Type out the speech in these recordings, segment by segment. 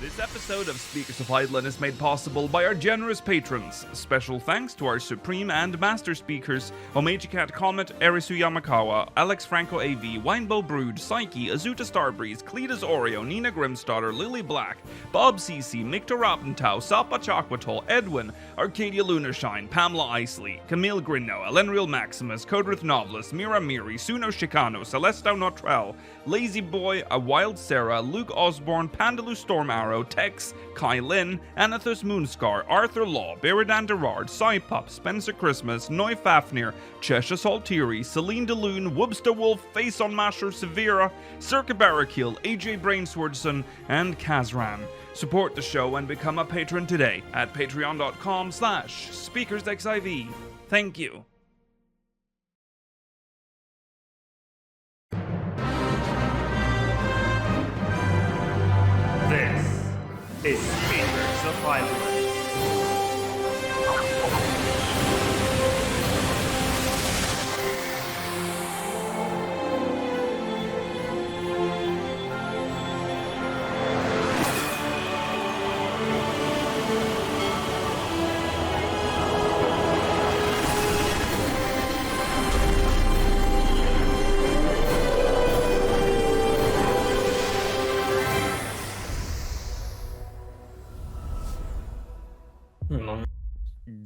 This episode of Speakers of Eidolon is made possible by our generous patrons. Special thanks to our Supreme and Master Speakers, Omeji Cat Comet, Erisu Yamakawa, Alex Franco AV, Winebow Brood, Psyche, Azuta Starbreeze, Cletus Oreo, Nina Grimstarter, Lily Black, Bob CC, Mikta Rapentau, Sapa Chakwatol, Edwin, Arcadia Lunarshine, Pamela Isley, Camille Grinno, Elenriel Maximus, Codrith Novelist, Mira Miri, Suno Chicano, Celestau Notrell, Lazy Boy, A Wild Sarah, Luke Osborne, Pandaloo Storm Arrow, Tex, Kai Lin, Anathus Moonscar, Arthur Law, Beridan Derard, Psypup, Spencer Christmas, Noy Fafnir, Cheshire Saltiri, Celine DeLune, Wubster Wolf, Face on Masher, Severa, Circa Barrakill, AJ Brainswordson, and Kazran. Support the show and become a patron today at patreon.com/speakersxiv. Thank you. This is Speakers of Eidolon.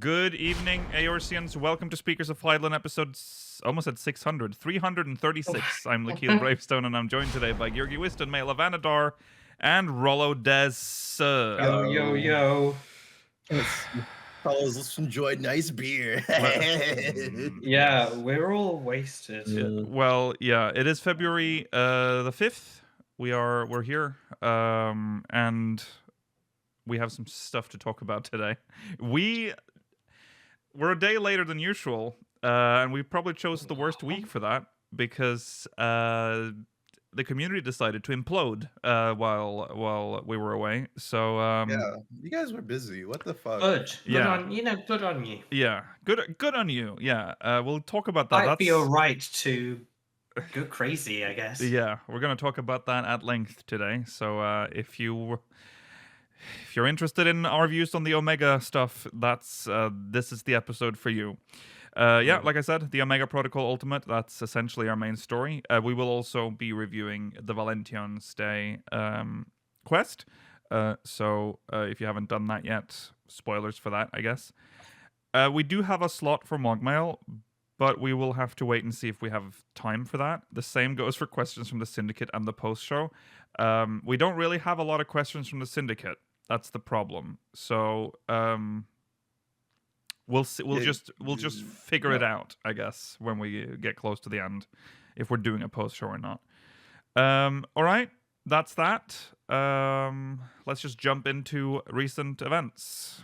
Good evening, Aorcians. Welcome to Speakers of Eidolon, episode almost at 600, 336. I'm Lakeel Bravestone, and I'm joined today by Georgi Wiston, Mela Vanadar, and Rollo Des. Yo. Fellas, let's enjoy nice beer. Yeah, we're all wasted. It is February the 5th. We're here, and we have some stuff to talk about today. We're a day later than usual, and we probably chose the worst week for that because the community decided to implode while we were away. So yeah, you guys were busy. What the fuck? Good on you. Yeah, good on you. Yeah, we'll talk about that. Might be alright to go crazy, I guess. Yeah, we're gonna talk about that at length today. So if you're interested in our views on the Omega stuff, this is the episode for you. Like I said, the Omega Protocol Ultimate, that's essentially our main story. We will also be reviewing the Valentione Stay quest. So if you haven't done that yet, spoilers for that, I guess. We do have a slot for MogMail, but we will have to wait and see if we have time for that. The same goes for questions from the Syndicate and the post-show. We don't really have a lot of questions from the Syndicate. That's the problem. So we'll see. We'll just figure it out, I guess, when we get close to the end, if we're doing a post show or not. All right, that's that. Let's just jump into recent events.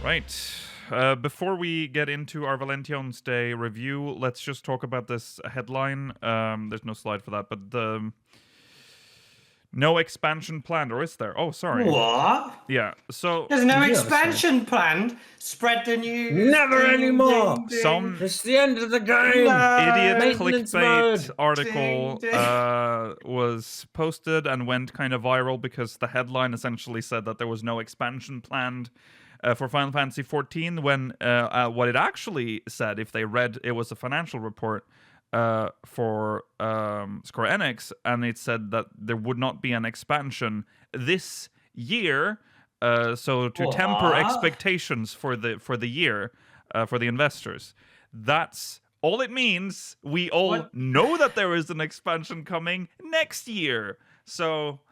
Right. Before we get into our Valentione Stay review, let's just talk about this headline. There's no slide for that, but no expansion planned, or is there? Oh, sorry. What? Yeah, so... There's no expansion planned. Spread the news. Never anymore. Some It's the end of the game. idiot Maintenance clickbait mode. article was posted and went kind of viral because the headline essentially said that there was no expansion planned for Final Fantasy XIV, when what it actually said, if they read, it was a financial report for Square Enix, and it said that there would not be an expansion this year, so to temper expectations for the year for the investors. That's all it means. We all know that there is an expansion coming next year. So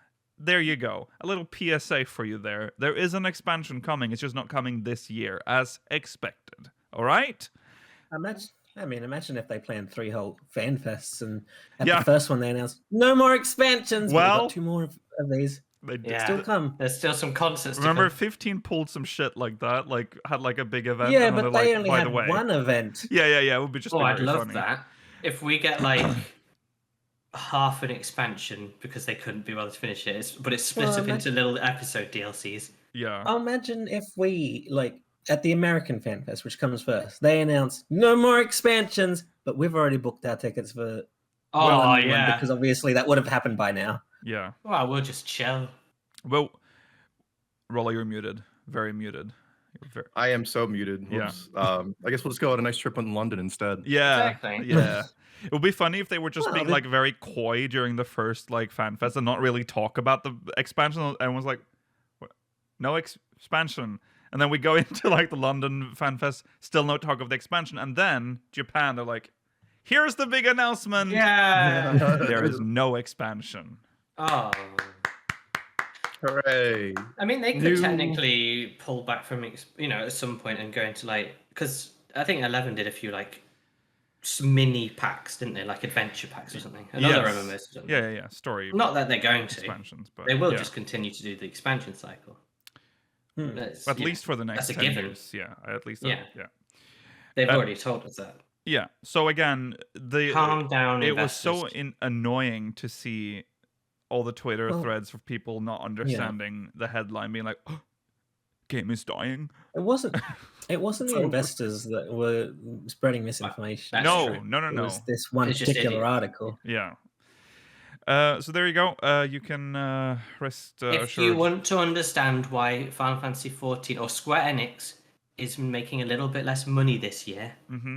there you go. A little PSA for you there. There is an expansion coming. It's just not coming this year, as expected. All right? Imagine if they planned 3 whole fan fests, and at the first one they announced no more expansions. Well, we've got 2 more of these. They still come. There's still some concerts. Remember, 15 pulled some shit like that, like had like a big event. Yeah, and but they only had one event. Yeah. It would be just. I'd love funny. that if we get like half an expansion because they couldn't be bothered to finish it, but it's split up into little episode DLCs. Yeah. Imagine if we, like, at the American Fan Fest, which comes first, they announced no more expansions, but we've already booked our tickets for Oh, London one, yeah. because obviously that would have happened by now. Yeah. Well, we'll just chill. Well, Rolla, you're muted. Very muted. I am so muted. Yeah. Whoops. I guess we'll just go on a nice trip in London instead. Yeah. Exactly. Yeah. It would be funny if they were just Well, being they- like very coy during the first like fan fest and not really talk about the expansion. Everyone's like, what? No expansion. And then we go into like the London fan fest, still no talk of the expansion. And then Japan, they're like, here's the big announcement. Yeah. There is no expansion. Oh. Hooray. I mean, they could New- technically pull back from, at some point and go into like, because I think 11 did a few like mini packs, didn't they? Like adventure packs or something. Another Yes. MMOs. Or something. Yeah. Story Not that they're going to. expansions, but They will yeah. just continue to do the expansion cycle. Hmm. That's- At yeah, least for the next that's a 10 given. years. Yeah, at least. Yeah. Yeah. They've already told us that. Yeah. So again, Calm down. it was so investors. annoying to see all the Twitter Well, threads of people not understanding the headline, being like, oh, "Game is dying." It wasn't. It wasn't the So- investors that were spreading misinformation. That's No, true. no. It was this one It's just particular idiots. article. Yeah. So there you go. You can rest If assured. you want to understand why Final Fantasy 14 or Square Enix is making a little bit less money this year,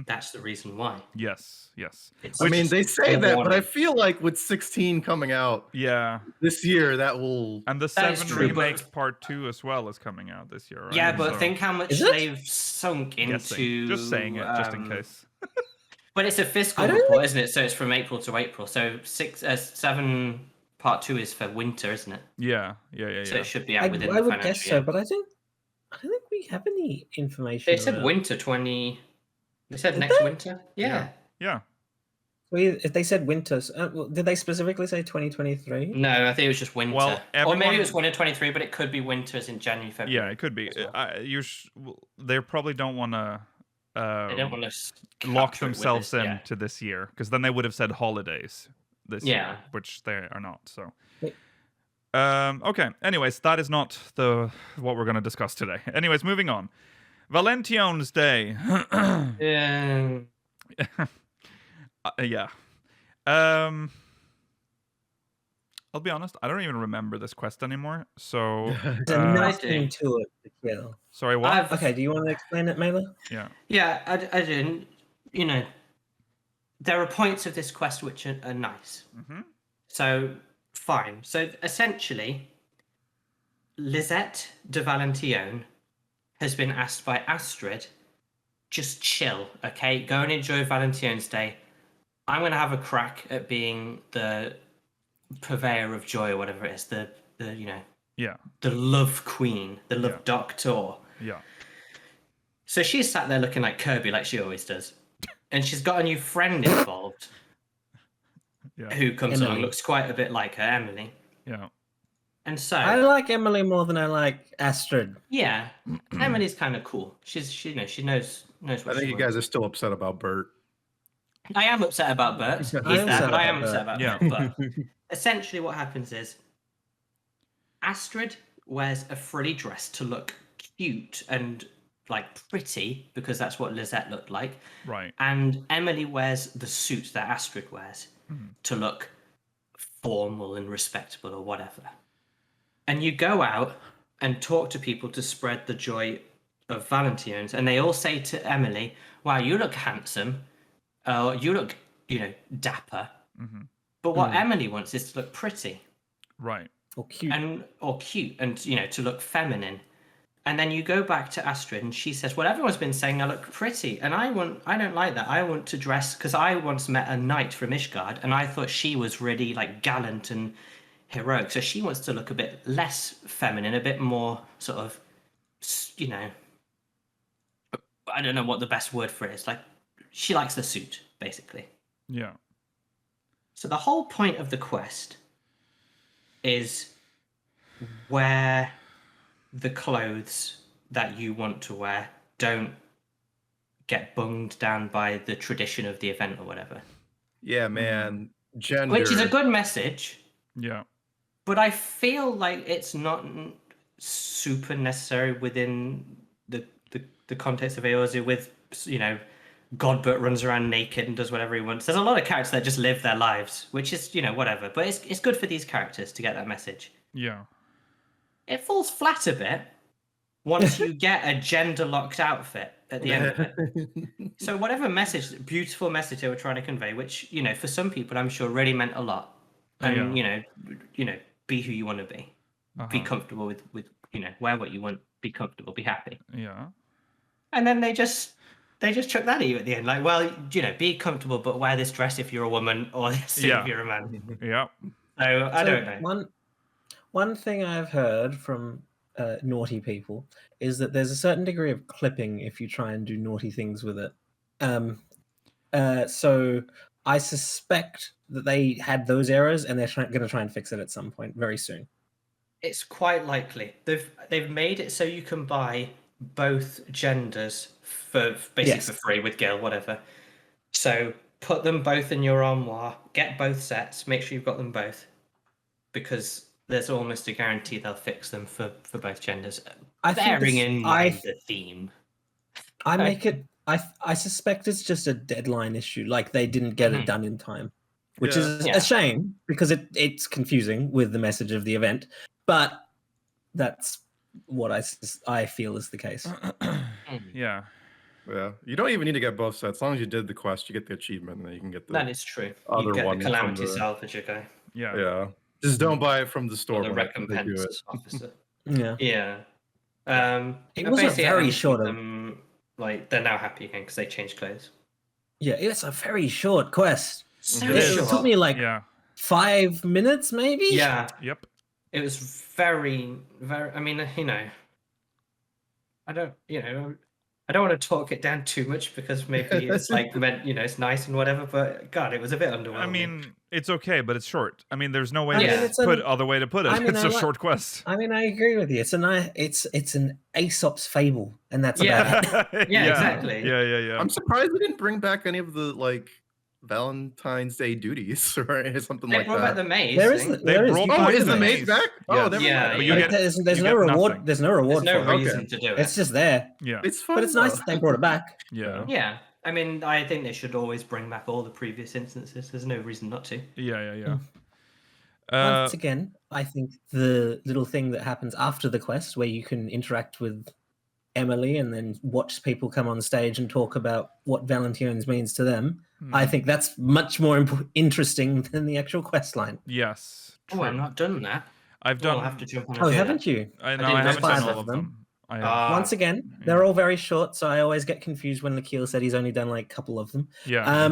that's the reason why. Yes. It's I mean, just they say a that, but I warning. feel like with 16 coming out Yeah. this year, that will. And the That is 7 true, but- Remakes Part 2 as well is coming out this year, right? Yeah, but So- think how much Is it? they've sunk Guessing. into. Just saying it, just in case. But it's a fiscal I don't report, isn't it? So it's from April to April. So 7 Part 2 is for winter, isn't it? Yeah. So it should be out I, within I the would financial guess year. so, but I don't think we have any information. They said around- winter 20. They said Did next they? winter. Yeah. Yeah. If they said winters, well, did they specifically say 2023? No, I think it was just winter. Well, Or maybe everyone- it was winter 23, but it could be winters in January, February. Yeah, it could be. as well. They probably don't want to They don't want to lock themselves into this year, because then they would have said holidays this year, Yeah. which they are not. So, Wait. okay. Anyways, that is not what we're going to discuss today. Anyways, moving on. Valentione's Day. Yeah. Yeah. I'll be honest. I don't even remember this quest anymore. So, There's I nothing do. to it to kill. sorry. What? Okay, do you want to explain it, Mela? Yeah. Yeah, I didn't. There are points of this quest which are nice. Mm-hmm. So, fine. So, essentially, Lisette de Valentione has been asked by Astrid, just chill, okay? Go and enjoy Valentione's Day. I'm going to have a crack at being the purveyor of joy or whatever it is, the Yeah. the love queen, the love Yeah. doctor. Yeah. So she's sat there looking like Kirby, like she always does. And she's got a new friend involved Yeah. who comes along, Emily. looks quite a bit like her, Emily. Yeah. And so, I like Emily more than I like Astrid. yeah, Emily's kind of cool. She knows what I think she you wants. guys are still upset about Bert. I am upset about Bert. He's I am there, upset but I am about upset about Yeah. Bert. But essentially what happens is Astrid wears a frilly dress to look cute and like pretty, because that's what Lisette looked like. Right. And Emily wears the suit that Astrid wears to look formal and respectable or whatever. And you go out and talk to people to spread the joy of Valentine's, and they all say to Emily, wow, you look handsome. You look, dapper. Mm-hmm. But what Emily wants is to look pretty Right. Or cute. or cute and, to look feminine. And then you go back to Astrid and she says, well, everyone's been saying I look pretty. And I don't like that. I want to dress, because I once met a knight from Ishgard and I thought she was really like gallant and heroic. So she wants to look a bit less feminine, a bit more sort of, I don't know what the best word for it is. Like, she likes the suit, basically. Yeah. So the whole point of the quest is wear the clothes that you want to wear. Don't get bunged down by the tradition of the event or whatever. Yeah, man. Gender. Which is a good message, Yeah. but I feel like it's not super necessary within the context of Eorzea with, Godbert runs around naked and does whatever he wants. There's a lot of characters that just live their lives, which is, whatever. But it's good for these characters to get that message. Yeah. It falls flat a bit once you get a gender-locked outfit at the end of it. So whatever beautiful message they were trying to convey, which, for some people I'm sure really meant a lot. And, be who you want to be. Be comfortable with wear what you want, be comfortable, be happy. Yeah. And then they just chuck that at you at the end. Like, well, be comfortable, but wear this dress if you're a woman or this if you're a man. Yeah. So I don't know. One thing I've heard from naughty people is that there's a certain degree of clipping if you try and do naughty things with it. So I suspect that they had those errors and they're going to try and fix it at some point very soon. It's quite likely. They've made it so you can buy both genders for basically for free with Gil, whatever. So put them both in your armoire, get both sets, make sure you've got them both, because there's almost a guarantee they'll fix them for both genders. Bearing in mind the theme. I suspect it's just a deadline issue. Like they didn't get it done in time, which is a shame because it's confusing with the message of the event. But that's what I feel is the case. Yeah. Yeah, you don't even need to get both sets. As long as you did the quest, you get the achievement, and then you can get the. That is true. Other you get one the Calamity Salvager guy. Yeah. Yeah. Just don't buy it from the store. Or the recompense officer. Yeah. Yeah. It was a very short. Like they're now happy again because they changed clothes. Yeah, it's a very short quest. So it took me like 5 minutes, maybe. Yeah. Yep. It was very, very. I mean, I don't want to talk it down too much because maybe it's like meant, it's nice and whatever. But God, it was a bit underwhelming. I mean, it's okay, but it's short. I mean, there's no way other way to put it. It's a short quest. I mean, I agree with you. It's an Aesop's fable, and that's about it. Yeah, exactly. Yeah. I'm surprised they didn't bring back any of the Valentine's Day duties or something like that. They brought back the maze. Is the maze back? Oh, yeah. There's no reward. There's no reward. There's no reason to do it. It's just there. Yeah. It's fun, but it's nice that they brought it back. Yeah. Yeah. I mean, I think they should always bring back all the previous instances. There's no reason not to. Yeah. Once again, I think the little thing that happens after the quest, where you can interact with Emily and then watch people come on stage and talk about what Valentione means to them, I think that's much more interesting than the actual quest line. Yes. True. Oh, I've not done that. I've done. I'll have to jump on. Oh, haven't you? I haven't done all of them. Once again, they're all very short, so I always get confused when Nikhil said he's only done like a couple of them. Yeah.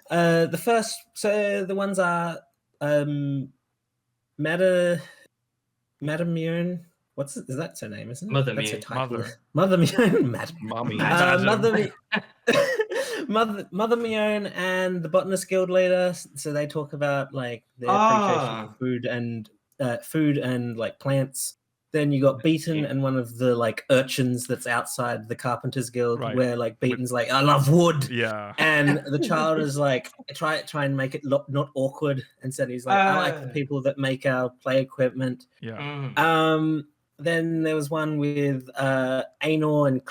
The first, so the ones are Madamione. Is that her name, isn't it? Mother That's her Mune. title. Mother Mune. Mommy. Mother Mione and the Botanist Guild leader. So they talk about like their appreciation for food and like plants. Then you got Beaton and one of the like urchins that's outside the Carpenters Guild, where like Beaton's like, I love wood. Yeah. And the child is like, try and make it not awkward. Instead, he's like, I like the people that make our play equipment. Yeah. Then there was one with Anor and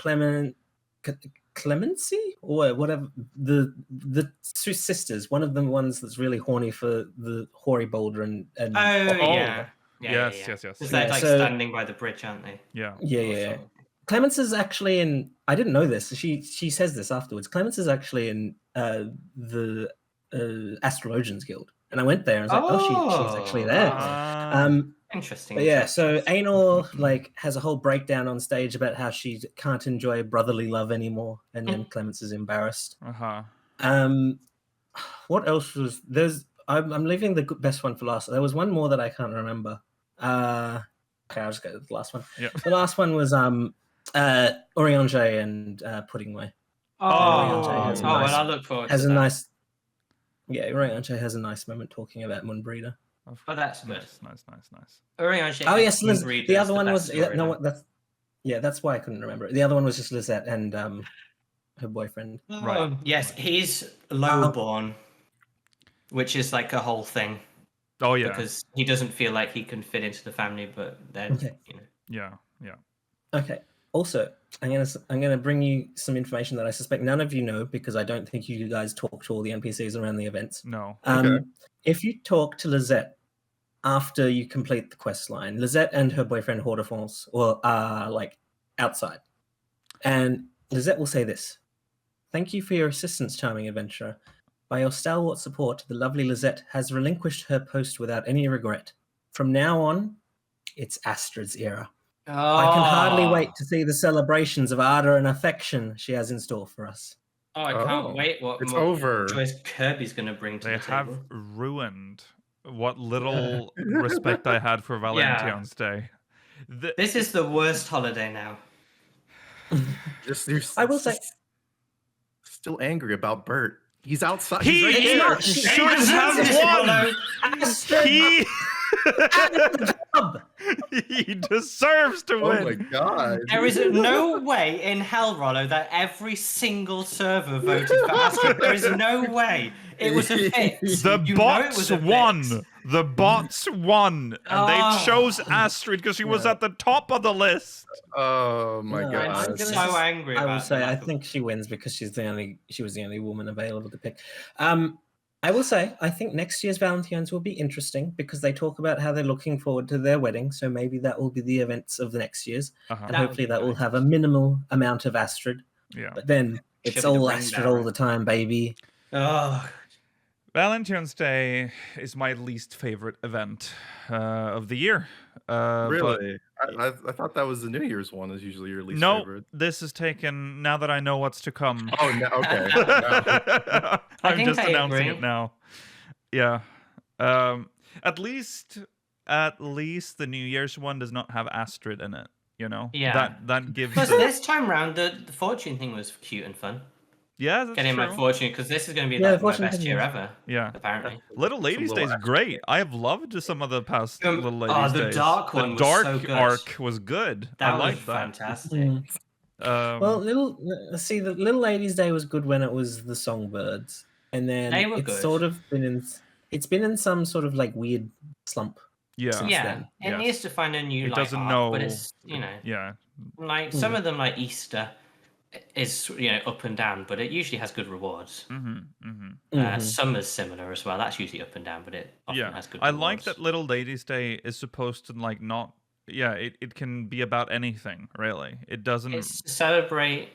Clemency or whatever, the two sisters. One of them ones that's really horny for the hoary boulder and yeah. Yes. Because they're standing by the bridge, aren't they? Yeah. Clemence is actually in. I didn't know this. She says this afterwards. Clemence is actually in the Astrologians Guild, and I went there and I was like, she's actually there. Interesting. But yeah, so Anor like has a whole breakdown on stage about how she can't enjoy brotherly love anymore, and then Clemence is embarrassed. What else was there's? I'm leaving the best one for last. There was one more that I can't remember. Okay, I'll just go to the last one. Yeah. The last one was Oriange and Puddingway. I look forward to that. Oriange has a nice moment talking about Moonbreeder. Oh, that's good. Nice. Oriange. Oh yes, the other one was that's why I couldn't remember it. The other one was just Lizette and her boyfriend. Right. Yes, he's lowborn, which is like a whole thing. Oh yeah. Because he doesn't feel like he can fit into the family, but then Yeah. Okay. Also, I'm gonna bring you some information that I suspect none of you know because I don't think you guys talk to all the NPCs around the events. No. Okay. If you talk to Lizette after you complete the quest line, Lizette and her boyfriend Hordefons are like outside, and Lizette will say this: "Thank you for your assistance, charming adventurer. By your stalwart support, the lovely Lizette has relinquished her post without any regret. From now on, it's Astrid's era. I can hardly wait to see the celebrations of ardor and affection she has in store for us." Oh, I can't Oh, wait. What it's more over. choice Kirby's going to bring to They the have table? ruined what little respect I had for Valentine's Day. This is the worst holiday now. You're I will say, still angry about Bert. He's outside. He He's right is there. not- should have won. Astrid He the job. he deserves to Oh win. my god. There is no way in hell, Rollo, that every single server voted for Astrid. There is no way. It was a fix. The You know it bots was a won. fix. The bots won, and they Oh. chose Astrid because she was Yeah. at the top of the list. Oh my No, god. I'm gonna so s- angry I about will say the I lack of- think she wins because she was the only woman available to pick. I will say I think next year's Valentine's will be interesting because they talk about how they're looking forward to their wedding. So maybe that will be the events of the next year's, Uh-huh. and That would hopefully be that will nice. have a minimal amount of Astrid. Yeah. But then Should it's be the all ring Astrid bearer. all the time, baby. Oh, Valentine's Day is my least favorite event of the year. But Really? I thought that was the New Year's one is usually your least no, favorite. this is taken now that I know what's to come. Oh, no, okay. Now. I'm think just I announcing agree. it now. Yeah. At least the New Year's one does not have Astrid in it. You know. Yeah. That gives. plus the- this time round, the fortune thing was cute and fun. Yeah, that's Getting true. my fortune, because this is going to be Yeah, like my fortune best thing year was- ever, Yeah. apparently. Little Ladies little Day is Astrid. great. I have loved some of the past Um, Little oh, Ladies the Days. dark one The was dark so good. arc was good. That I was like that. fantastic. Mm. Well, Um, see, the Little Ladies' Day was good when it was the Songbirds, and then They were it's good. sort of been in some sort of like weird slump. yeah. since Yeah, then. it Yes. needs to find a new It like doesn't arc, know. but it's Yeah. like some of them like Easter is up and down, but it usually has good rewards. Mm-hmm. Mm-hmm. Mhm. Summer's similar as well. That's usually up and down, but it often Yeah. has good I rewards. like that Little Ladies Day is supposed to like not. Yeah. It can be about anything really. It doesn't. It's to celebrate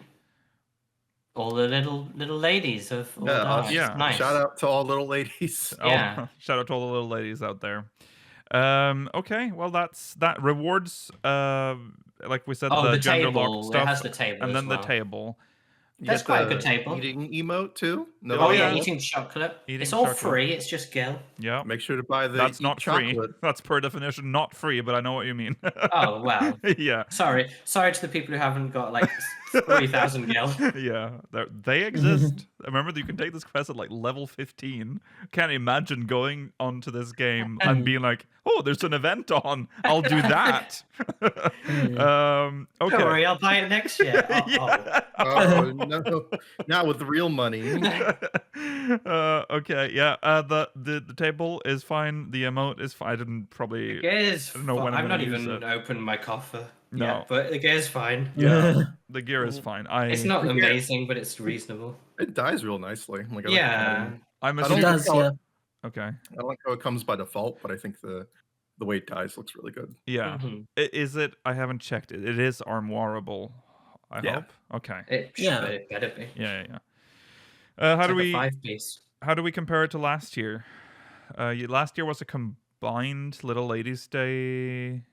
all the little ladies of all Yeah, dark. yeah. It's nice. Shout out to all little ladies. Yeah. Shout out to all the little ladies out there. Okay. Well, that's that rewards. Like we said, Oh, the the gender table. locked It stuff, has the table and as then the well. table. You That's get quite a the good table. Eating emote too. No Oh, yeah, emote? eating chocolate. Eating it's all chocolate. free. It's just Gil. Yeah. Make sure to buy the That's eat not free. chocolate. That's per definition not free, but I know what you mean. Oh wow. Yeah. Sorry to the people who haven't got like 3,000 Gil. Yeah, they exist. Remember that you can take this quest at like level 15. Can't imagine going onto this game and being like, "Oh, there's an event on. I'll do that." Okay. Don't worry, I'll buy it next year. Oh, Yeah. Oh no! Now with real money. Okay. Yeah. The table is fine. The emote is fine. I didn't probably. The gear is. I don't know when I'm I've not gonna use even it. opened my coffer. No. yet, but the gear's fine. Yeah. The gear is fine. It's not The gear- amazing, but it's reasonable. It dies real nicely. Like, I Yeah. I'm I It don't assuming. does, yeah. Okay. I like how it comes by default, but I think the way it dies looks really good. Yeah. Mhm. Is it? I haven't checked it. It is armoirable. I Yeah. hope. Okay. Yeah. Yeah. It better be. Yeah. How It's do like we? a 5-piece. How do we compare it to last year? Last year was a combined Little Ladies Day.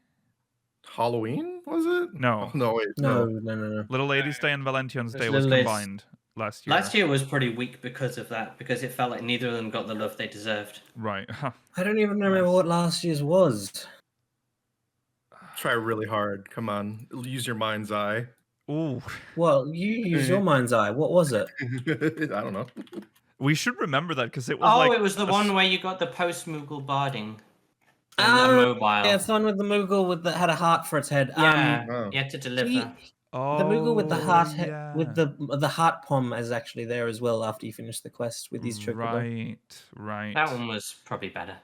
Halloween was it? No. Oh, no, wait. No, No. no. Little Ladies Day and Valentine's It's Day was Little Ladies- combined last year. Last year was pretty weak because of that, because it felt like neither of them got the love they deserved. Right. I don't even remember what last year's was. Try really hard. Come on. Use your mind's eye. Ooh. Well, you use your mind's eye. What was it? I don't know. We should remember that because it was Oh, like it was the a one s- where you got the post-Moogle barding. And Ah, the mobile. Yeah, it's the one with the Moogle that had a heart for its head. Yeah, Oh. you had to deliver. He- Oh, The Moogle with the heart yeah. with the heart pom is actually there as well after you finish the quest with these chocobo. Right. That one was probably better.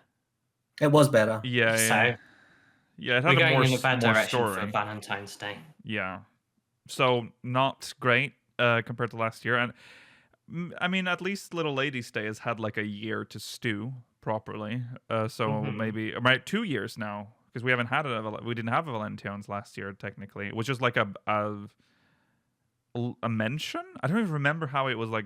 It was better. Yeah. So Yeah. It we're had going more, in a bad more direction story. for Valentine's Day. Yeah. So not great compared to last year. And I mean, at least Little Lady Stay has had like a year to stew properly. So maybe 2 years now, because we haven't had we didn't have a Valentiones last year technically, which is like a mention. I don't even remember how it was like.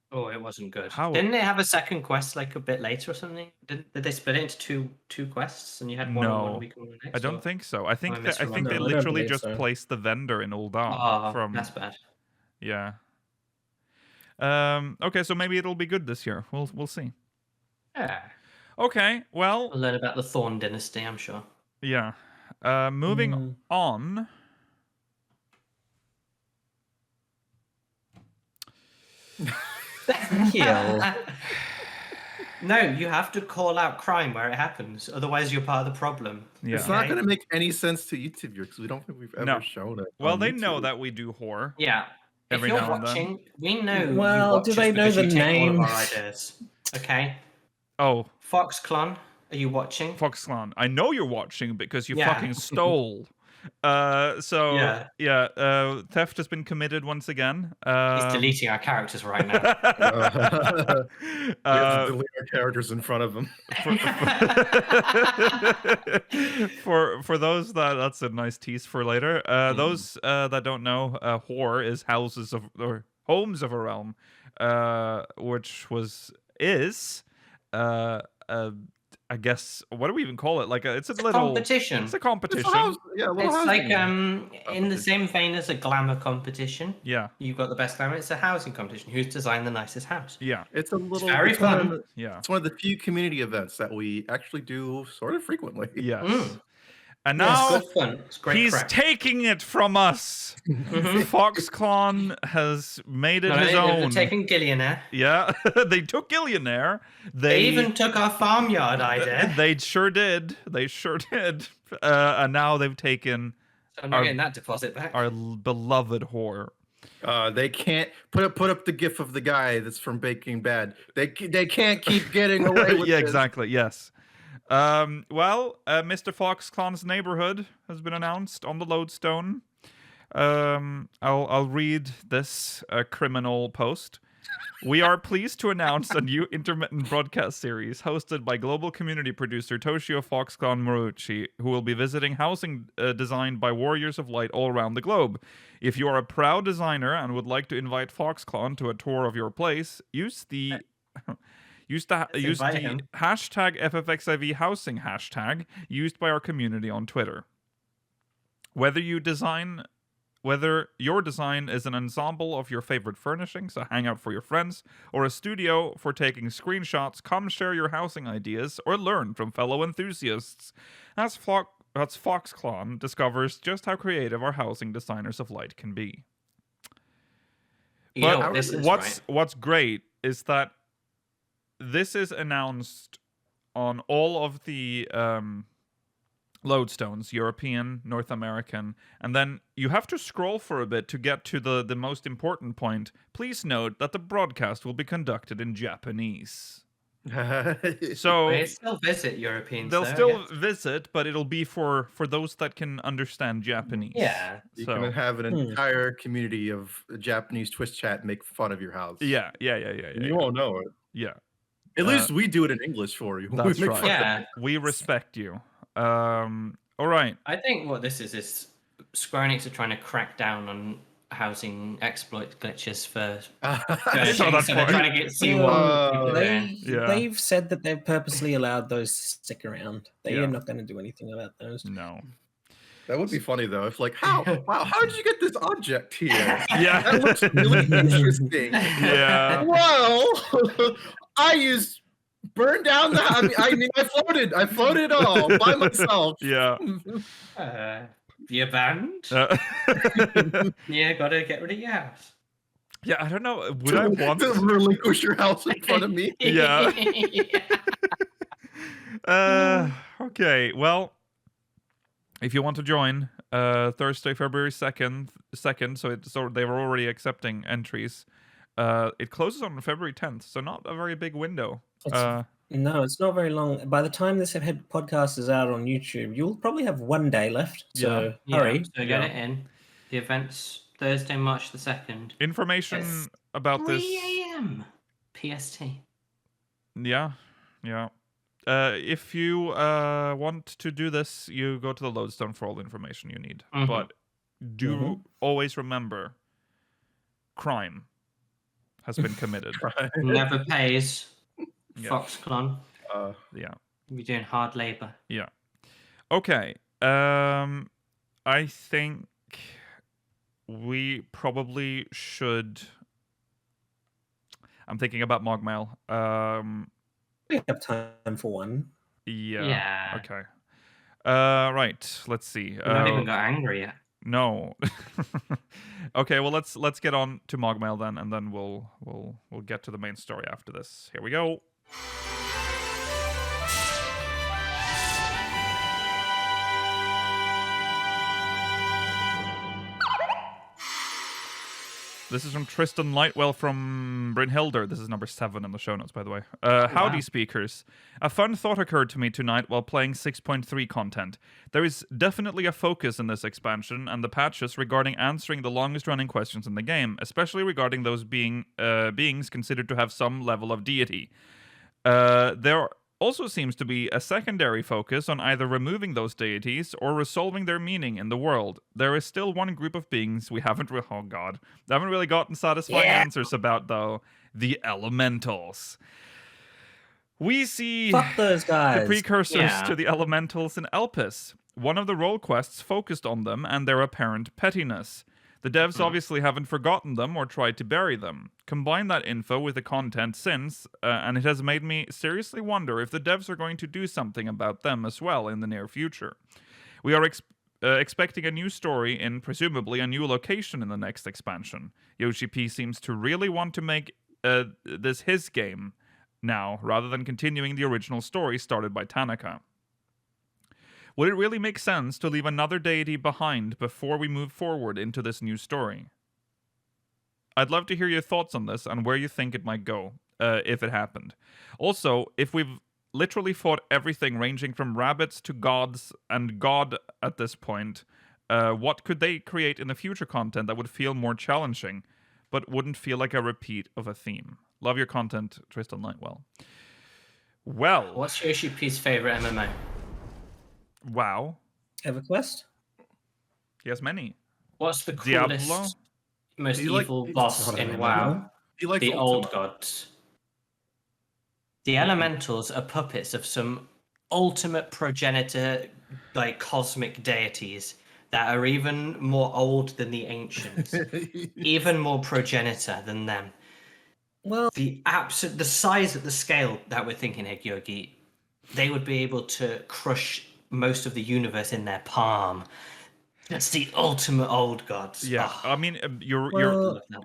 Oh, it wasn't good. How- Didn't they have a second quest like a bit later or something? Did they split it into two quests and you had one No, 1 week and one next? I don't or- think so. I think I I think No, they I don't literally believe just so. placed the vendor in Ul'dah Oh, from. that's bad. Yeah. Okay, so maybe it'll be good this year. We'll see. Yeah. Okay, well, We'll learn about the Thorn Dynasty, I'm sure. yeah. Moving on. Kill. No, you have to call out crime where it happens. Otherwise, you're part of the problem. Yeah. It's not Okay. going to make any sense to YouTube viewers because we don't think we've ever No. shown it. Well, on they know YouTube. that we do horror. Yeah. Every if you're now and then. watching, we know Well, you watch do us they know because the you take all of our names? ideas. Okay? Oh, Foxclon, are you watching? Foxclon. I know you're watching because you Yeah. fucking stole. Theft has been committed once again. He's deleting our characters right now. We have to delete our characters in front of them. For those that's a nice tease for later. Those that don't know, Whore is homes of a realm, which is I guess, what do we even call it? Like it's a little competition. It's a competition. It's like in the same vein as a glamour competition. Yeah. You've got the best glamour. It's a housing competition. Who's designed the nicest house? Yeah. It's a little very it's one of fun. the- Yeah. It's one of the few community events that we actually do sort of frequently. Yes. Mm. And Yeah, now it's good fun. It's great he's crack. taking it from us. Foxclon has made it his They're own. taking Gillionaire. Yeah, they took Gillionaire. They even took our farmyard idea. They sure did. They sure did. And now they've taken So I'm not getting that deposit back. our beloved Whore. They can't put up the gif of the guy that's from Breaking Bad. They can't keep getting away with Yeah, this. exactly. Yes. Mr. Foxclon's neighborhood has been announced on the lodestone. I'll read this criminal post. We are pleased to announce a new intermittent broadcast series hosted by global community producer Toshio Foxclon Marucci, who will be visiting housing designed by warriors of light all around the globe. If you are a proud designer and would like to invite Foxclon to a tour of your place, use the invite him. hashtag FFXIV housing hashtag used by our community on Twitter. Whether your design is an ensemble of your favorite furnishings, a hangout for your friends, or a studio for taking screenshots, come share your housing ideas or learn from fellow enthusiasts. As Foxclon discovers just how creative our housing designers of light can be. You know But what this is, what's great is that this is announced on all of the lodestones, European, North American, and then you have to scroll for a bit to get to the most important point. Please note that the broadcast will be conducted in Japanese. So They still visit Europeans. they'll though, I still guess. visit, but it'll be for those that can understand Japanese. Yeah. You So can have an entire community of Japanese Twitch chat make fun of your house. yeah. You won't know it. Yeah. At least we do it in English for you. We That's make right. fun of Yeah. We respect you. All right. I think what this is Square Enix are trying to crack down on housing exploit glitches for saw that so they're part. trying to see Whoa. what people are doing. They've said that they've purposely allowed those to stick around. They Yeah. are not going to do anything about those. No. That would be funny though. If like, how did you get this object here? Yeah. That looks really interesting. Yeah. Well, I used burn down the. I floated all by myself. Yeah. Your band? Yeah, gotta get rid of your house. Yeah, I don't know. Would I want to relinquish your house in front of me? Yeah. Okay. Well, if you want to join, Thursday, February 2nd, so they were already accepting entries. It closes on February 10th, so not a very big window. No, it's not very long. By the time this podcast is out on YouTube, you'll probably have 1 day left. So hurry. So get it in. The event's Thursday, March the 2nd. Information It's about 3 this. a.m. PST. Yeah. If you want to do this, you go to the Lodestone for all the information you need. Mhm. But do always remember, crime has been committed. Never pays. Yeah. Foxclon. Yeah. You're doing hard labor. Yeah. Okay. I think we probably should. I'm thinking about MogMail. We have time for one. Yeah. Yeah. Okay. Right. Let's see. You've not even got angry yet. No. Okay. Well, let's get on to MogMail then, and then we'll get to the main story after this. Here we go. This is from Tristan Lightwell from Brynhilder. This is number 7 in the show notes, by the way. Howdy, speakers. A fun thought occurred to me tonight while playing 6.3 content. There is definitely a focus in this expansion and the patches regarding answering the longest-running questions in the game, especially regarding those beings considered to have some level of deity. There also seems to be a secondary focus on either removing those deities or resolving their meaning in the world. There is still one group of beings we haven't really gotten satisfying answers about, though: the elementals. We see Fuck those guys. the precursors to the elementals in Elpis. One of the role quests focused on them and their apparent pettiness. The devs obviously haven't forgotten them or tried to bury them. Combine that info with the content since, and it has made me seriously wonder if the devs are going to do something about them as well in the near future. We are expecting a new story in presumably a new location in the next expansion. Yoshi P seems to really want to make this his game now, rather than continuing the original story started by Tanaka. Would it really make sense to leave another deity behind before we move forward into this new story? I'd love to hear your thoughts on this and where you think it might go, if it happened. Also, if we've literally fought everything ranging from rabbits to gods and God at this point, what could they create in the future content that would feel more challenging, but wouldn't feel like a repeat of a theme? Love your content, Tristan Lightwell. Well, What's Yoshi P's favorite MMO? wow. EverQuest? He has many. What's the Diablo? coolest, most Do you like- evil boss Not an in MMO. WoW? You like The Ultimate? old gods. The elementals are puppets of some ultimate progenitor, like cosmic deities that are even more old than the ancients, even more progenitor than them. Well, The size of the scale that we're thinking here, Georgi, they would be able to crush most of the universe in their palm. That's the ultimate old gods. Yeah, Oh, I mean, you're love that.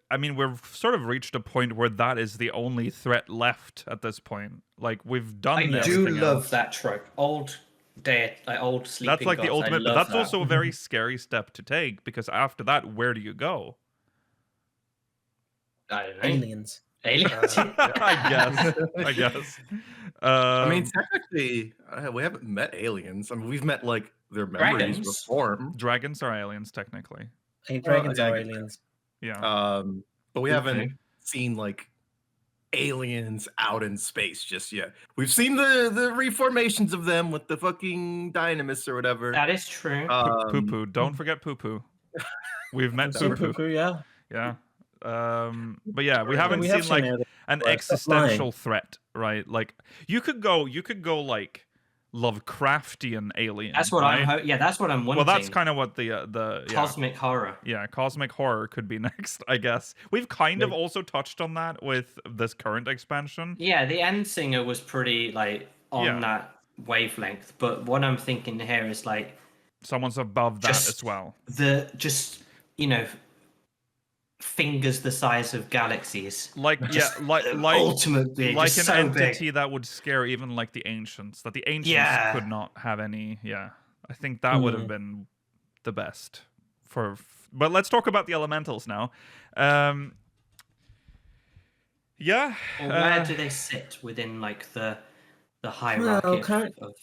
I mean, we've sort of reached a point where that is the only threat left at this point. Like, we've done I do everything love else. that trope. Old dead, like old sleeping That's like the gods. ultimate, I but love that's that. also a very scary step to take, because after that, where do you go? I don't know. aliens. Aliens. I guess. I mean, technically, we haven't met aliens. I mean, we've met like their memories Dragons? reformed. Dragons are aliens, technically. Hey, dragons yeah, I are guess. aliens. Yeah. But we Okay. haven't seen like aliens out in space just yet. We've seen the reformations of them with the fucking dynamis or whatever. That is true. Poo poo. Don't forget poo poo. We've met So poo poo. poo-poo, yeah. Yeah. But yeah, we haven't we seen have like seen aliens. an Stop existential lying. threat, right? Like you could go like Lovecraftian alien. That's what right? that's what I'm Well, wanting. that's kind of what the yeah. Cosmic horror. Yeah, cosmic horror could be next, I guess. We've kind of also touched on that with this current expansion. Yeah, the End Singer was pretty like on Yeah. that wavelength, but what I'm thinking here is like Someone's above that Just- as well. Fingers the size of galaxies. Like Just like ultimate big, like just an so entity big. that would scare even like the ancients. That the ancients Yeah. could not have any. Yeah, I think that would have been the best for. But let's talk about the elementals now. Yeah. Or where do they sit within like the hierarchy Well, of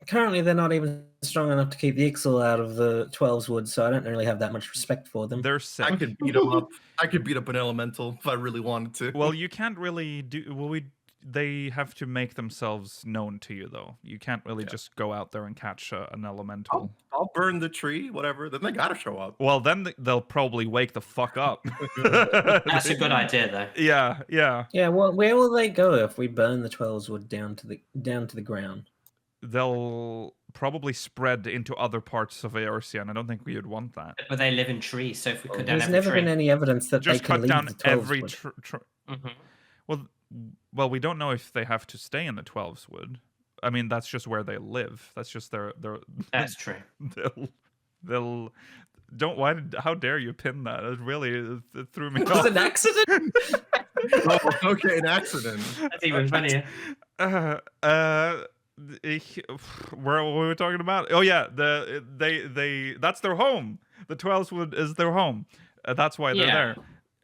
currently they're not even strong enough to keep the Ixal out of the 12's wood, so I don't really have that much respect for them. They're I sick. could beat them up. I could beat up an elemental if I really wanted to. Well, you can't really do. Well, they have to make themselves known to you, though. You can't really just go out there and catch an elemental. I'll burn the tree, whatever. Then they gotta show up. Well, then they'll probably wake the fuck up. That's a good idea, though. Yeah, yeah. Yeah, well, where will they go if we burn the 12's wood down to the ground? They'll probably spread into other parts of Eorzea, and I don't think we would want that. But they live in trees, so if we cut down There's every never tree... been any evidence that Just they can cut leave down the 12's every. wood. Mhm. Well, we don't know if they have to stay in the 12's wood. I mean, that's just where they live. That's just their. That's true. They'll. Don't. Why? How dare you pin that? It really it threw me It was off. an accident. Oh, okay, an accident. That's even funnier. Where were we talking about? Oh yeah, they that's their home. The 12's wood is their home. That's why they're Yeah.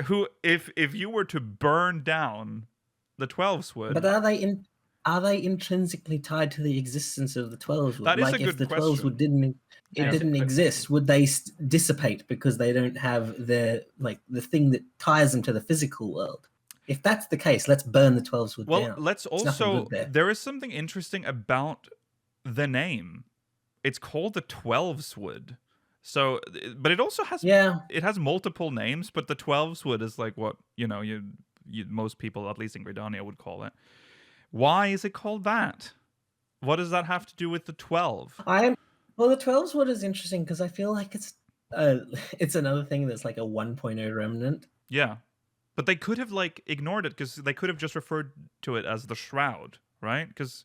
there. If you were to burn down the 12's wood, But are they intrinsically tied to the existence of the 12's wood? That is like a if good the 12's wood question. didn't exist, would they dissipate because they don't have the thing that ties them to the physical world? If that's the case, let's burn the 12's wood well, down. let's nothing also. good there. There is something interesting about the name. It's called the 12's wood. So, but it also has Yeah. it has multiple names. But the 12's wood is like what you most people, at least in Gridania, would call it. Why is it called that? What does that have to do with the 12? Well, the 12's wood is interesting because I feel like it's another thing that's like a 1.0 remnant. Yeah. But they could have like ignored it because they could have just referred to it as the Shroud, right? Because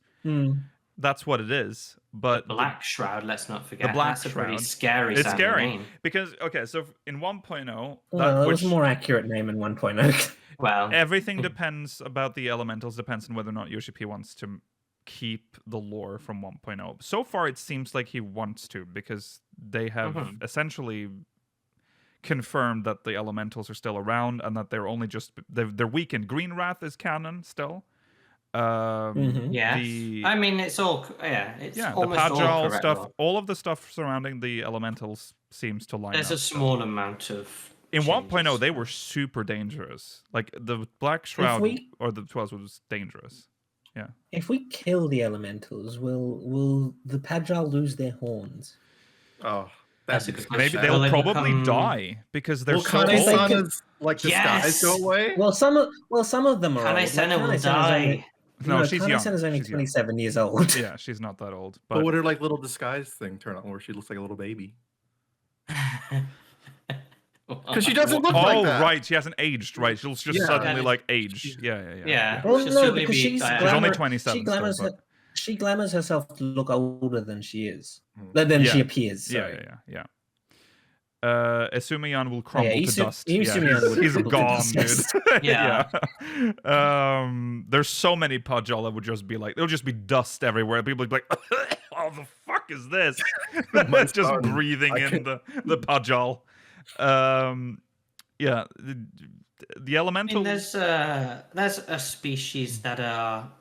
that's what it is. But Black Shroud, let's not forget. Black That's a pretty Shroud. scary It's sounding scary name. because so in 1.0, Well, it was a more accurate name in 1.0. Well, everything depends about the elementals depends on whether or not Yoshi P wants to keep the lore from 1.0. So far, it seems like he wants to because they have essentially confirmed that the elementals are still around and that they're only just they're weakened. Green Wrath is canon still. yes. I mean, it's all it's the almost all Pajal correct. stuff, Lore. all of the stuff surrounding the elementals seems to line There's up. a small amount of. In 1.0, changes. they were super dangerous. Like the Black Shroud or the 12 was dangerous. Yeah. If we kill the elementals, will the Pajal lose their horns? Oh, That's a good good Maybe question. they'll Will they probably become- die because they're Will so Kane old. San- Kane-sana's like disguise go away? Well, some of them are old. Kane Senna will die. No, she's young. Kane-san is only She's young. 27 years old. Yeah, she's not that old. But But would her like little disguise thing turn on where she looks like a little baby? Because she doesn't look like that. right, she hasn't aged. Right, she'll just Yeah. suddenly like age. Yeah. Yeah. Well, She'll no, still because be she's Diana. She's only glamour- 27 She glamours, still, but- she glamours herself to look older than she is. Mm. Than Yeah. she appears. Sorry. Yeah. Esumiyan will crumble to Isu- dust. Isu-miyan would he's crumble to gone, dust, dude. yes. Yeah. There's so many Pajal that would just be like, there'll just be dust everywhere. People would be like, oh, the fuck is this? My It's just son. breathing I in the Pajal. Yeah. The I elemental. mean, there's a species that are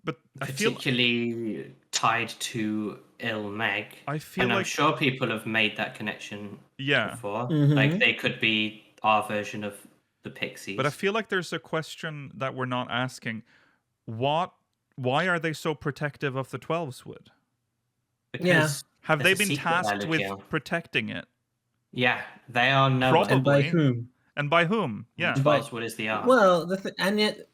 But I feel particularly tied to Ilmeg. I feel and I'm like sure people have made that connection yeah. before. Mhm. Like they could be our version of the Pixies. But I feel like there's a question that we're not asking. Why are they so protective of the 12's wood? Because Have they there's a been secret tasked with Valentione. protecting it? Yeah, they are known. Probably. And by whom? And by whom? Yeah. By- What is the art? Well, and yet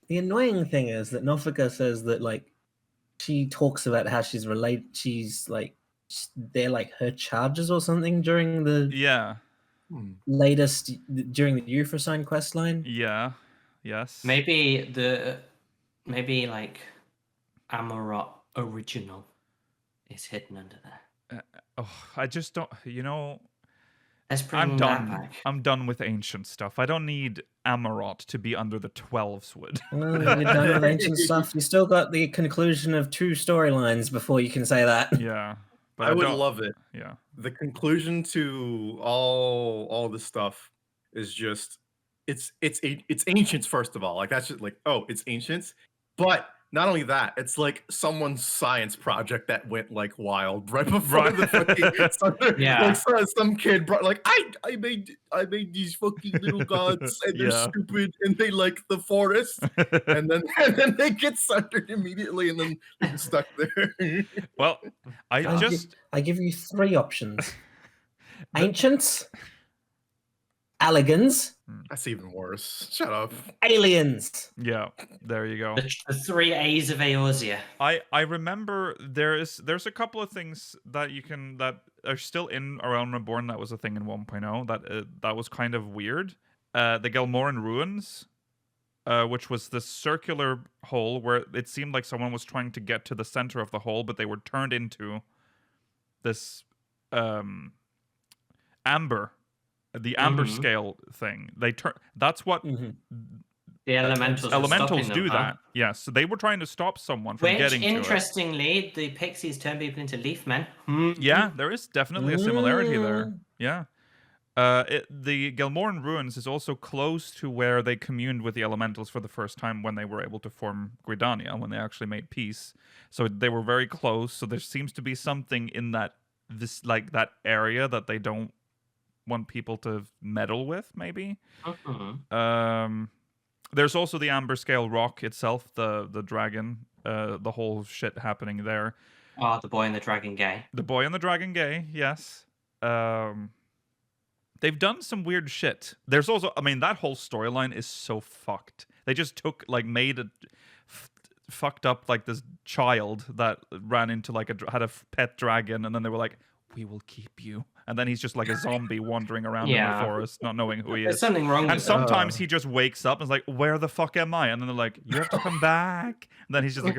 the annoying thing is that Nofika says that like she talks about how she's they're like her charges or something during the Yeah. latest during the Euphrosyne quest line. Yeah. Yes. maybe like Amarot original is hidden under there. Oh, I just don't. Let's bring I'm that done. back. I'm done with ancient stuff. I don't need Amarot to be under the 12's wood. Well, you're done with ancient stuff. You still got the conclusion of 2 storylines before you can say that. Yeah. But I would don't- love it. Yeah. The conclusion to all this stuff is just it's ancients first of all. Like that's just like, oh, it's ancients, but not only that, it's like someone's science project that went like wild right before Right. the fucking Yeah. like some kid brought like I made these fucking little gods and they're Yeah. stupid and they like the forest and then they get sundered immediately and then they're just stuck there. Well, I God. just I give you 3 options: ancients, Alligans, That's even worse. Shut up. aliens. yeah. There you go. The 3 A's of Eorzea. I remember there's a couple of things that are still in around Reborn that was a thing in 1.0 that was kind of weird. The Gelmoran ruins, which was this circular hole where it seemed like someone was trying to get to the center of the hole, but they were turned into this amber, the amber scale thing. That's what The elementals. are elementals stopping them, do huh? that. Yes, so they were trying to stop someone from Which, getting to it. interestingly, the pixies turn people into leaf men. Yeah, there is definitely a similarity there. Yeah. The Gelmoran ruins is also close to where they communed with the elementals for the first time when they were able to form Gridania, when they actually made peace. So they were very close. So there seems to be something in that area that they don't want people to meddle with, maybe. There's also the Amber Scale Rock itself, the dragon, the whole shit happening there. Oh, the boy and the dragon gay. The boy and the dragon gay, yes. They've done some weird shit. There's also, I mean, that whole storyline is so fucked. They just fucked up like this child that ran into had a pet dragon, and then they were like, "We will keep you." And then he's just like a zombie wandering around in the forest, not knowing who he There's is. something wrong And with sometimes he just wakes up and is like, "Where the fuck am I?" And then they're like, "You have to come back." And then he's just like,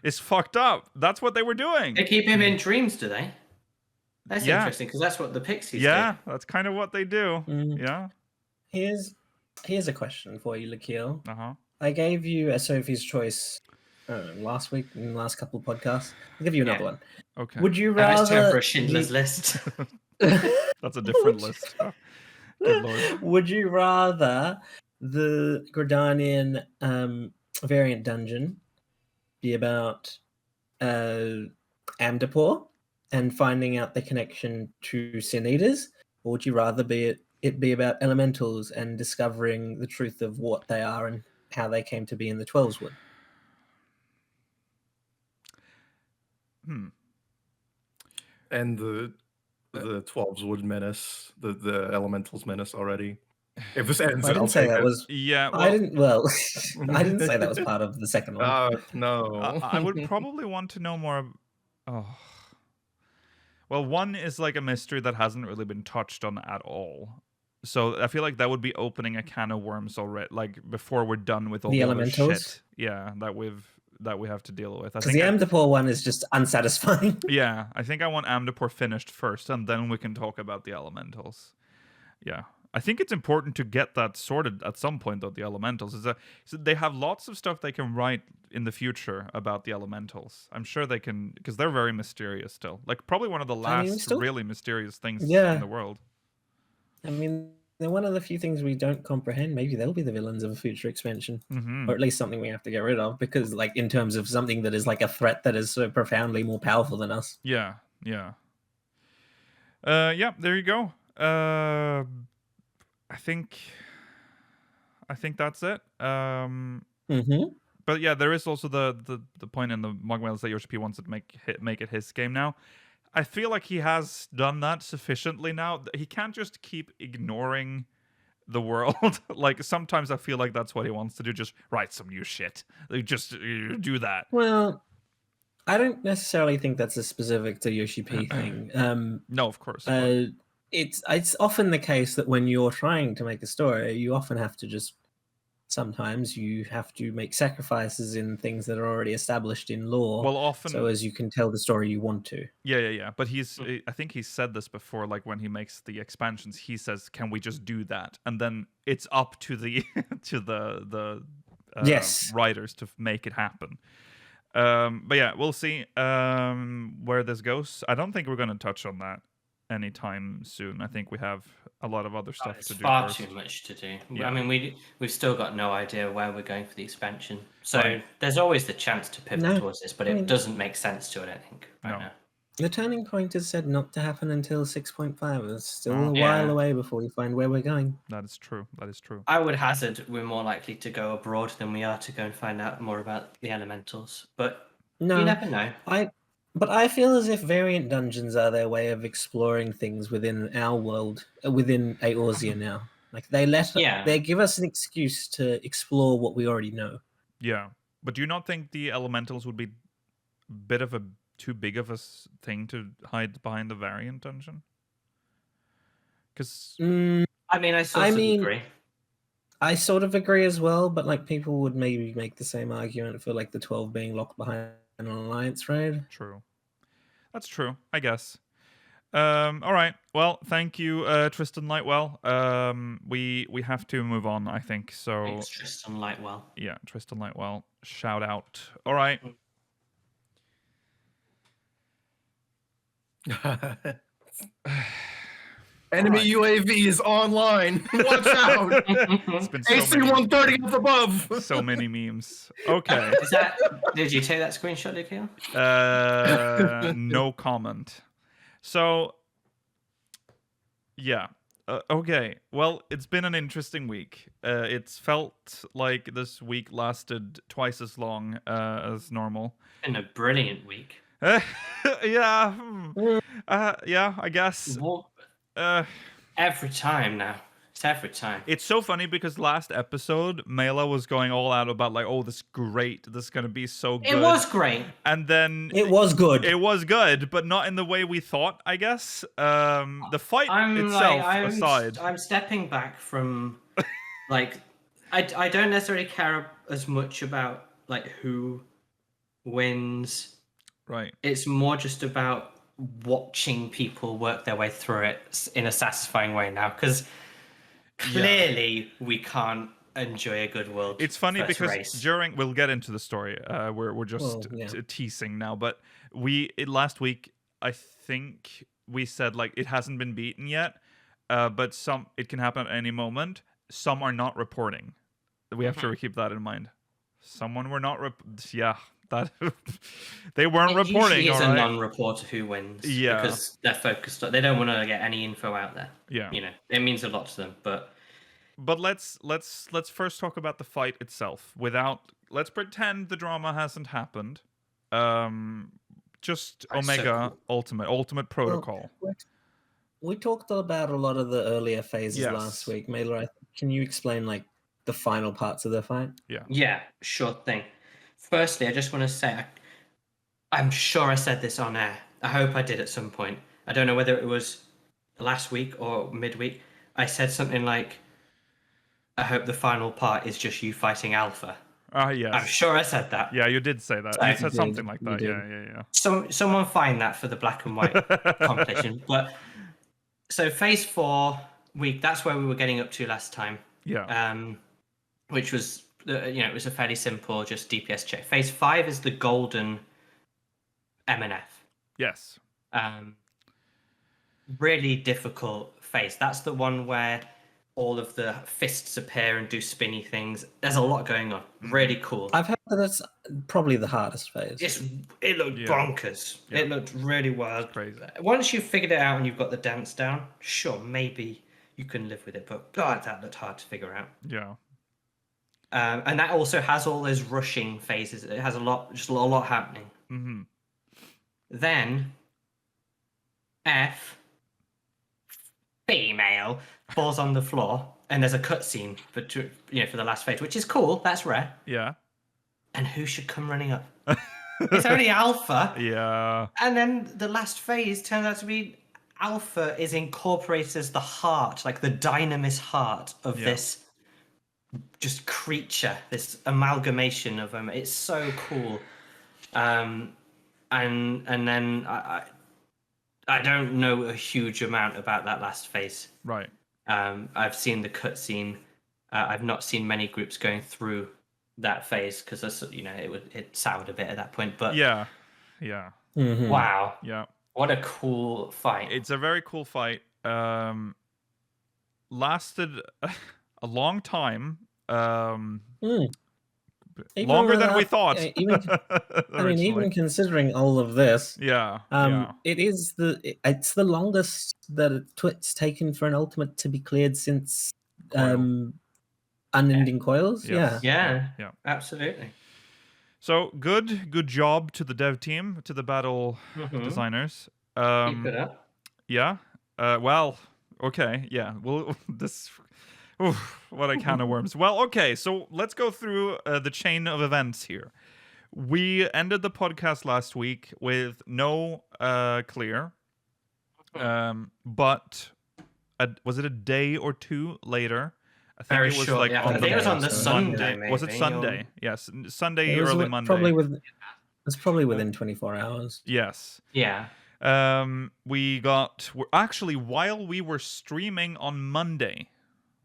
"It's fucked up." That's what they were doing. They keep him in dreams, do they? That's Yeah. interesting, because that's what the pixies Yeah, do. that's kind of what they do. Yeah. Here's a question for you, Lakil. Uh-huh. I gave you a Sophie's Choice last week in the last couple of podcasts. I'll give you another one. Okay. Would you It's time rather for a Schindler's List. That's a different list. Good lord. Would you rather the Gridanian variant dungeon be about Amdapor and finding out the connection to Sin Eaters, or would you rather it be about elementals and discovering the truth of what they are and how they came to be in the 12's Wood? And the 12's would menace, the elementals menace already. If this ends, I I'll didn't say take that it. was. Yeah, well, I didn't. Well, I didn't say that was part of the second one. No. I would probably want to know more. Oh. Well, one is like a mystery that hasn't really been touched on at all. So I feel like that would be opening a can of worms already, like before we're done with all the other elementals? shit. Yeah, that we have to deal with. I Because think the Amdapor one is just unsatisfying. yeah, I think I want Amdapor finished first, and then we can talk about the elementals. Yeah. I think it's important to get that sorted at some point, though, the elementals. So they have lots of stuff they can write in the future about the elementals. I'm sure they can, because they're very mysterious still. Like, probably one of the last really mysterious things in the world. I mean, they're one of the few things we don't comprehend. Maybe they'll be the villains of a future expansion. Or at least something we have to get rid of, because, like, in terms of something that is like a threat that is so profoundly more powerful than us. Yeah, yeah. Yeah, there you go. I think that's it. But yeah, there is also the point in the MogMail that Yoshi P wants to make it his game now. I feel like he has done that sufficiently now. He can't just keep ignoring the world. Like, sometimes I feel like that's what he wants to do. Just write some new shit. Like, just do that. Well, I don't necessarily think that's a specific to Yoshi P thing. No, of course. It's often the case that when you're trying to make a story, you often have to sometimes you have to make sacrifices in things that are already established in lore. Well, often, so as you can tell the story you want to. Yeah. But I think he's said this before. Like, when he makes the expansions, he says, "Can we just do that?" And then it's up to the yes, writers to make it happen. But yeah, we'll see where this goes. I don't think we're going to touch on that anytime soon. I think we have a lot of other stuff It's to do far first. too much to do. Yeah. I mean, we've still got no idea where we're going for the expansion. So Right. there's always the chance to pivot No, towards this, but I it mean- doesn't make sense to, I don't think, right No. now. The turning point is said not to happen until 6.5. It's still a Oh. while Yeah. away before we find where we're going. That is true. That is true. I would hazard we're more likely to go abroad than we are to go and find out more about the elementals. But No, you never know. But I feel as if variant dungeons are their way of exploring things within our world, within Eorzea now. Like they give us an excuse to explore what we already know. Yeah. But do you not think the elementals would be a bit of a too big of a thing to hide behind the variant dungeon? Because I mean, I sort of agree. I sort of agree as well, but like people would maybe make the same argument for like the 12 being locked behind an alliance raid. True. That's true, I guess. All right. Well, thank you, Tristan Lightwell. We have to move on, I think. So Thanks, Tristan Lightwell. yeah, Tristan Lightwell. Shout out. All right. Enemy UAV is online. Watch out! It's been so AC many, 130 up above. so many memes. Okay. Did you take that screenshot, Nikhil? No comment. So yeah. Okay. Well, it's been an interesting week. It's felt like this week lasted twice as long as normal. Been a brilliant week. Yeah. Yeah, I guess. Every time now. It's every time. It's so funny because last episode, Mela was going all out about like, oh, this is great. This is going to be so good. It was great. And then It was good. it was good, but not in the way we thought, I guess. The fight itself aside. I'm stepping back from, like, I don't necessarily care as much about, like, who wins. Right. It's more just about watching people work their way through it in a satisfying way now, because clearly we can't enjoy a good world. It's funny first because race. we'll get into the story. We're just teasing now, but last week I think we said like it hasn't been beaten yet, but it can happen at any moment. Some are not reporting. We have to keep that in mind. Someone were not that they weren't reporting. Usually it's all right? a non-reporter who wins. Yeah. Because they're focused. They don't want to get any info out there. Yeah. You know, it means a lot to them. But let's first talk about the fight itself. Let's pretend the drama hasn't happened. Just That's Omega so cool. Ultimate Protocol. We talked about a lot of the earlier phases Yes. last week. Mailer, can you explain like the final parts of the fight? yeah, sure thing. Firstly, I just want to say, I'm sure I said this on air. I hope I did at some point. I don't know whether it was last week or midweek. I said something like, I hope the final part is just you fighting Alpha. Yes. I'm sure I said that. Yeah, you did say that. I You said did, something like you that. did. Yeah. Someone find that for the black and white competition. But so phase 4 week, that's where we were getting up to last time. Yeah. Which was, it was a fairly simple, just DPS check. Phase 5 is the golden MNF. Yes. Really difficult phase. That's the one where all of the fists appear and do spinny things. There's a lot going on. Really cool. I've heard that that's probably the hardest phase. It looked bonkers. Yeah. It looked really wild. Crazy. Once you've figured it out and you've got the dance down, sure, maybe you can live with it. But God, that looked hard to figure out. Yeah. And that also has all those rushing phases. It has a lot happening. Mm-hmm. Then F, female, falls on the floor, and there's a cutscene for the last phase, which is cool. That's rare. Yeah. And who should come running up? It's only Alpha. Yeah. And then the last phase turns out to be Alpha is incorporated as the heart, like the dynamis heart of this just creature, this amalgamation of them. It's so cool. And then I don't know a huge amount about that last phase. Right. I've seen the cutscene. I've not seen many groups going through that phase because it soured a bit at that point. But Yeah. Mhm. wow, Yeah. What a cool fight. It's a very cool fight. Lasted a long time. Even Longer than we without- thought. even originally. considering all of this, Yeah. Yeah. it's the longest that it's taken for an ultimate to be cleared since Coil. Unending Coils. Yes. Yeah, Yeah. absolutely. So good job to the dev team, to the battle designers. Keep it up. Yeah. Well, okay. Yeah. Well, this. Oof, what a can of worms. Well, okay. So let's go through the chain of events here. We ended the podcast last week with no clear. But was it a day or two later? I think Very it was short, like yeah. on I think it was on the Monday. Sunday, Was it maybe, Sunday? or- Yes, Sunday, It was early wi- Monday. It's probably within 24 hours. Yes. Yeah. Actually, while we were streaming on Monday,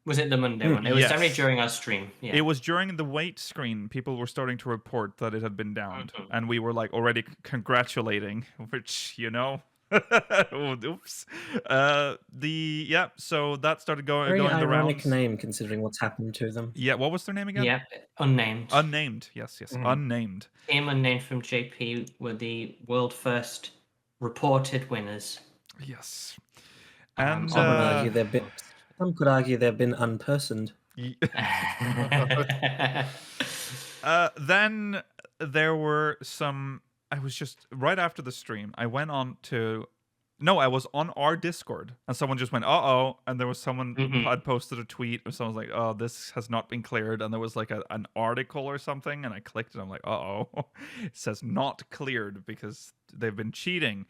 Was it the Monday one? It was Yes. definitely during our stream. Yeah. it was during the wait screen. People were starting to report that it had been downed, and we were like already congratulating, which oh, oops. So that started going Very the ironic rounds. name considering what's happened to them. Yeah, what was their name again? Yeah. Unnamed. Unnamed. Yes, unnamed. Team Unnamed from JP were the world first reported winners. Yes. Um, And Some could argue they've been unpersoned. Then there were some. I was just right after the stream. I went on to. No, I was on our Discord, and someone just went, "Uh-oh," and there was someone had posted a tweet, and someone was like, "Oh, this has not been cleared," and there was like an article or something, and I clicked, and I'm like, "Uh-oh," it says not cleared because they've been cheating.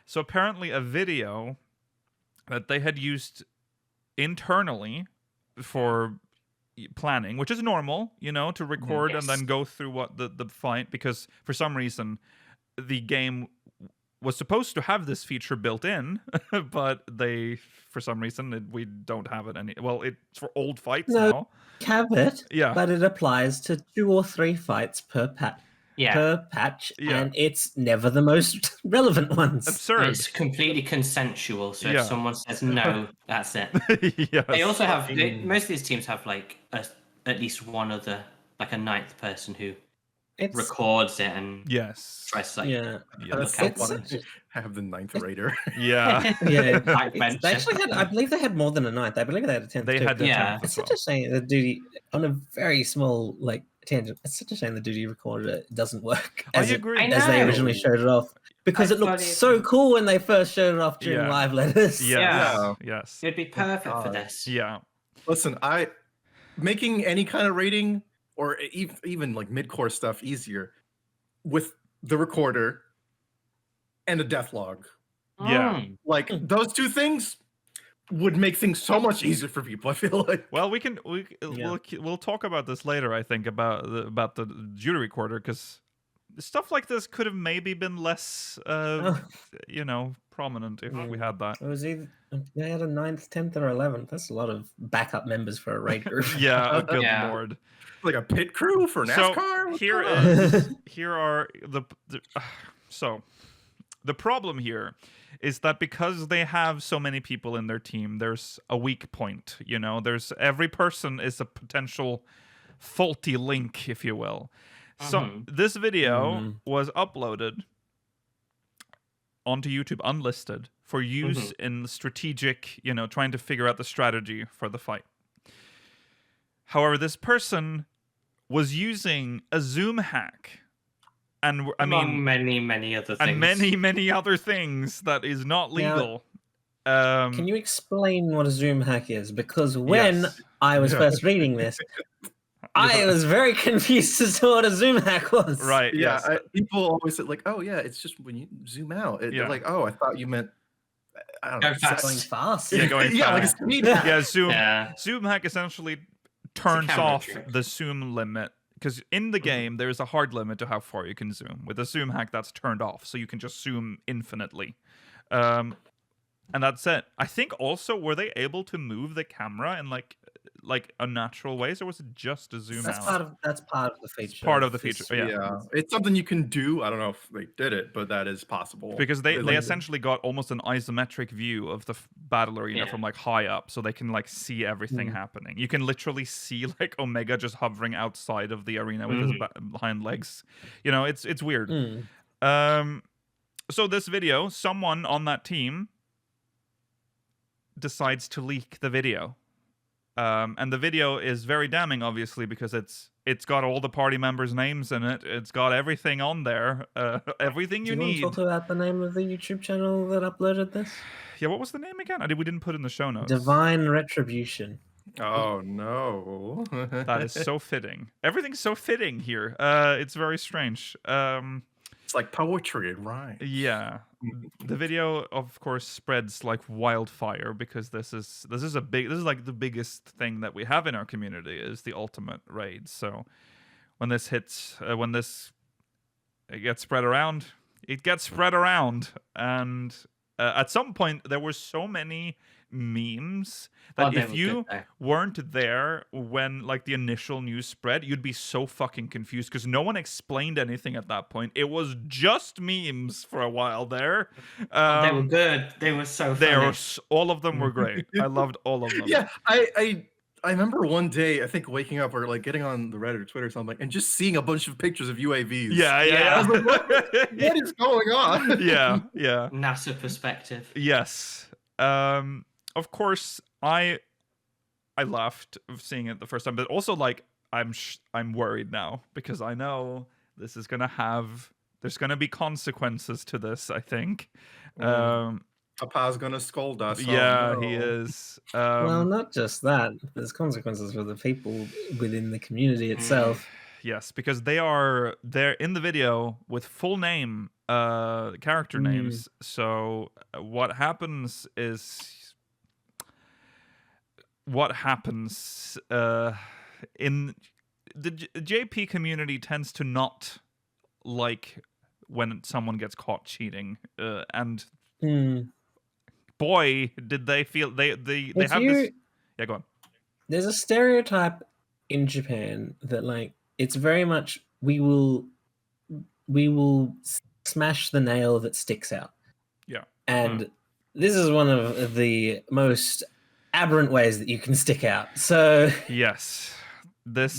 So apparently, a video that they had used internally for planning, which is normal, to record and then go through what the fight, because for some reason the game was supposed to have this feature built in, but for some reason we don't have it it's for old fights now. Have it, Yeah. but it applies to 2 or 3 fights per patch. Yeah. And it's never the most relevant ones. Absurd. It's completely consensual. So Yeah. if someone says no, that's it. Yes. They also have most of these teams have like at least one other, like a ninth person who records it and Yes. tries to Yeah. look out for it. Have the ninth raider. Yeah. Yeah, Backbencher. they actually had. I believe they had more than a ninth. I believe they had a 10th. They too. had the Yeah. 10th It's as well. such a shame that duty on a very small tangent. It's such a shame the duty recorder doesn't work. I As agree. as they originally showed it off, because it looked so cool when they first showed it off during Yeah. live letters. Yes. Yeah. Yes. It'd be perfect for God. this. Yeah. Listen, making any kind of rating or even like mid-core stuff easier with the recorder and a death log. Yeah. Like those two things would make things so much easier for people. I feel like. Well, we'll talk about this later. I think about the jury recorder, because stuff like this could have maybe been less, prominent if we had that. It was either they had a 9th, 10th, or 11th. That's a lot of backup members for a raid group. Yeah, good Yeah. lord. Like a pit crew for NASCAR. So What's here going on? is here are so the problem here is that because they have so many people in their team, there's a weak point. There's every person is a potential faulty link, if you will. So this video was uploaded onto YouTube unlisted for use in strategic, trying to figure out the strategy for the fight. However, this person was using a Zoom hack, and Among many other things. and many other things that is not legal. Can you explain what a Zoom hack is? Because when Yes. I was first reading this, I was very confused as to what a Zoom hack was. Right? Yeah, Yes. people always say like, "Oh yeah, it's just when you zoom out." They're Yeah. like, "Oh, I thought you meant I don't know." Go fast. Going fast. Yeah, going yeah, like a fast. speed hack. Yeah, Zoom. Yeah. Zoom hack essentially turns camera off trick. the zoom limit, because in the game there's a hard limit to how far you can zoom. With a zoom hack, that's turned off, so you can just zoom infinitely, and that's it. I think also, were they able to move the camera in like like unnatural ways, or was it just a zoom That's out? part of the feature. Part of the this- feature, yeah. Yeah, it's something you can do. I don't know if they did it, but that is possible. Because they Like, essentially got almost an isometric view of the battle arena Yeah. from like high up, so they can like see everything happening. You can literally see like Omega just hovering outside of the arena with his hind legs. You know, it's weird. So this video, someone on that team decides to leak the video. And the video is very damning, obviously, because it's got all the party members' names in it. It's got everything on there, everything Do you you want need. to talk about the name of the YouTube channel that uploaded this? Yeah, what was the name again? We didn't put it in the show notes. Divine Retribution. oh no. That is so fitting. Everything's so fitting here. It's very strange. It's like poetry and rhyme. Yeah, the video, of course, spreads like wildfire because this is like the biggest thing that we have in our community is the ultimate raid. So when this hits, it gets spread around, and at some point there were so many memes that they if were you good, though. weren't there when like the initial news spread, you'd be so fucking confused because no one explained anything at that point. It was just memes for a while there. They were good. They were so funny. All of them were great. I loved all of them. Yeah, I remember one day, I think waking up or like getting on the Reddit or Twitter or something, and just seeing a bunch of pictures of UAVs. Yeah. I was like, what is going on? yeah. NASA perspective. Yes. Of course, I laughed of seeing it the first time, but also like I'm worried now because I know this is there's gonna be consequences to this. I think. Papa's gonna scold us. Yeah, oh, no. he is. Well, not just that. There's consequences for the people within the community itself. Yes, because they're in the video with full name, character names. So what happens in the JP community tends to not like when someone gets caught cheating, and boy, did they feel they have this. Yeah, go on. There's a stereotype in Japan that like it's very much we will smash the nail that sticks out. Yeah. And this is one of the most aberrant ways that you can stick out. So yes, there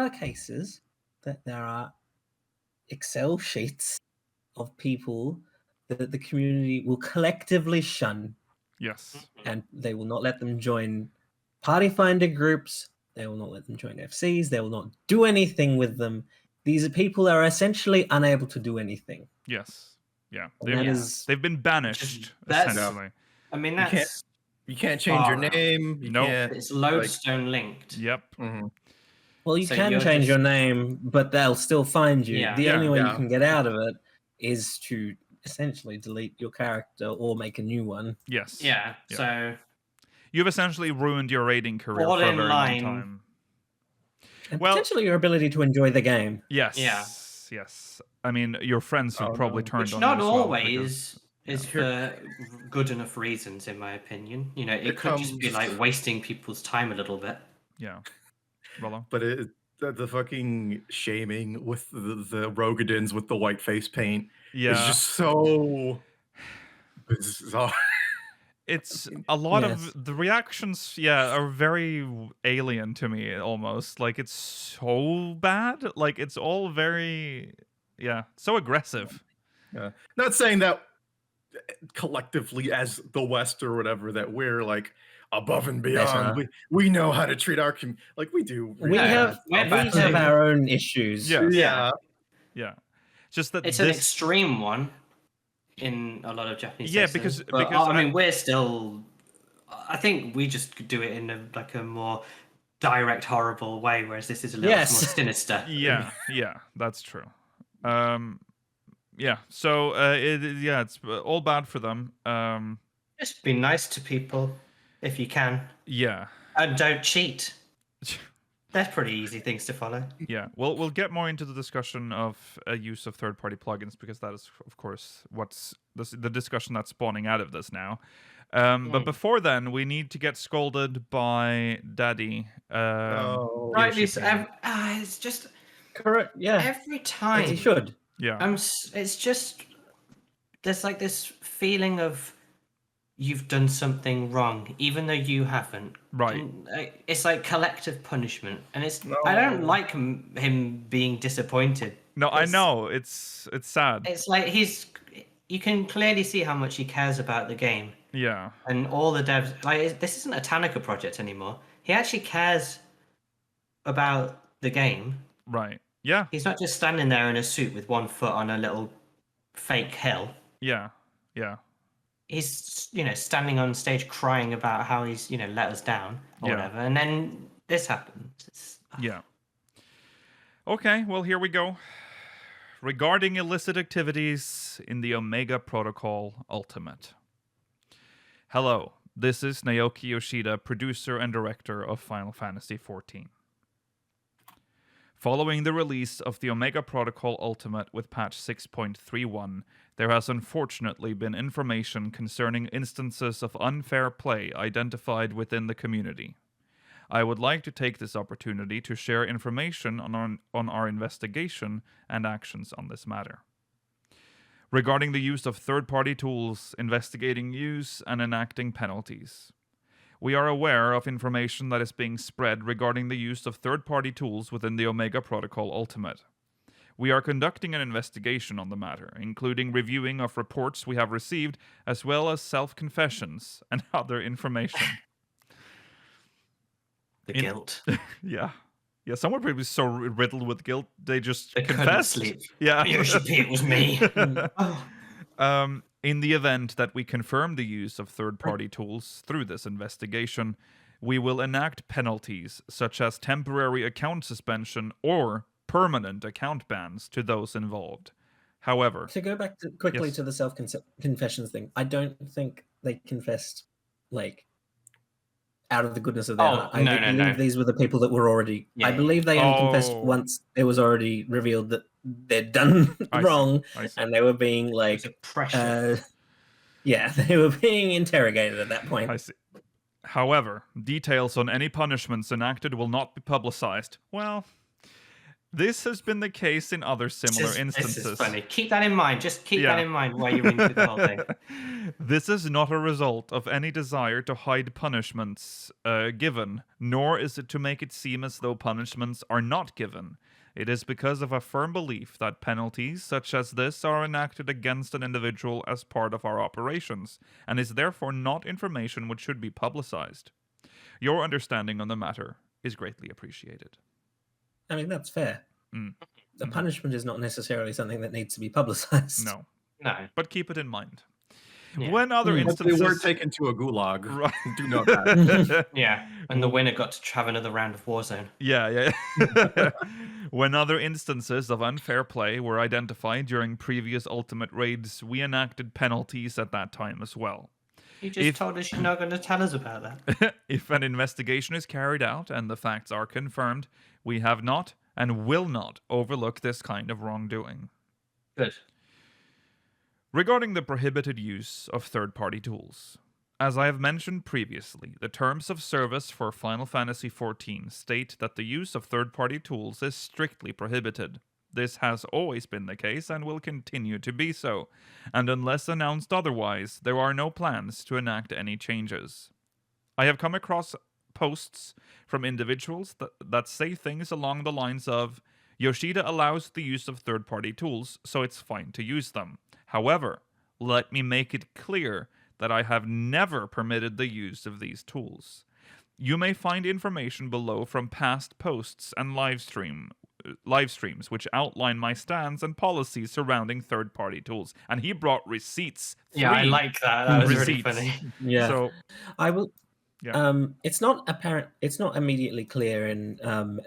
are cases that there are Excel sheets of people that the community will collectively shun. Yes. And they will not let them join party finder groups. They will not let them join FCs. They will not do anything with them. These people are essentially unable to do anything. Yes. Yeah. They've been banished, That's- essentially. I mean, You that's You can't change your Far out. name. You Nope. can't. it's lodestone linked. Yep. Well, you So can you're change just- your name, but they'll still find you. Yeah. The Yeah. only way Yeah. you can get out of it is to essentially delete your character or make a new one. Yes. Yeah. Yeah. So You've essentially ruined your raiding career All for a in very line. long time. And Well- potentially your ability to enjoy the game. Yes. Yeah. Yes. I mean, your friends have Oh, probably no. turned which on not you as well, always is for good enough reasons, in my opinion. You know, it could just be comes- like wasting people's time a little bit. Yeah. Rollo? But the fucking shaming with the Rogadins with the white face paint Yeah. is just so bizarre. It's a lot Yes. of the reactions, are very alien to me almost. Like it's so bad. Like it's all very, so aggressive. Not saying that collectively as the West or whatever that we're like above and beyond. Better. We know how to treat our community like we do. We Yeah, have we're we better. have our own issues. Yeah. Yeah. Yeah. Just that It's an this, extreme one in a lot of Japanese Yeah, systems, because but, I mean, we're still. I think we just do it in a more direct, horrible way, whereas this is a little Yes. more sinister. yeah, that's true. So it's all bad for them. Just be nice to people if you can, Yeah. and don't cheat. That's pretty easy things to follow. Yeah, we'll get more into the discussion of use of third-party plugins because that is, of course, what's the discussion that's spawning out of this now. But before then, we need to get scolded by Daddy. No. Right, Yoshi-P. it's just Correct. Yeah. every As time. he should. Yeah. It's just there's like this feeling of you've done something wrong, even though you haven't. Right. And, it's like collective punishment, and I don't like him being disappointed. No, I know. It's sad. It's like you can clearly see how much he cares about the game, Yeah. and all the devs. Like, this isn't a Tanaka project anymore. He actually cares about the game. Right. Yeah. He's not just standing there in a suit with one foot on a little fake hill. Yeah. Yeah. He's, standing on stage crying about how he's, let us down or whatever. And then this happens. Yeah. Okay, well, here we go. Regarding illicit activities in the Omega Protocol Ultimate. Hello, this is Naoki Yoshida, producer and director of Final Fantasy XIV. Following the release of the Omega Protocol Ultimate with patch 6.31, there has unfortunately been information concerning instances of unfair play identified within the community. I would like to take this opportunity to share information on our investigation and actions on this matter. Regarding the use of third-party tools, investigating use and enacting penalties. We are aware of information that is being spread regarding the use of third-party tools within the Omega Protocol Ultimate. We are conducting an investigation on the matter, including reviewing of reports we have received, as well as self-confessions and other information. Guilt. Yeah. Yeah, someone probably so riddled with guilt, they just They couldn't confessed. sleep. Yeah. Yoshi-P, it was me. In the event that we confirm the use of third-party tools through this investigation, we will enact penalties such as temporary account suspension or permanent account bans to those involved. However, To go back quickly Yes. to the self-confessions thing, I don't think they confessed out of the goodness of their heart. I believe these were the people that were already. Yeah, I believe they only confessed Oh. once it was already revealed that they'd done I see, wrong, I see. and they were being It's a pressure. they were being interrogated at that point. I see. However, details on any punishments enacted will not be publicized. Well, this has been the case in other similar instances. This is funny. Keep that in mind. Just keep that in mind while you read through the whole thing. This is not a result of any desire to hide punishments given, nor is it to make it seem as though punishments are not given. It is because of a firm belief that penalties such as this are enacted against an individual as part of our operations, and is therefore not information which should be publicized. Your understanding on the matter is greatly appreciated. I mean, that's fair. Mm. The punishment is not necessarily something that needs to be publicized. No, No. but keep it in mind. Yeah. When other But they instances... were taken to a gulag. Right. Do know that. Yeah. And the winner got to have another round of Warzone. Yeah. When other instances of unfair play were identified during previous Ultimate raids, we enacted penalties at that time as well. You just told us you're not going to tell us about that. If an investigation is carried out and the facts are confirmed, we have not and will not overlook this kind of wrongdoing. Good. Regarding the prohibited use of third-party tools. As I have mentioned previously, the terms of service for Final Fantasy XIV state that the use of third-party tools is strictly prohibited. This has always been the case and will continue to be so, and unless announced otherwise, there are no plans to enact any changes. I have come across posts from individuals that say things along the lines of, Yoshida allows the use of third-party tools, so it's fine to use them. However, let me make it clear that I have never permitted the use of these tools. You may find information below from past posts and live streams which outline my stance and policies surrounding third-party tools. And he brought receipts. Yeah, I 3 like that. That was really receipts. funny. Yeah. So, I will. Yeah. It's not apparent. It's not immediately clear in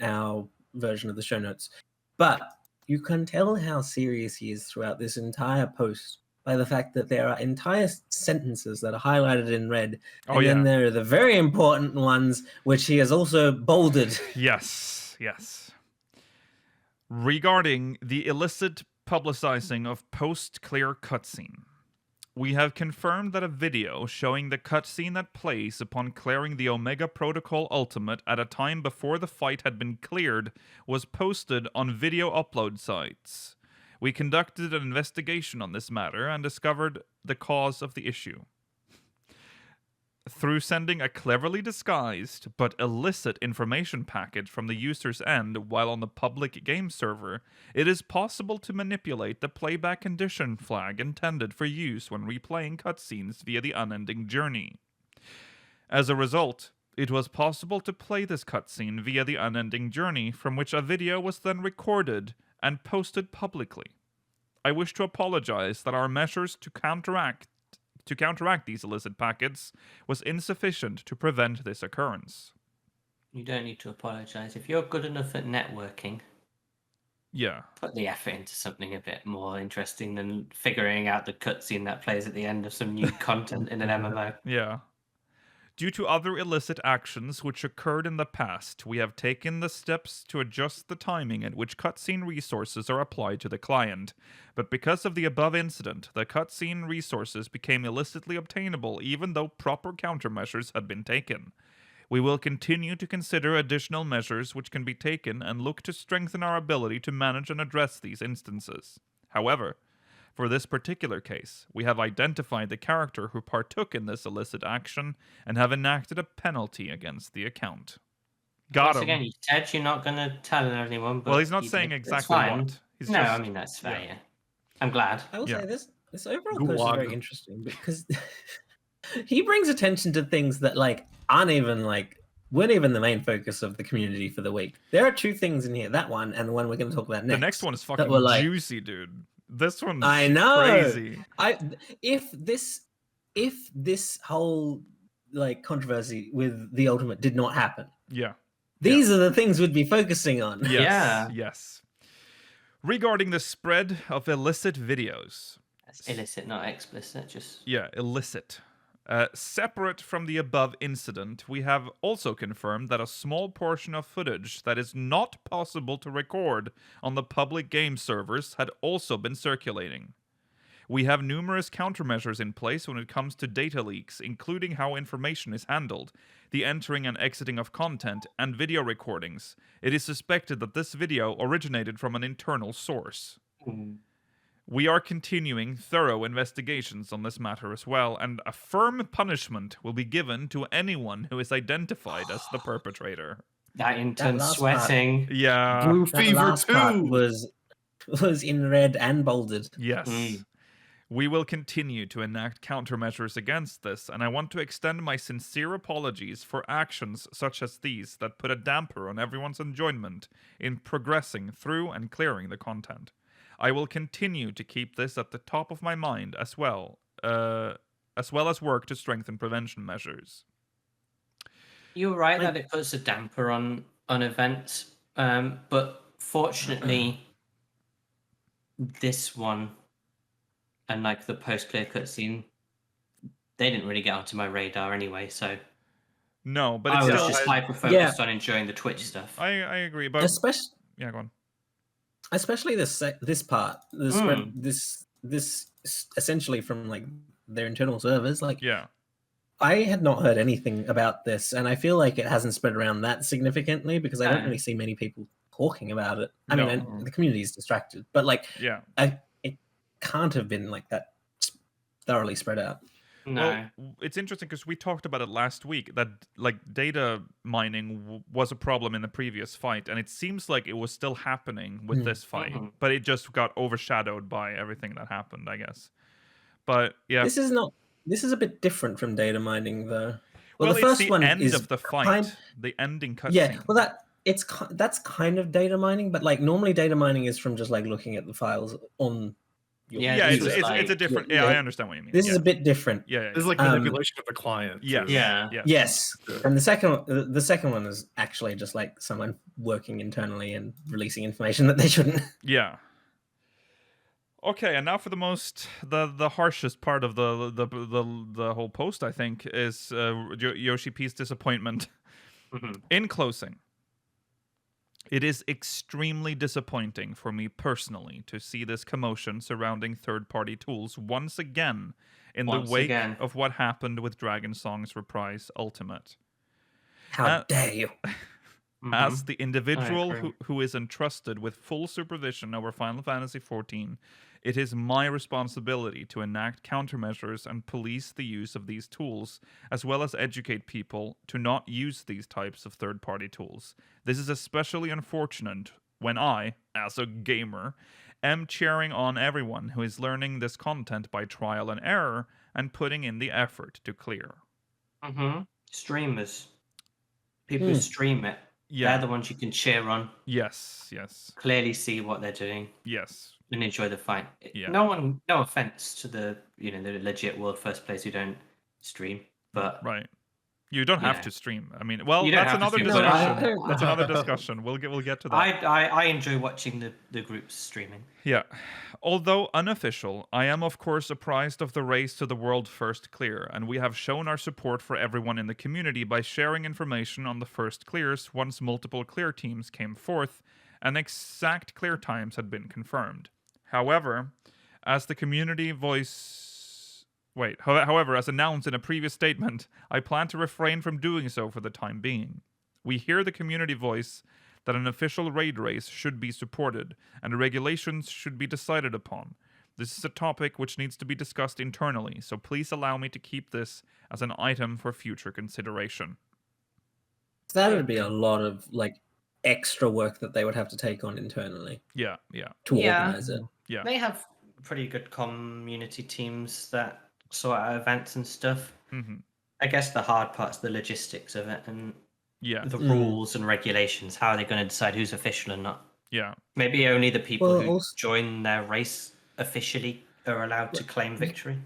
our version of the show notes, but you can tell how serious he is throughout this entire post by the fact that there are entire sentences that are highlighted in red, and then there are the very important ones which he has also bolded. Yes. Regarding the illicit publicizing of post-clear cutscene. We have confirmed that a video showing the cutscene that plays upon clearing the Omega Protocol Ultimate at a time before the fight had been cleared was posted on video upload sites. We conducted an investigation on this matter and discovered the cause of the issue. Through sending a cleverly disguised but illicit information package from the user's end while on the public game server, it is possible to manipulate the playback condition flag intended for use when replaying cutscenes via the unending journey. As a result, it was possible to play this cutscene via the unending journey, from which a video was then recorded and posted publicly. I wish to apologize that our measures to counteract these illicit packets was insufficient to prevent this occurrence. You don't need to apologize. If you're good enough at networking, Yeah. put the effort into something a bit more interesting than figuring out the cutscene that plays at the end of some new content in an MMO. Yeah. Due to other illicit actions which occurred in the past, we have taken the steps to adjust the timing at which cutscene resources are applied to the client. But because of the above incident, the cutscene resources became illicitly obtainable even though proper countermeasures had been taken. We will continue to consider additional measures which can be taken and look to strengthen our ability to manage and address these instances. However, for this particular case, we have identified the character who partook in this illicit action and have enacted a penalty against the account. Got Once him. again, you said you're not going to tell anyone. But Well, he's not you saying did. It's exactly fine. what. He's No, just, I mean, that's fair, yeah. yeah. I'm glad. I will Yeah. say this overall post is Gulag. very interesting because he brings attention to things that weren't even the main focus of the community for the week. There are two things in here, that one and the one we're going to talk about next. The next one is that fucking were, like- juicy, dude. This one's I know. crazy. If this whole controversy with the Ultimate did not happen, Yeah. these are the things we'd be focusing on. Yes. Yeah. Yes. Regarding the spread of illicit videos. That's illicit, not explicit. Just Yeah, illicit. Separate from the above incident, we have also confirmed that a small portion of footage that is not possible to record on the public game servers had also been circulating. We have numerous countermeasures in place when it comes to data leaks, including how information is handled, the entering and exiting of content, and video recordings. It is suspected that this video originated from an internal source. We are continuing thorough investigations on this matter as well, and a firm punishment will be given to anyone who is identified as the perpetrator. that intern last part. sweating. Yeah. Blue That Fever last part 2. was in red and bolded. Yes. Mm. We will continue to enact countermeasures against this, and I want to extend my sincere apologies for actions such as these that put a damper on everyone's enjoyment in progressing through and clearing the content. I will continue to keep this at the top of my mind as well as work to strengthen prevention measures. You're right that it puts a damper on events, but fortunately, this one and the post-clear cutscene, they didn't really get onto my radar anyway. So No, but I it's was still... just hyper-focused on enjoying the Twitch stuff. I agree, but... Especially Yeah, go on. this part, the spread, this essentially from their internal servers. Yeah. I had not heard anything about this, and I feel like it hasn't spread around that significantly because I don't No. really see many people talking about it. I No. mean, and the community is distracted, but Yeah. it can't have been that thoroughly spread out. No. Well, it's interesting because we talked about it last week that data mining was a problem in the previous fight, and it seems like it was still happening with this fight, Mhm. but it just got overshadowed by everything that happened, I guess. But yeah, This is a bit different from data mining, though. well, the it's first the one end is of the fight, kind- the ending cutscene. Yeah, well, that's kind of data mining, but normally data mining is from just looking at the files on. Yeah, Yeah, this it's was a different. Yeah, I understand what you mean. This yeah. is a bit different. Yeah, This is like manipulation of the client. yes, too. Yeah. yes. Yes, and the second one is actually just someone working internally and releasing information that they shouldn't. Yeah. Okay, and now for the harshest part of the whole post, I think, is Yoshi P's disappointment. Mhm. In closing, it is extremely disappointing for me personally to see this commotion surrounding third-party tools once again in the Once wake again. of what happened with Dragon Song's Reprise Ultimate. How dare you? As the individual agree. who is entrusted with full supervision over Final Fantasy XIV, it is my responsibility to enact countermeasures and police the use of these tools, as well as educate people to not use these types of third-party tools. This is especially unfortunate when I, as a gamer, am cheering on everyone who is learning this content by trial and error and putting in the effort to clear. Streamers. People who stream it. Yeah. They're the ones you can cheer on. Yes. Clearly see what they're doing. Yes. And enjoy the fight. Yeah. No offense to the the legit world first players who don't stream, but Right. You don't have Yeah. to stream. I mean, well, You don't that's have to another stream, but discussion. I- That's another discussion. We'll get to that. I enjoy watching the groups streaming. Yeah. Although unofficial, I am of course apprised of the race to the world first clear, and we have shown our support for everyone in the community by sharing information on the first clears once multiple clear teams came forth and exact clear times had been confirmed. However, as the community However, as announced in a previous statement, I plan to refrain from doing so for the time being. We hear the community voice that an official raid race should be supported, and regulations should be decided upon. This is a topic which needs to be discussed internally, so please allow me to keep this as an item for future consideration. That would be a lot of extra work that they would have to take on internally Yeah. to Yeah. organize it. Yeah. They have pretty good community teams that sort out events and stuff. Mm-hmm. I guess the hard part's the logistics of it and Yeah. the rules and regulations. How are they going to decide who's official and not? Yeah. Maybe only the people Well, who also- join their race officially are allowed to claim victory.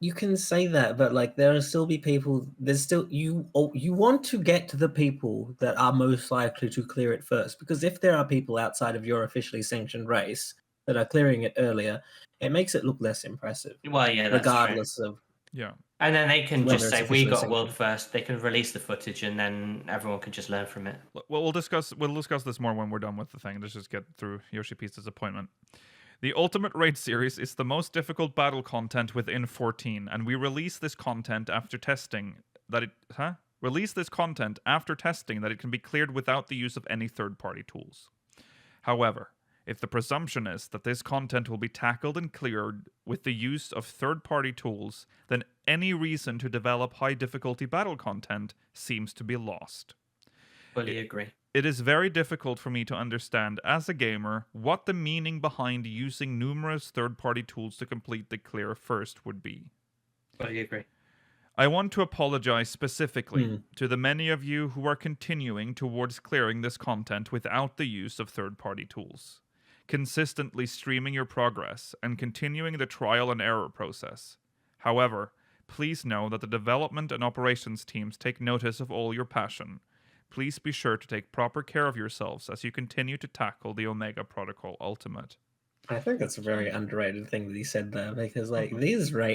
You can say that, but there will still be people. There's still you want to get to the people that are most likely to clear it first, because if there are people outside of your officially sanctioned race that are clearing it earlier, it makes it look less impressive. Well, yeah, that's regardless true. of Yeah. And then they can whether just it's say, "We officially got world sanctioned. first." They can release the footage, and then everyone can just learn from it. Well, we'll discuss this more when we're done with the thing. Let's just get through Yoshi P's disappointment. The Ultimate Raid series is the most difficult battle content within 14, and we release this content after testing that it can be cleared without the use of any third-party tools. However, if the presumption is that this content will be tackled and cleared with the use of third-party tools, then any reason to develop high-difficulty battle content seems to be lost. Fully agree. It is very difficult for me to understand as a gamer what the meaning behind using numerous third-party tools to complete the clear first would be. Fully agree. I want to apologize specifically to the many of you who are continuing towards clearing this content without the use of third-party tools, consistently streaming your progress, and continuing the trial and error process. However, please know that the development and operations teams take notice of all your passion. Please be sure to take proper care of yourselves as you continue to tackle the Omega Protocol Ultimate. I think that's a very underrated thing that he said there, because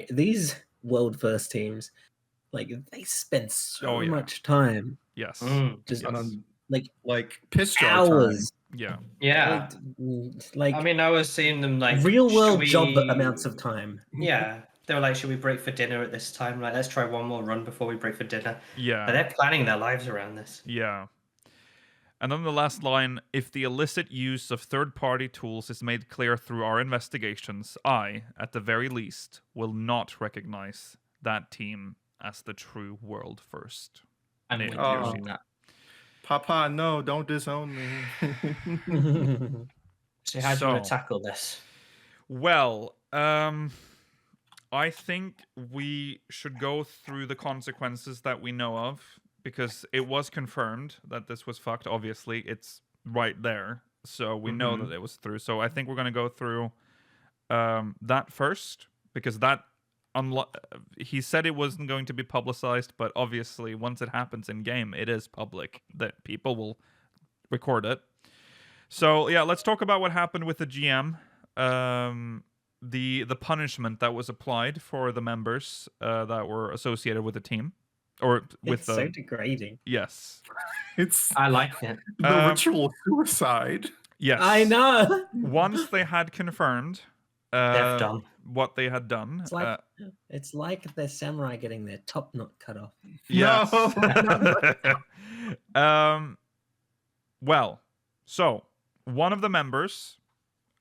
these world first teams, they spend so much time. Yes. Just like piss jar hours. Yeah. Yeah. I mean, I was seeing them real world "Should job we-" amounts of time. Yeah. They were like, "Should we break for dinner at this time? Let's try one more run before we break for dinner." Yeah. But they're planning their lives around this. Yeah. And then the last line, if the illicit use of third-party tools is made clear through our investigations, I, at the very least, will not recognize that team as the true world first. And Named with Yoshi. that. Papa, no, don't disown me. So how do you want to tackle this? Well, I think we should go through the consequences that we know of, because it was confirmed that this was fucked. Obviously, it's right there, so we know that it was through. So I think we're going to go through that first, because that he said it wasn't going to be publicized, but obviously once it happens in game, it is public that people will record it. So yeah, let's talk about what happened with the GM. The punishment that was applied for the members that were associated with the team, or with It's so degrading. Yes, It's I like it. the ritual suicide. yes, I know. Once they had confirmed, They've done. what they had done. It's like the samurai getting their top knot cut off. Yes. No. Well, so one of the members,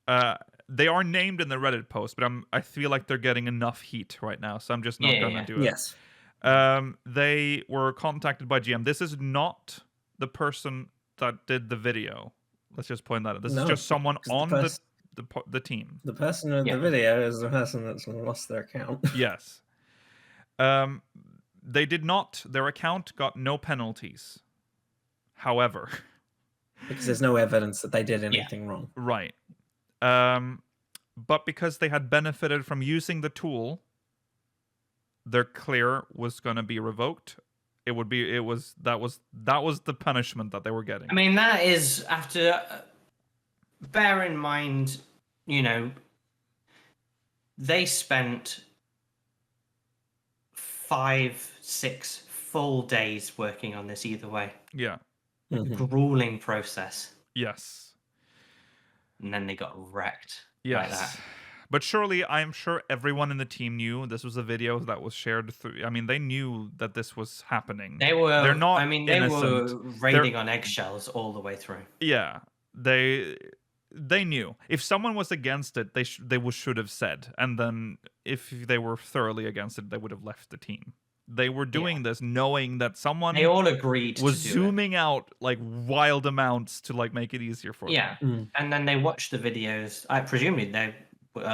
they are named in the Reddit post, but I feel like they're getting enough heat right now, so I'm just not gonna do it. Yes. They were contacted by GM. This is not the person that did the video. Let's just point that out. This is just someone on the team. The person in the video is the person that's lost their account. Yes. They did not. Their account got no penalties. However, because there's no evidence that they did anything wrong. Right. But because they had benefited from using the tool, their clear was going to be revoked. That was the punishment that they were getting. I mean, that is after. Bear in mind, they spent 5-6 full days working on this either way. Yeah. Grueling process. Yes. And then they got wrecked. Yes. Like that. But surely, I'm sure everyone in the team knew this was a video that was shared through. I mean, they knew that this was happening. They're not. They innocent. were raiding on eggshells all the way through. Yeah, they knew. If someone was against it, they should have said. And then, if they were thoroughly against it, they would have left the team. They were doing this knowing that someone they all agreed was to do zooming out like wild amounts to like make it easier for them. Yeah, and then they watched the videos. Presumably they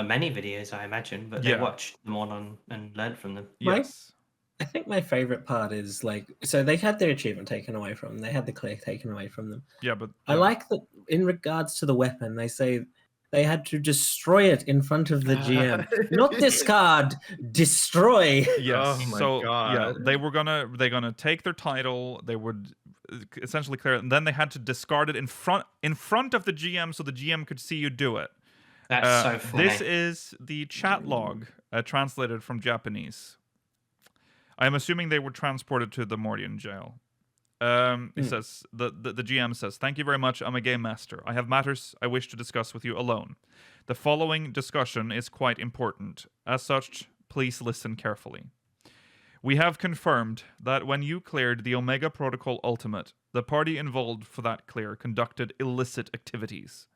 many videos, I imagine, but they watched them all and learned from them. Yes. I think my favorite part is so they had their achievement taken away from them. They had the clear taken away from them. Yeah, but I like that in regards to the weapon, they say they had to destroy it in front of the GM. Not discard, destroy. Yes. Oh my God. Yeah, God. they're gonna take their title. They would essentially clear it, and then they had to discard it in front of the GM so the GM could see you do it. That's so funny. This is the chat log translated from Japanese. I'm assuming they were transported to the Mordian jail. It says the GM says, "Thank you very much. I'm a game master. I have matters I wish to discuss with you alone. The following discussion is quite important. As such, please listen carefully. We have confirmed that when you cleared the Omega Protocol Ultimate, the party involved for that clear conducted illicit activities.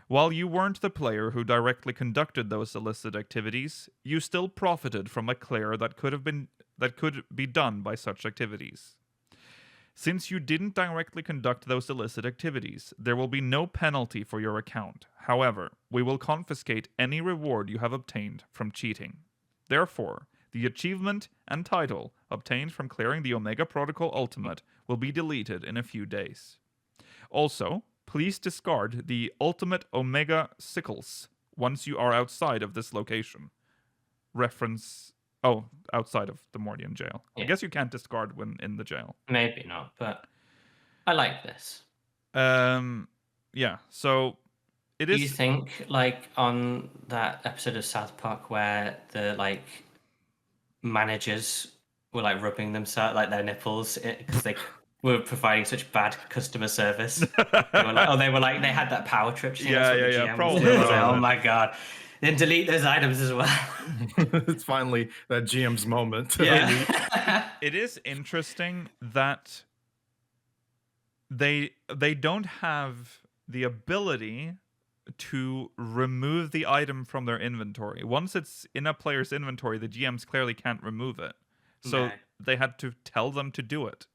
While you weren't the player who directly conducted those illicit activities, you still profited from a clear that could be done by such activities. Since you didn't directly conduct those illicit activities, there will be no penalty for your account. However, we will confiscate any reward you have obtained from cheating. Therefore, the achievement and title obtained from clearing the Omega Protocol Ultimate will be deleted in a few days. Also, please discard the Ultimate Omega Sickles once you are outside of this location." Outside of the Mordian jail. Yeah. I guess you can't discard when in the jail. Maybe not, but I like this. Yeah, so it is... Do you think, on that episode of South Park where the, managers were, rubbing themselves, their nipples, because they were providing such bad customer service? They had that power trip. Yeah, probably. Oh my God. Then delete those items as well. It's finally that GM's moment. Yeah. It is interesting that they don't have the ability to remove the item from their inventory. Once it's in a player's inventory, the GMs clearly can't remove it. So they had to tell them to do it.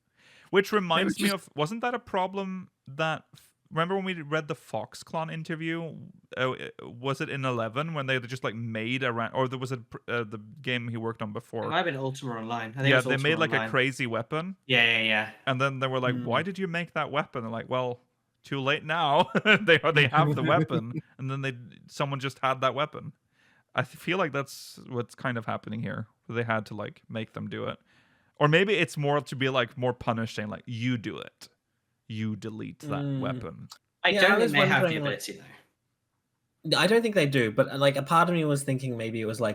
Which reminds me of, wasn't that a problem that... Remember when we read the Foxclon interview? Was it in 11 when they just made a... Or there was the game he worked on before. It might have been Ultima Online. I think yeah, it was they Ultima made Online. a crazy weapon. Yeah. And then they were like, why did you make that weapon? They're like, well, too late now. they have the weapon. And then someone just had that weapon. I feel like that's what's kind of happening here. They had to make them do it. Or maybe it's more to be more punishing, you do it. You delete that weapon. I don't think they have the ability though. I don't think they do, but a part of me was thinking maybe it was a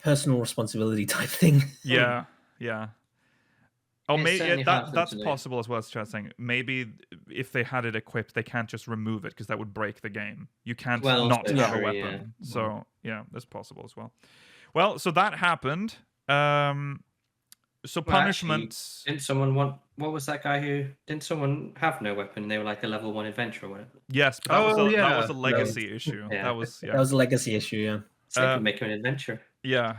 personal responsibility type thing. Yeah. Oh, It's maybe certainly hard for them that's to do. possible as well as Chad saying. Maybe if they had it equipped, they can't just remove it because that would break the game. You can't Well, not so have a true, weapon. yeah. So yeah, that's possible as well. Well, so that happened. So Well, actually, punishments. didn't someone want? What was that guy who? Didn't someone have no weapon? They were like a level 1 adventurer or whatever. Yes, but that was Oh, that yeah. was a legacy issue. Yeah. That was That was a legacy issue, yeah. So they could make him an adventurer. yeah.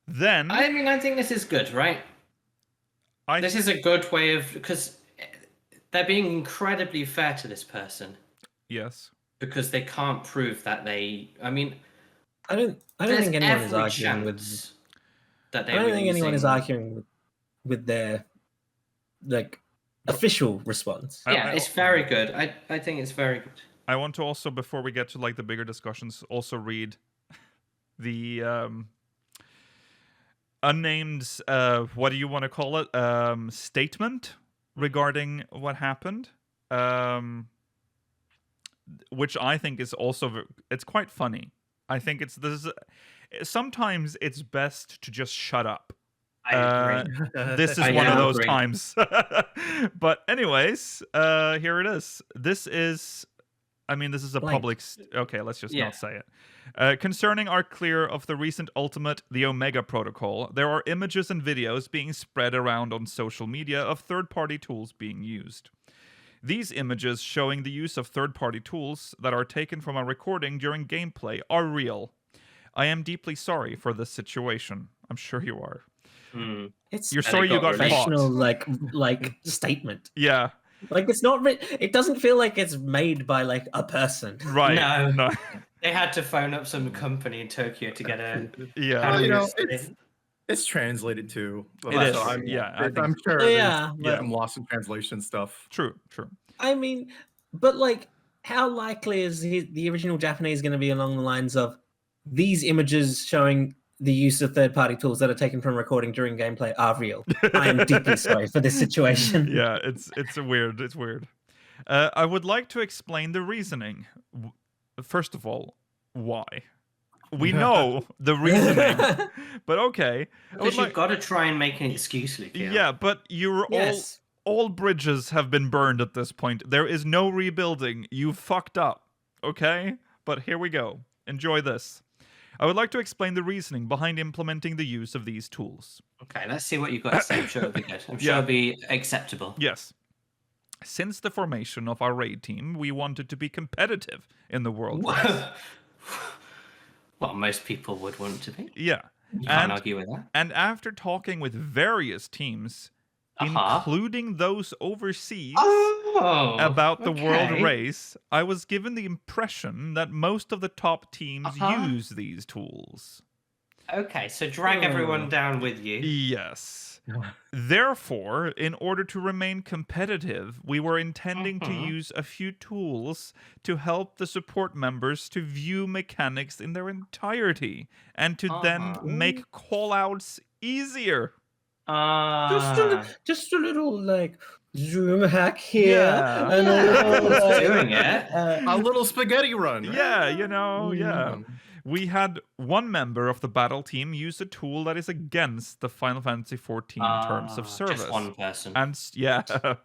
Then I mean, I think this is good, right? This is a good way of, because they're being incredibly fair to this person yes. because they can't prove that they. I mean, I don't there's think anyone is every arguing with. chance that they I were don't think anyone is using- arguing with their like official response. Yeah, it's very good. I think it's very good. I want to also, before we get to like the bigger discussions, also read the unnamed what do you want to call it, statement regarding what happened, which I think is also it's quite funny. I think sometimes it's best to just shut up. I agree. This is I one of those agree. times. But anyways, here it is. This is a Blank. public... Okay, let's just Yeah. not say it. Concerning our clear of the recent Ultimate, the Omega Protocol, there are images and videos being spread around on social media of third-party tools being used. These images showing the use of third-party tools that are taken from a recording during gameplay are real. I am deeply sorry for this situation. I'm sure you are. It's You're And sorry it you got got released. professional, caught. like statement. Yeah, Like it's not. It doesn't feel like it's made by like a person. right. No. They had to phone up some company in Tokyo to get a. Yeah. Well, you know, It's- it's translated too. It So is, I'm, yeah, I think I'm sure Yeah, there's but- some lost in translation stuff. True. I mean, but like, how likely is the original Japanese going to be along the lines of these images showing the use of third-party tools that are taken from recording during gameplay are real? I am deeply sorry for this situation. Yeah, it's weird. It's weird. I would like to explain the reasoning. First of all, why? We know the reasoning, but okay. I would Because like- you've got to try and make an excuse, Luke. yeah, but you're Yes. all bridges have been burned at this point. There is no rebuilding. You fucked up. Okay? But here we go. Enjoy this. I would like to explain the reasoning behind implementing the use of these tools. Okay, let's see what you've got to say. I'm sure it'll be good. I'm sure Yeah. it'll be acceptable. Yes. Since the formation of our raid team, we wanted to be competitive in the world race. Well, most people would want to be. Yeah. You can't And, argue with that. and after talking with various teams, Uh-huh. including those overseas, Oh, about the world okay. race, I was given the impression that most of the top teams Uh-huh. use these tools. Okay, so drag everyone down with you. Yes. Therefore, in order to remain competitive, we were intending to use a few tools to help the support members to view mechanics in their entirety and to then make callouts easier. Just a little like zoom hack here, Yeah. and a little Who's doing it? A little spaghetti run. right? Yeah, yeah. Mm. We had one member of the battle team use a tool that is against the Final Fantasy XIV terms of service. Just one person. And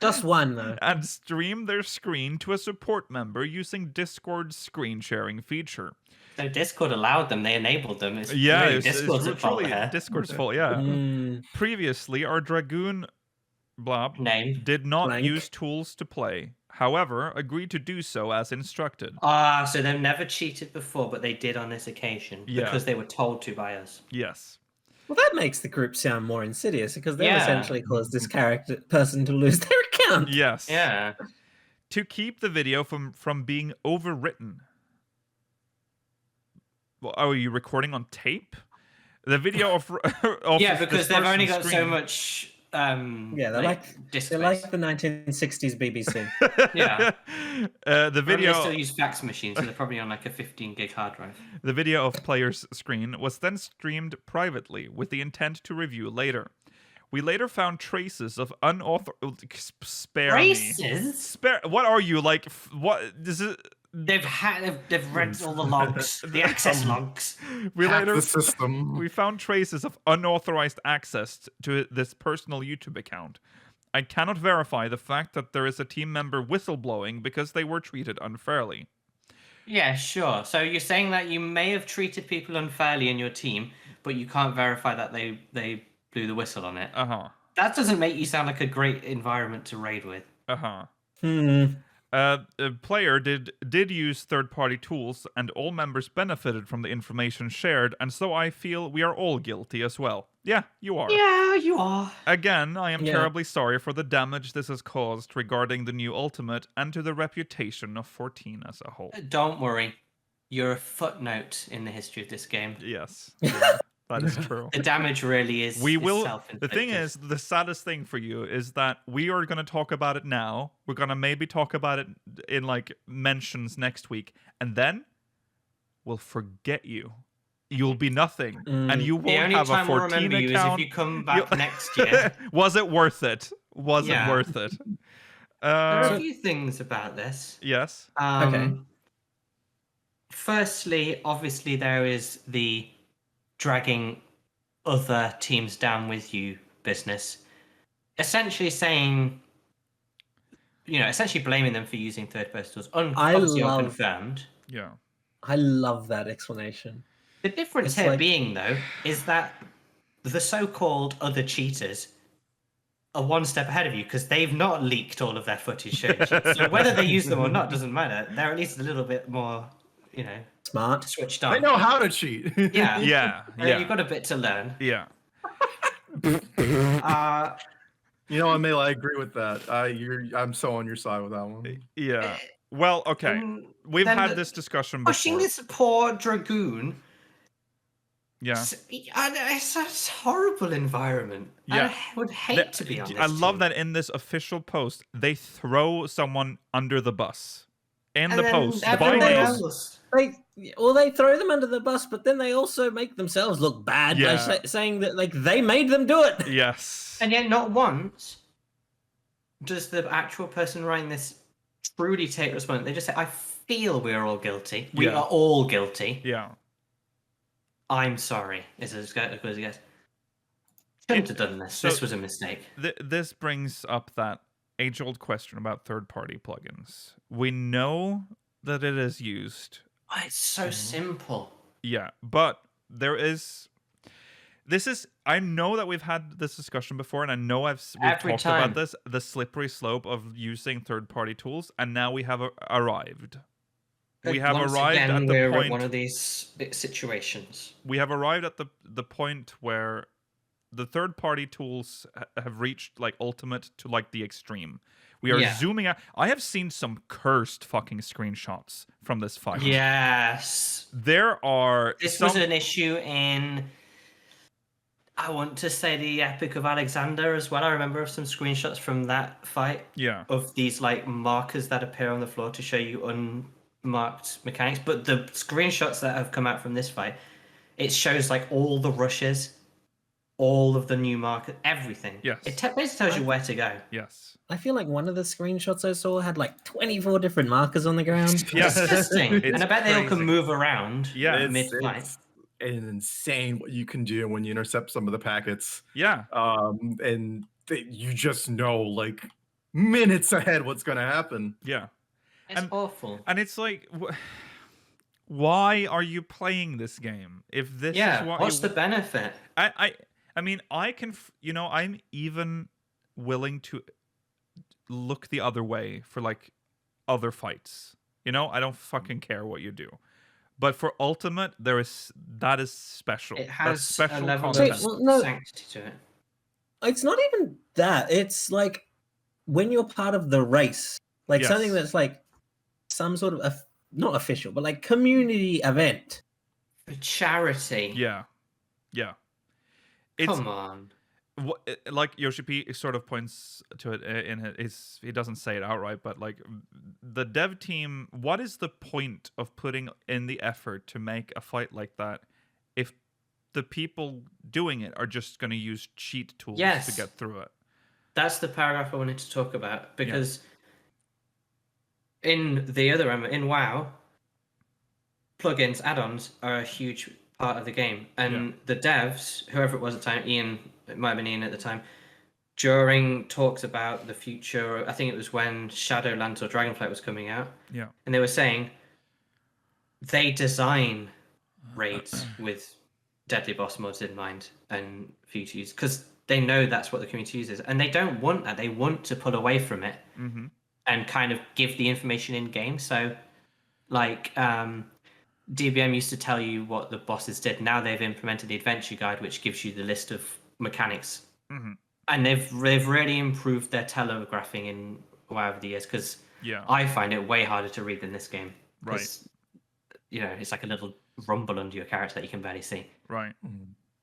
just one though. and stream their screen to a support member using Discord's screen sharing feature. So Discord allowed them. They enabled them. It's Yeah, really it's Discord's at fault truly here. Discord's fault. Yeah. Mm, Previously, our Dragoon blob Name. did not Blank. use tools to play. However, agreed to do so as instructed. So they've never cheated before, but they did on this occasion Yeah. because they were told to by us. Yes. well, that makes the group sound more insidious because they've Yeah. essentially caused this person to lose their account. Yes. Yeah. To keep the video from being overwritten. Well, are you recording on tape? The video of Yeah, this because they've only got person's so screen- much. Yeah, disk They're space. like the 1960s BBC. Yeah. The They video still use fax machines, so they're probably on like a 15 gig hard drive. The video of player's screen was then streamed privately with the intent to review later. We later found traces of unauthorized... Spare me. Races? Spare... What are you, like... What... This is... they've read all the logs, the access logs. We Hack later the system. we found traces of unauthorized access to this personal YouTube account. I cannot verify the fact that there is a team member whistleblowing because they were treated unfairly. Yeah, sure. So you're saying that you may have treated people unfairly in your team, but you can't verify that they blew the whistle on it. That doesn't make you sound like a great environment to raid with. A player did use third-party tools, and all members benefited from the information shared, and so I feel we are all guilty as well. Yeah, you are. Yeah, you are. Again, I am Yeah. terribly sorry for the damage this has caused regarding the new Ultimate and to the reputation of 14 as a whole. Don't worry. You're a footnote in the history of this game. Yes, yeah, that is true. The damage really is We will. The self-inflicted. thing is, the saddest thing for you is that we are going to talk about it now. We're going to maybe talk about it in like mentions next week, and then we'll forget you. You'll be nothing, and you the won't only have a time we'll 14 remember you account. is if you come back next year. Was it worth it? Was Yeah. it worth it? There are a few things about this. Yes. Okay. Firstly, obviously, there is the dragging other teams down with you business. Essentially saying, essentially blaming them for using third-person tools. Obviously unconfirmed. Yeah. I love that explanation. The difference It's here like- being, though, is that the so-called other cheaters are one step ahead of you because they've not leaked all of their footage. So whether they use them or not doesn't matter. They're at least a little bit more, Smart. switched on. They know how to cheat. Yeah. Yeah. Yeah. You've got a bit to learn. Yeah. You know what, Mail? I agree with that. I'm so on your side with that one. Yeah. Well, okay. We've then had the- this discussion Pushing before. this poor dragoon. Yeah. It's a horrible environment. Yeah. I would hate to be on this I love team. that in this official post, they throw someone under the bus. In And the then post. By everyone name. else- They throw them under the bus, but then they also make themselves look bad by Yeah. saying that they made them do it. Yes. And yet, not once does the actual person writing this truly take responsibility. They just say, "I feel we are all guilty. We Yeah. are all guilty. Yeah. I'm sorry." Is as good as it gets. Shouldn't have done this. so- This was a mistake. This brings up that age-old question about third-party plugins. We know that it is used. Oh, it's so simple. Yeah, but there is. This is. I know that we've had this discussion before, and I know we've Every talked time. about this, the slippery slope of using third-party tools, and now we have arrived. We have Once arrived again, at the we're point. at one of these situations. We have arrived at the point where the third-party tools have reached like ultimate to like the extreme. We are Yeah. zooming out. I have seen some cursed fucking screenshots from this fight. Yes. There are This some. was an issue in, I want to say, the Epic of Alexander as well. I remember some screenshots from that fight Yeah. of these like markers that appear on the floor to show you unmarked mechanics. But the screenshots that have come out from this fight, it shows like all the rushes, all of the new markers, everything. Yes. It basically tells you where to go. Yes. I feel like one of the screenshots I saw had like 24 different markers on the ground. Yes. Disgusting. It's And I bet they all crazy. can move around Yeah. mid-fight. It's insane what you can do when you intercept some of the packets. Yeah. And you just know like minutes ahead what's going to happen. Yeah. It's And- awful. And it's like, why are you playing this game if this Yeah, is what what's you... the benefit? I mean, I can, I'm even willing to look the other way for like other fights. I don't fucking care what you do. But for Ultimate, that is special. It That's has a special level content. of Well, no. sanctity to it. It's not even that. It's like when you're part of the race, like Yes. something that's like some sort of not official, but like community event. For charity. Yeah. Yeah. It's Come on. like Yoshi P sort of points to it in his he doesn't say it outright, but like the dev team, what is the point of putting in the effort to make a fight like that if the people doing it are just going to use cheat tools Yes. to get through it? That's the paragraph I wanted to talk about because in the other in WoW, plugins, add-ons are a huge part of the game, and the devs, whoever it was at the time, Ian, it might have been Ian at the time, during talks about the future, I think it was when Shadowlands or Dragonflight was coming out, and they were saying they design raids with deadly boss mods in mind and for you to use, because they know that's what the community uses, and they don't want that. They want to pull away from it and kind of give the information in game. So, like, DBM used to tell you what the bosses did. Now they've implemented the adventure guide, which gives you the list of mechanics, and they've really improved their telegraphing in WoW over the years. Because I find it way harder to read than this game. Right. You know, it's like a little rumble under your character that you can barely see. Right.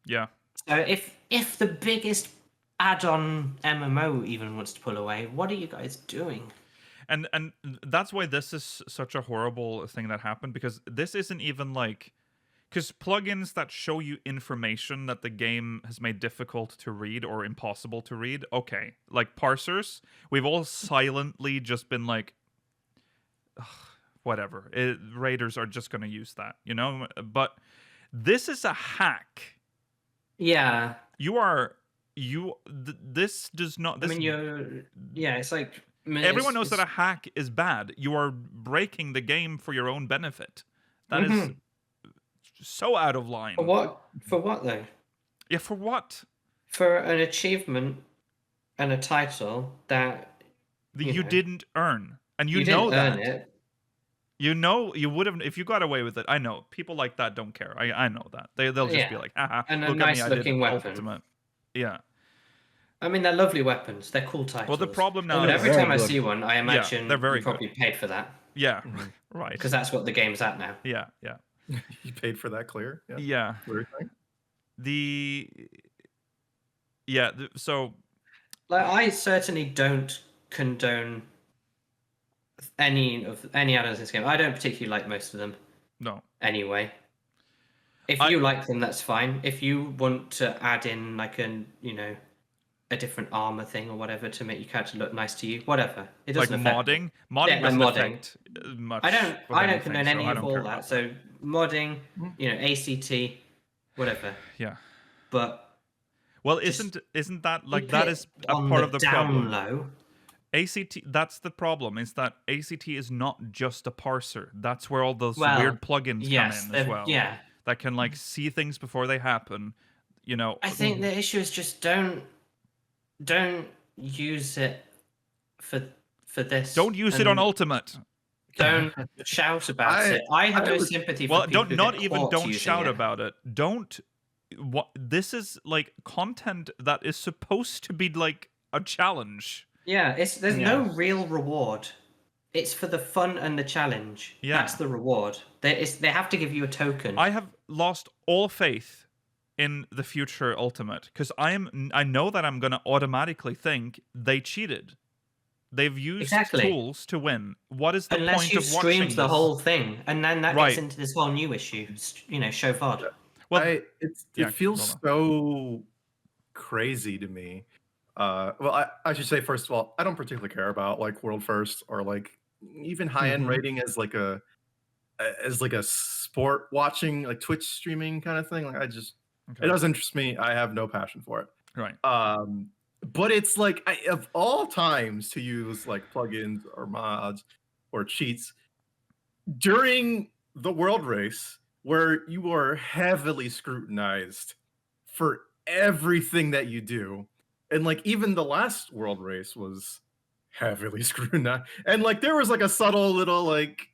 Yeah. So if the biggest add-on MMO even wants to pull away, what are you guys doing? And that's why this is such a horrible thing that happened, because this isn't even like, because plugins that show you information that the game has made difficult to read or impossible to read, okay, like parsers, we've all silently just been like, ugh, whatever, raiders are just going to use that, you know? But this is a hack. Yeah. This does not. This, I mean, it's like everyone knows that a hack is bad. You are breaking the game for your own benefit. That is so out of line. For what? For what though? Yeah, for what? For an achievement and a title that you didn't earn, and you didn't know that. earn it. You know, you would have if you got away with it. I know people like that don't care. I know that they'll just be like, haha, and look a nice at me, looking I did weapon. Ultimate. Yeah. I mean, they're lovely weapons. They're cool titles. Well, the problem now but is every time I see one, I imagine they're very you probably paid for that. Yeah, right. Because that's what the game's at now. Yeah. You paid for that, clear? Yeah. So, like, I certainly don't condone any add-ons in this game. I don't particularly like most of them. No. Anyway, if you like them, that's fine. If you want to add in like a different armor thing or whatever to make your character look nice to you, whatever. It doesn't like affect modding. Modding doesn't affect much. I don't condone any of all that. That. So modding, ACT, whatever. Yeah. But well, isn't that like that is a part of the problem? Low. ACT, that's the problem, is that ACT is not just a parser. That's where all those weird plugins come in as well. Yeah. That can like see things before they happen. You know. I think the issue is just don't use it for this. Don't use it on Ultimate. Don't shout about it. I have no sympathy for people don't shout about it. Don't. This is like content that is supposed to be like a challenge. Yeah, there's no real reward. It's for the fun and the challenge. Yeah. That's the reward. They have to give you a token. I have lost all faith in the future Ultimate, because I know that I'm going to automatically think they cheated. They've used tools to win. What is the point of watching this? Unless you streamed the whole thing, and then that gets into this whole new issue, show VOD. Well, it feels so crazy to me. Well, I should say, first of all, I don't particularly care about like world first or like even high-end rating as like a sport watching, like Twitch streaming kind of thing. Like it doesn't interest me. I have no passion for it. Right. But it's like, of all times to use like plugins or mods or cheats during the world race, where you are heavily scrutinized for everything that you do. And like even the last world race was heavily scrutinized. And like there was like a subtle little like,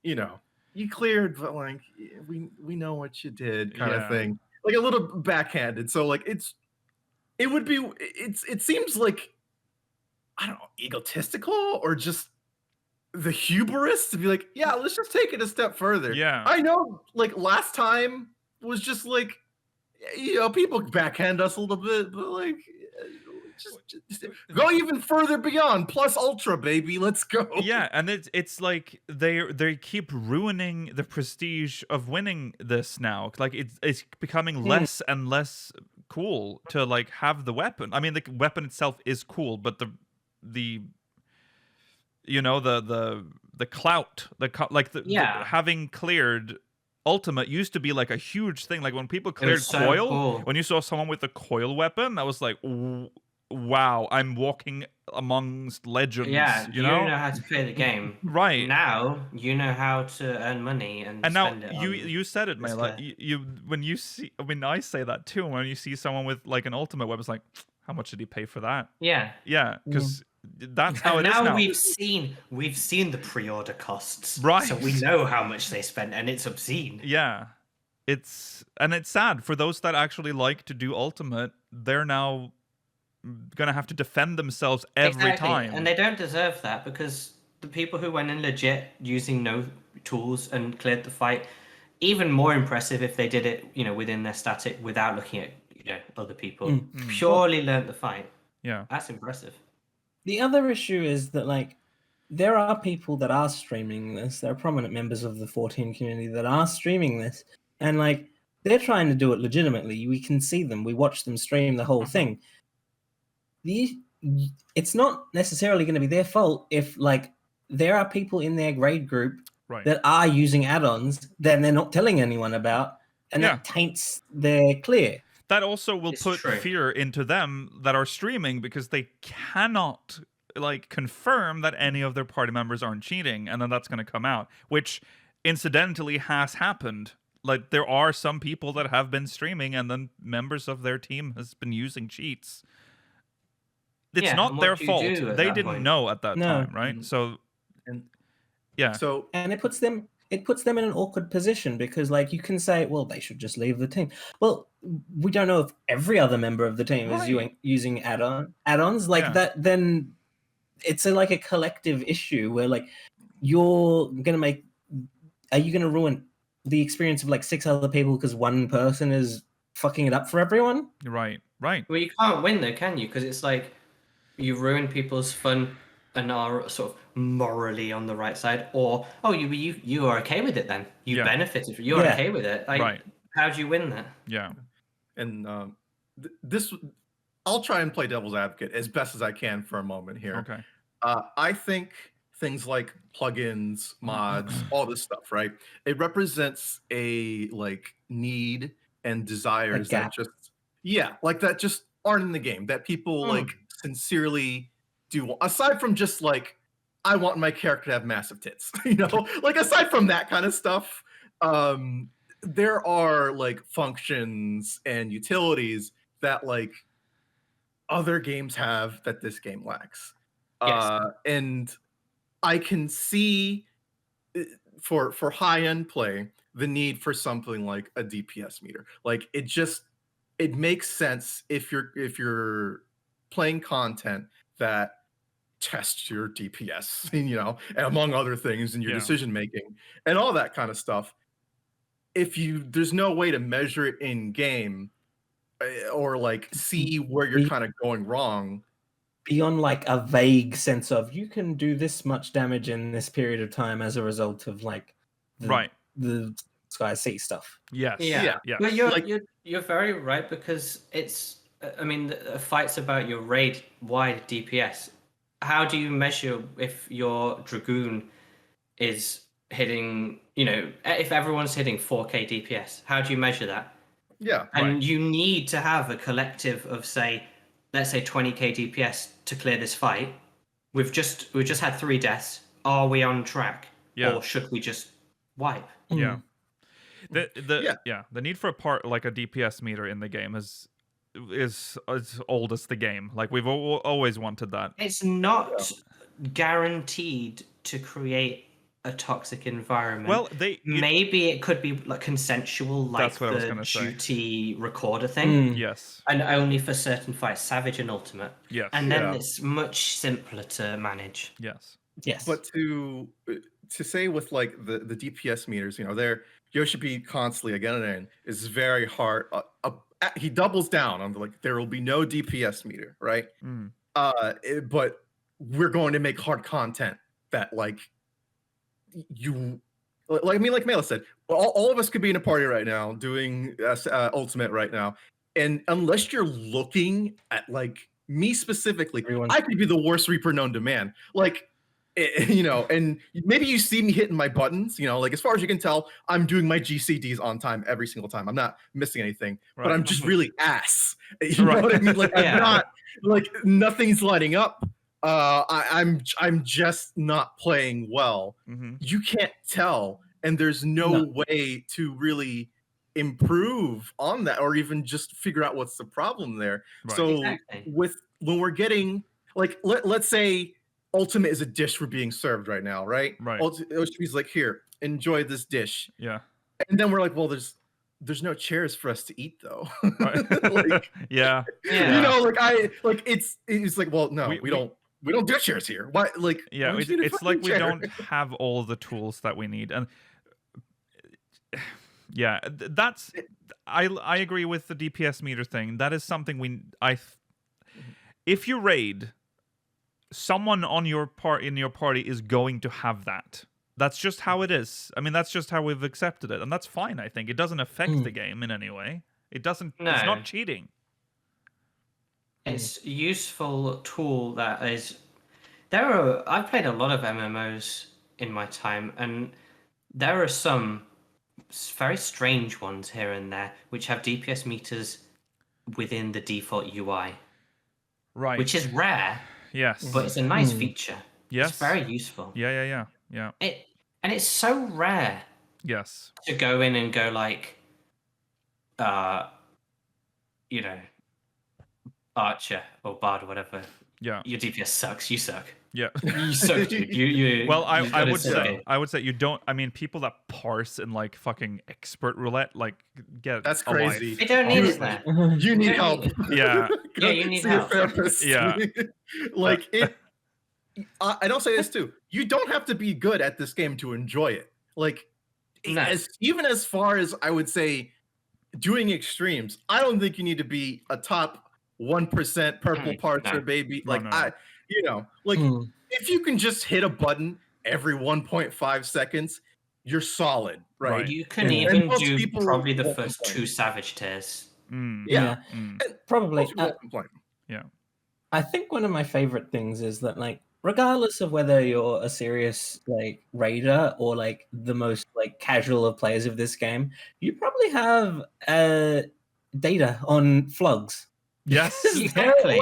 you cleared, but like we know what you did kind of thing. Like a little backhanded. So like it seems like, I don't know, egotistical or just the hubris to be like, yeah, let's just take it a step further. Yeah. I know like last time was just like, people backhand us a little bit, but like just go even further beyond plus ultra, baby. Let's go. Yeah, and it's like they keep ruining the prestige of winning this now. Like it's becoming less and less cool to like have the weapon. I mean, the weapon itself is cool, but the clout, Yeah. having cleared Ultimate used to be like a huge thing. Like when people It cleared was so coil, cool. when you saw someone with a coil weapon, that was like, wow, I'm walking amongst legends. Yeah, you know how to play the game. right. Now you know how to earn money and And now spend it. you said it, this Mela. guy. You when you see, I mean, I say that too. When you see someone with like an ultimate weapon, it's like, how much did he pay for that? Yeah. Yeah, because that's how And it is now now. we've seen the pre-order costs, Right. so we know how much they spent, and it's obscene. Yeah, it's sad for those that actually like to do ultimate. They're now gonna have to defend themselves every time, and they don't deserve that because the people who went in legit using no tools and cleared the fight, even more impressive if they did it, within their static without looking at other people. Purely learnt the fight. Yeah, That's impressive. The other issue is that like there are people that are streaming this. There are prominent members of the 14 community that are streaming this, and like they're trying to do it legitimately. We can see them. We watch them stream the whole thing. It's not necessarily going to be their fault if like there are people in their grade group that are using add-ons that they're not telling anyone about, and that taints their clear. That also will put fear into them that are streaming because they cannot like confirm that any of their party members aren't cheating, and then that's going to come out, which incidentally has happened. Like there are some people that have been streaming and then members of their team has been using cheats. It's not their fault. They didn't know at that time, right? So and it puts them in an awkward position because like you can say, well, they should just leave the team. Well, we don't know if every other member of the team is using add-ons like that. Then it's like a collective issue where like are you gonna ruin the experience of like 6 other people because one person is fucking it up for everyone? Right. Well, you can't win though, can you? Because it's like you ruin people's fun and are sort of morally on the right side, or you are okay with it then. You benefited. You're okay with it. Like, how do you win that? Yeah. And this, I'll try and play devil's advocate as best as I can for a moment here. Okay. I think things like plugins, mods, all this stuff, right? It represents a like need and desires that just aren't in the game, that people like sincerely do, aside from just like I want my character to have massive tits, like aside from that kind of stuff, there are like functions and utilities that like other games have that this game lacks. And I can see for high-end play the need for something like a DPS meter. Like it makes sense if you're playing content that tests your DPS, and among other things in your decision making and all that kind of stuff. If there's no way to measure it in game or like see where you're kind of going wrong beyond like a vague sense of you can do this much damage in this period of time as a result of like the Sky C stuff. Yes. Yeah. Well, you're very right because it's. I mean, the fight's about your raid-wide DPS. How do you measure if your Dragoon is hitting? If everyone's hitting 4K DPS, how do you measure that? Yeah. And you need to have a collective of let's say 20K DPS to clear this fight. We've just had 3 deaths. Are we on track? Or should we just wipe? Yeah. The need for a DPS meter in the game is as old as the game. Like we've always wanted that. It's not guaranteed to create a toxic environment. Well, maybe it could be like consensual, like the duty recorder thing. Yes. And only for certain fights, Savage and Ultimate. Yes. And then it's much simpler to manage. Yes. Yes. But to say with like the DPS meters, Yoshi constantly again and again is very hard. He doubles down on there will be no DPS meter, right? But we're going to make hard content that like Mela said, all of us could be in a party right now doing Ultimate right now, and unless you're looking at like me specifically, I could be the worst Reaper known to man. Like and maybe you see me hitting my buttons, like as far as you can tell, I'm doing my GCDs on time every single time. I'm not missing anything, but I'm just really ass. You know what I mean? Like I'm not, like nothing's lighting up. I'm just not playing well. You can't tell, and there's no way to really improve on that or even just figure out what's the problem there. So when we're getting like let's say Ultimate is a dish we're being served right now, right? Ultimate's like, here, enjoy this dish. Yeah. And then we're like, well, there's no chairs for us to eat though. Like, yeah. It's like, well, no, we don't do chairs here. Why? Like, yeah, it's like we don't have all the tools that we need, and yeah, that's I agree with the DPS meter thing. That is something if you raid, someone in your party is going to have that. That's just how it is. I mean, that's just how we've accepted it, and that's fine. I think it doesn't affect the game in any way. It doesn't. No. It's not cheating. It's a useful tool that is. I've played a lot of MMOs in my time, and there are some very strange ones here and there which have DPS meters within the default UI. Right. Which is rare. Yes. But it's a nice feature. Yes. It's very useful. Yeah. And it's so rare. Yes. To go in and go like, Archer or Bard or whatever. Yeah. Your DPS sucks. You suck. Yeah. You suck. You. Well, I would say you don't. I mean, people that parse in like fucking expert roulette, like that's crazy. They don't need that. You need help. Yeah. Yeah, you need help. Yeah. Like it. I don't say this too. You don't have to be good at this game to enjoy it. Like, even as far as I would say, doing extremes, I don't think you need to be a top 1% purple parser baby. Like if you can just hit a button every 1.5 seconds, you're solid, right? You can even do probably the first 2 Savage tiers. Probably. Yeah. I think one of my favorite things is that, like, regardless of whether you're a serious like raider or like the most like casual of players of this game, you probably have data on flugs. Yes, exactly.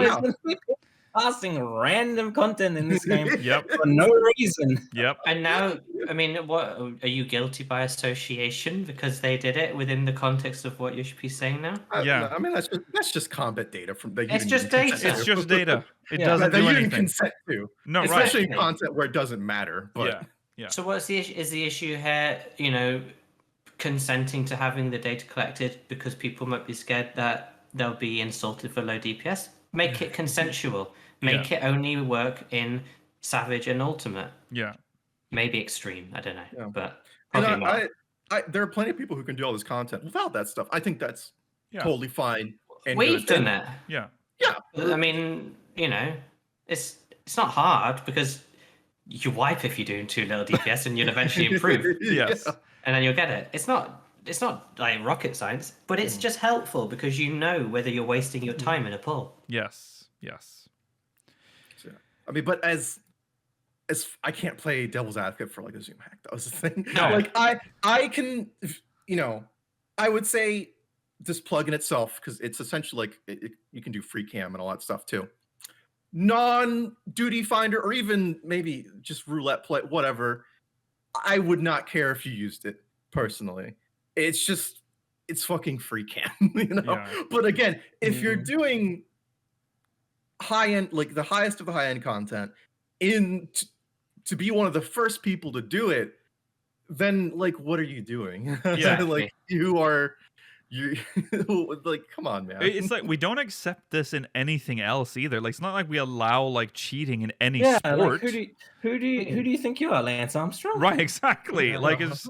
Passing random content in this game Yep. for no reason. Yep. And now, I mean, what are you guilty by association because they did it within the context of what you should be saying now? Yeah. I mean, that's just combat data from the. It's just data. It's just data. It doesn't do anything. Consent to. No, especially in content where it doesn't matter. But yeah. So what's the issue? Is the issue here? Consenting to having the data collected because people might be scared that they'll be insulted for low DPS. Make it consensual. Make it only work in Savage and Ultimate. Yeah. Maybe Extreme. I don't know. Yeah. But there are plenty of people who can do all this content without that stuff. I think that's totally fine. And we've done it. Yeah. Yeah. I mean, it's not hard because you wipe if you're doing too little DPS and you'll eventually improve. Yes. And then you'll get it. It's not like rocket science, but it's just helpful because you know whether you're wasting your time in a pull. Yes. I mean, but as I can't play devil's advocate for like a Zoom hack. That was the thing. No. Like I can, I would say this plugin itself, because it's essentially like you can do free cam and all that stuff too. Non-duty finder or even maybe just roulette play, whatever. I would not care if you used it personally. It's fucking free cam, Yeah. But again, if you're doing high-end, like the highest of the high-end content, to be one of the first people to do it, then like what are you doing? Yeah. Like you like, come on, man. It's like we don't accept this in anything else either. Like it's not like we allow like cheating in any sport. Like, who do you think you are, Lance Armstrong? Right, exactly. Like it's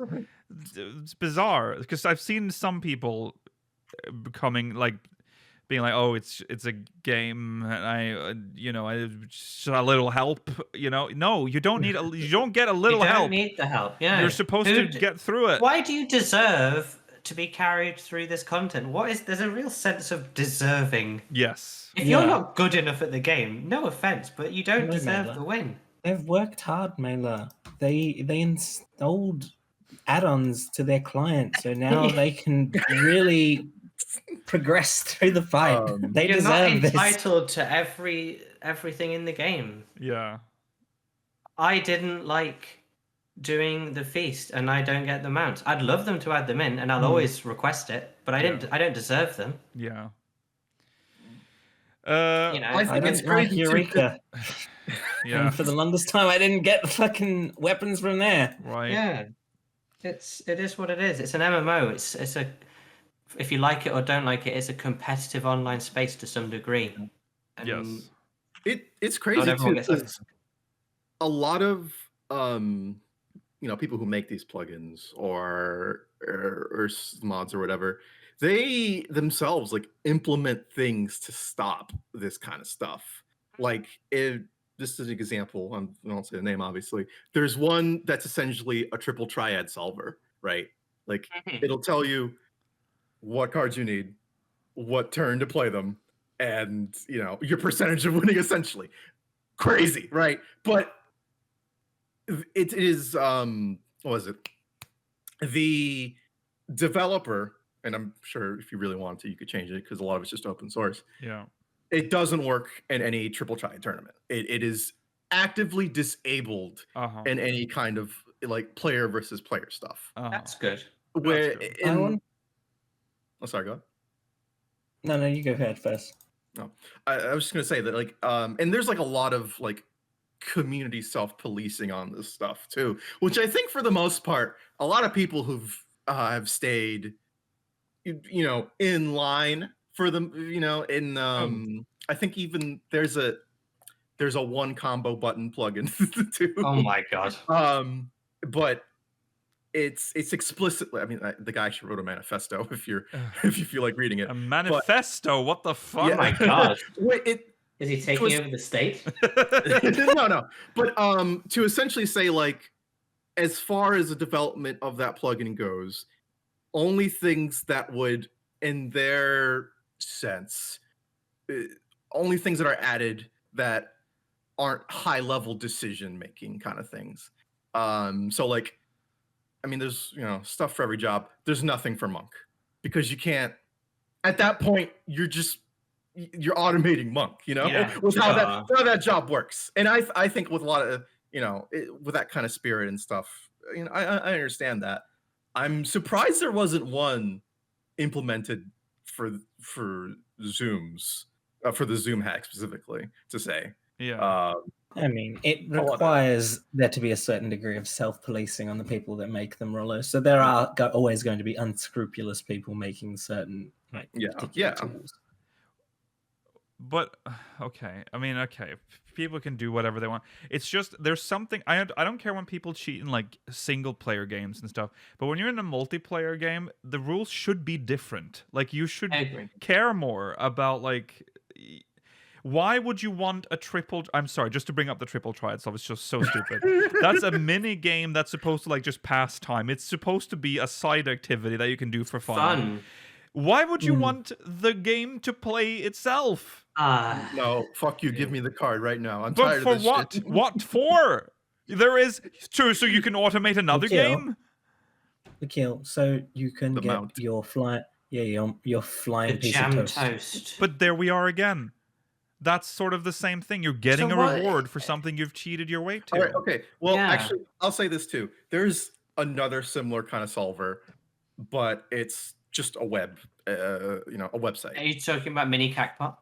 bizarre because I've seen some people being like, oh, it's a game, and I just a little help. No, you don't need. You don't get a little help. You don't need the help. Yeah, you're supposed to get through it. Why do you deserve to be carried through this content? There's a real sense of deserving. Yes. If you're not good enough at the game, no offense, but you don't deserve the win. They've worked hard, Mela. They installed add-ons to their client, so now they can really progress through the fight. They You're not deserve this. entitled to everything in the game. Yeah. I didn't like doing the feast, and I don't get the mounts. I'd love them to add them in, and I'll always request it, but I don't deserve them. Yeah. You know, I think it's didn't like crazy too, Eureka. Yeah. And for the longest time, I didn't get the fucking weapons from there. Right. yeah, it is what it is. It's an MMO. It's a, if you like it or don't like it, it's a competitive online space to some degree. And Yes. It's not crazy everyone too, gets because a lot of people who make these plugins or mods or whatever, they themselves like implement things to stop this kind of stuff. Like, this is an example. I won't say the name, obviously. There's one that's essentially a triple triad solver, right? Like, it'll tell you what cards you need, what turn to play them, and your percentage of winning, essentially. Crazy, right? But it is what is it? The developer, and I'm sure if you really wanted to, you could change it because a lot of it's just open source. Yeah. It doesn't work in any triple triad tournament. It is actively disabled in any kind of like player versus player stuff. that's good. Where good. oh, sorry, go ahead. No, you go ahead first. No, I was just gonna say that, like, and there's like a lot of like community self-policing on this stuff too, which I think for the most part, a lot of people who've have stayed, in line for them, I think even there's a one combo button plugin too. Oh my god. But it's explicitly. I mean, the guy wrote a manifesto. If you feel like reading it, A manifesto. What the fuck? Oh my god. Wait, Is he taking over the state? no. But to essentially say, like, as far as the development of that plugin goes, only things that would, in their sense, only things that are added that aren't high-level decision-making kind of things. So, like, I mean, there's stuff for every job. There's nothing for Monk because you can't. At that point, you're automating Monk. With how that job works. And I think with a lot of with that kind of spirit and stuff, I understand that. I'm surprised there wasn't one implemented for Zooms, for the Zoom hack specifically, to say. Yeah. I mean, it requires there to be a certain degree of self-policing on the people that make them rollers. So there are always going to be unscrupulous people making certain particular tools. But okay, I mean, okay, people can do whatever they want. It's just there's something I don't care when people cheat in like single player games and stuff, but when you're in a multiplayer game, the rules should be different. Like, you should care more about, like, why would you want a triple? I'm sorry, just to bring up the triple triad stuff. It's just so stupid. That's a mini game that's supposed to like just pass time. It's supposed to be a side activity that you can do for fun. Why would you want the game to play itself? No, fuck you. Give me the card right now. I'm tired of this what? shit. What for? There is true, so you can automate another game. Nikhil, so you can get mount. your flying piece jam of toast. But there we are again. That's sort of the same thing. You're getting a reward for something you've cheated your way to. All right, okay. Well, actually, I'll say this too. There's another similar kind of solver, but it's just a web, a website. Are you talking about Mini Cacpot?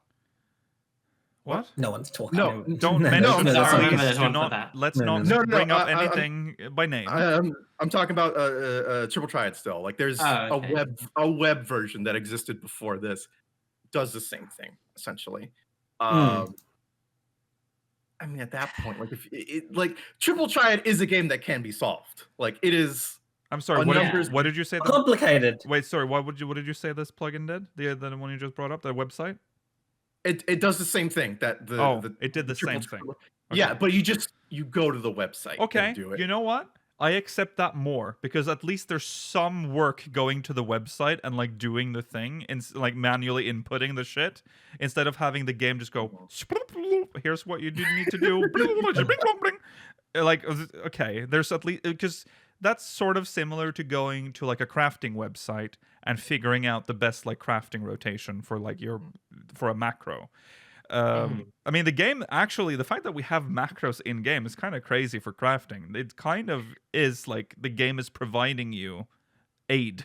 What? No one's talking. No, don't mention that. Let's not bring up anything by name. I'm talking about a triple triad still. Like, there's a web version that existed before this. Does the same thing essentially. I mean, at that point, like, triple triad is a game that can be solved. Like, it is. I'm sorry. What did you say? Complicated. Wait, sorry. What did you say this plugin did? The one you just brought up, the website. It does the same thing that it did the same thing. Okay. Yeah, but you go to the website. Okay. And do it. You know what? I accept that more because at least there's some work going to the website and like doing the thing and like manually inputting the shit instead of having the game just go, here's what you need to do. Like, okay, there's at least, because that's sort of similar to going to like a crafting website and figuring out the best like crafting rotation for like for a macro. I mean, the game actually, the fact that we have macros in game is kind of crazy for crafting. It kind of is like the game is providing you aid.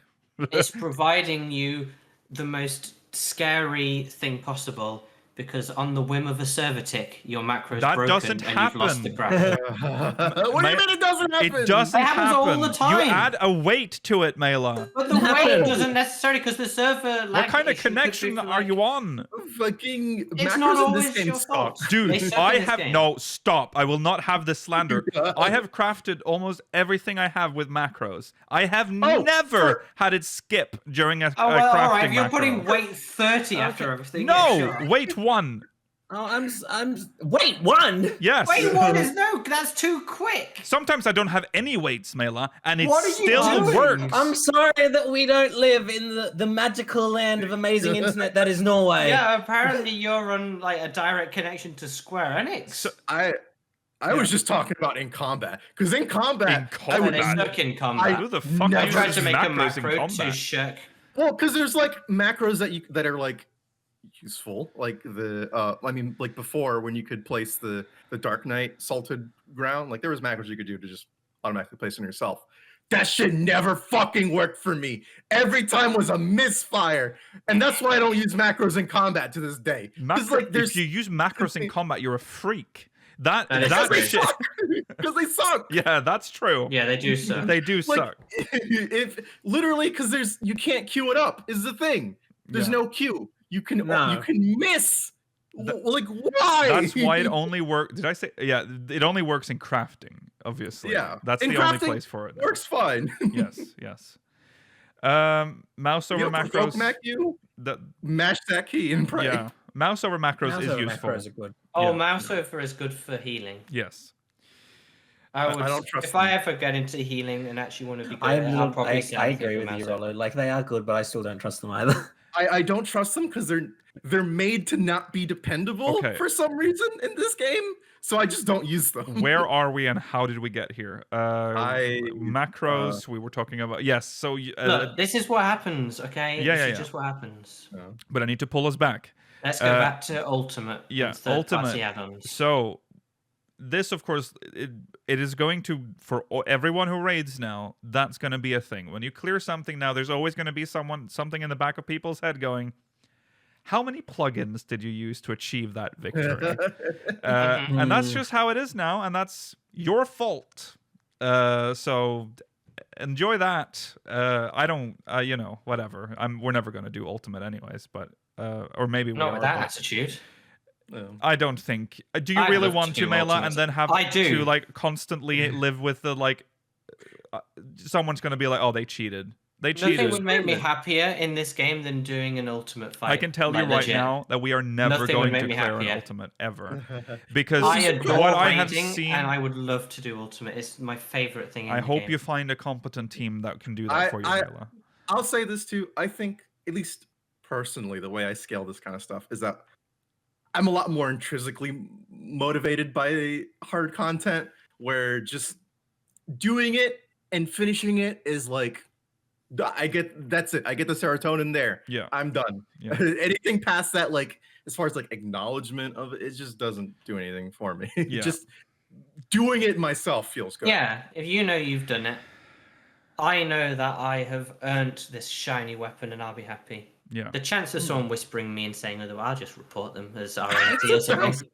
It's providing you the most scary thing possible because on the whim of a server tick, your macro's That broken doesn't and you've lost the happen. graphic. What do you mean it doesn't happen? It doesn't It happens happen. all the time. You add a weight to it, Mela. But the weight doesn't necessarily because the server. What kind of connection are you on? Fucking It's not macros in always this game your fault. suck. Dude, They suck I in this have game. no stop. I will not have this slander. I have crafted almost everything I have with macros. I have never had it skip during a Oh, crafting well, all right. If you're macro. putting weight 30 after everything. No, yeah, sure. wait 1. Oh, wait, 1. Yes. Wait, what is no? That's too quick. Sometimes I don't have any weights, Mela, and it What are you still doing? works. I'm sorry that we don't live in the magical land of amazing internet that is Norway. Yeah, apparently you're on like a direct connection to Square Enix. So- I was just talking about in combat because in combat, In I And would they combat? suck in combat. Who the fuck never I tried uses to make a macros in macro to combat? shirk. well, because there's like macros that are like useful, like I mean, like before when you could place the Dark Knight salted ground, like there was macros you could do to just automatically place it on yourself. That shit never fucking worked for me. Every time was a misfire, and that's why I don't use macros in combat to this day. Because like there's If you use macros in combat, you're a freak. That That is that true. shit. because they suck. Yeah, that's true. Yeah, they do suck. They do Like, suck. if literally because you can't queue it up is the thing. There's Yeah. no queue. You can No. miss. Like why? That's why it only works. Did I say? Yeah, it only works in crafting. Obviously. Yeah. That's In the only crafting, place for it. now. works fine. Yes. Yes. Mouse over You know, for macros. Mac you That, mash that key and pray. yeah, mouse over macros Mouse is over useful. macros are good. Oh, Yeah. mouse over is good for healing. Yes. I don't trust if I them. ever get into healing and actually want to be good, I I'll probably say I anything agree for with you, mouse over. Rollo. Like they are good, but I still don't trust them either. I don't trust them because they're made to not be dependable Okay. for some reason in this game. So I just don't use them. Where are we and how did we get here? I- Macros. We were talking about. Yes. So. Look, this is what happens, okay? Yeah, this yeah, is yeah. just what happens. But I need to pull us back. Let's go back to Ultimate. yeah, and third-party Ultimate. add-ons. So, this, of course, it is going to, for everyone who raids now, that's going to be a thing. When you clear something now, there's always going to be something in the back of people's head going, how many plugins did you use to achieve that victory? And that's just how it is now, and that's your fault. So, enjoy that. I don't, whatever. We're never going to do Ultimate anyways, but, or maybe we Not are. with that but- attitude. I don't think. Do you I'd really love to want to, do Mela, Ultimate. and then have I do. to like constantly live with the like? Someone's gonna be like, "Oh, they cheated. They Nothing cheated." would make me happier in this game than doing an Ultimate fight. I can tell you like, right legit. now that we are never Nothing would going to make me clear an happier. ultimate ever, because I adore what I have raiding, seen. and I would love to do Ultimate. It's my favorite thing. In I the hope game. you find a competent team that can do that for you, Mela. I'll say this too. I think, at least personally, the way I scale this kind of stuff is that I'm a lot more intrinsically motivated by hard content, where just doing it and finishing it is like, that's it. I get the serotonin there. Yeah. I'm done. Yeah. Anything past that, like as far as like acknowledgement of it, it just doesn't do anything for me. Yeah. Just doing it myself feels good. Yeah, if you know you've done it, I know that I have earned this shiny weapon, and I'll be happy. Yeah. The chance of someone whispering me and saying otherwise, I'll just report them as RNT or something.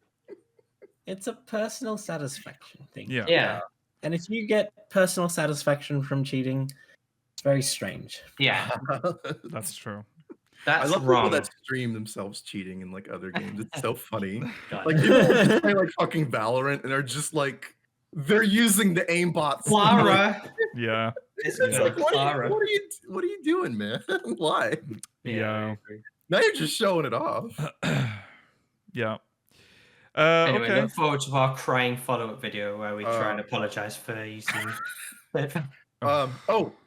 It's a personal satisfaction thing. Yeah. Yeah, And if you get personal satisfaction from cheating, it's very strange. yeah, That's true. I that's love wrong. people that stream themselves cheating in like other games. It's so funny. God. Like people will just play like fucking Valorant and are just like they're using the aimbots. Clara. Yeah. It's It's good. like Clara. what are you doing, man? Why? Yeah. Now you're just showing it off. Yeah. Anyway, Okay. look forward to our crying follow-up video where we try and apologize for using. Yeah.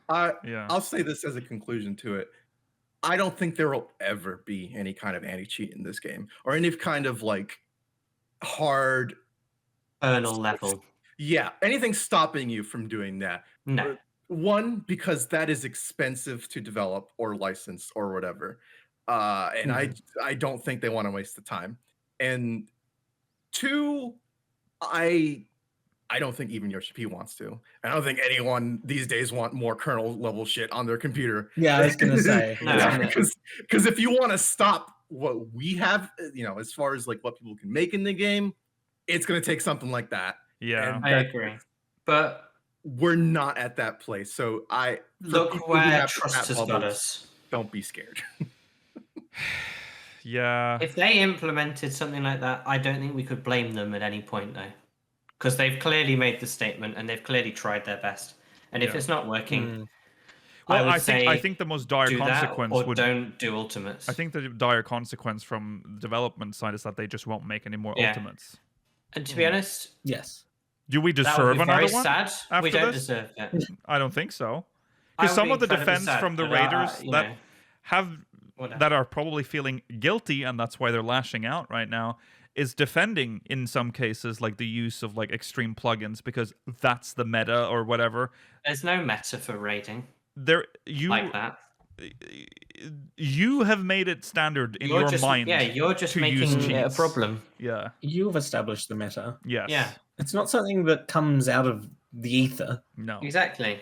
I'll say this as a conclusion to it. I don't think there will ever be any kind of anti-cheat in this game, or any kind of like hard Kernel level. Yeah, anything stopping you from doing that. No. One, because that is expensive to develop or license or whatever. And I don't think they want to waste the time. And two, I don't think even Yoshi P wants to. I don't think anyone these days want more kernel level shit on their computer. Yeah, I was gonna say. Because if you want to stop what we have, as far as like what people can make in the game, it's gonna take something like that. Yeah. I agree. But we're not at that place. So look where trust has got us. Don't be scared. Yeah. If they implemented something like that, I don't think we could blame them at any point, though. Because they've clearly made the statement and they've clearly tried their best. And if it's not working, well, I think the most dire consequence would don't do ultimates. I think the dire consequence from the development side is that they just won't make any more ultimates. And to be honest, yes. Do we deserve another very one? Sad. After we don't this? deserve it. I don't think so. Because some of the defense from the Raiders that are probably feeling guilty, and that's why they're lashing out right now, is defending in some cases like the use of like extreme plugins because that's the meta or whatever. There's no meta for raiding. Like that. You have made it standard in your mind. Yeah, you're just making it a problem. Yeah. You've established the meta. Yes. Yeah. It's not something that comes out of the ether. No. Exactly.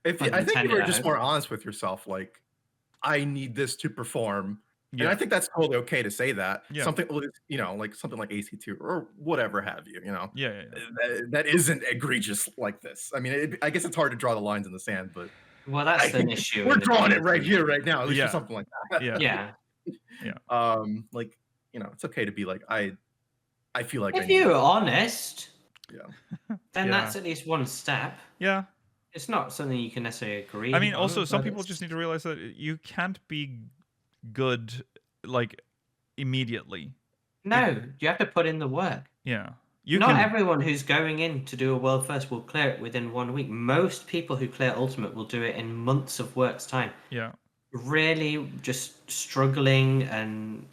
I think if you're just more honest with yourself, like, I need this to perform. Yeah. And I think that's totally okay to say that. Yeah. Something, like something like AC2 or whatever have you, Yeah. That isn't egregious like this. I mean, I guess it's hard to draw the lines in the sand, but. Well, that's an issue. We're drawing it right here, right now. At least for something like that. Yeah. Like, it's okay to be like, I feel like. If you're honest. Yeah. Then that's at least one step. Yeah. It's not something you can necessarily agree. I mean, also, some people just need to realize that you can't be good like immediately. No, you have to put in the work. Yeah. Not everyone who's going in to do a world first will clear it within 1 week. Most people who clear ultimate will do it in months of work's time. Yeah. Really just struggling and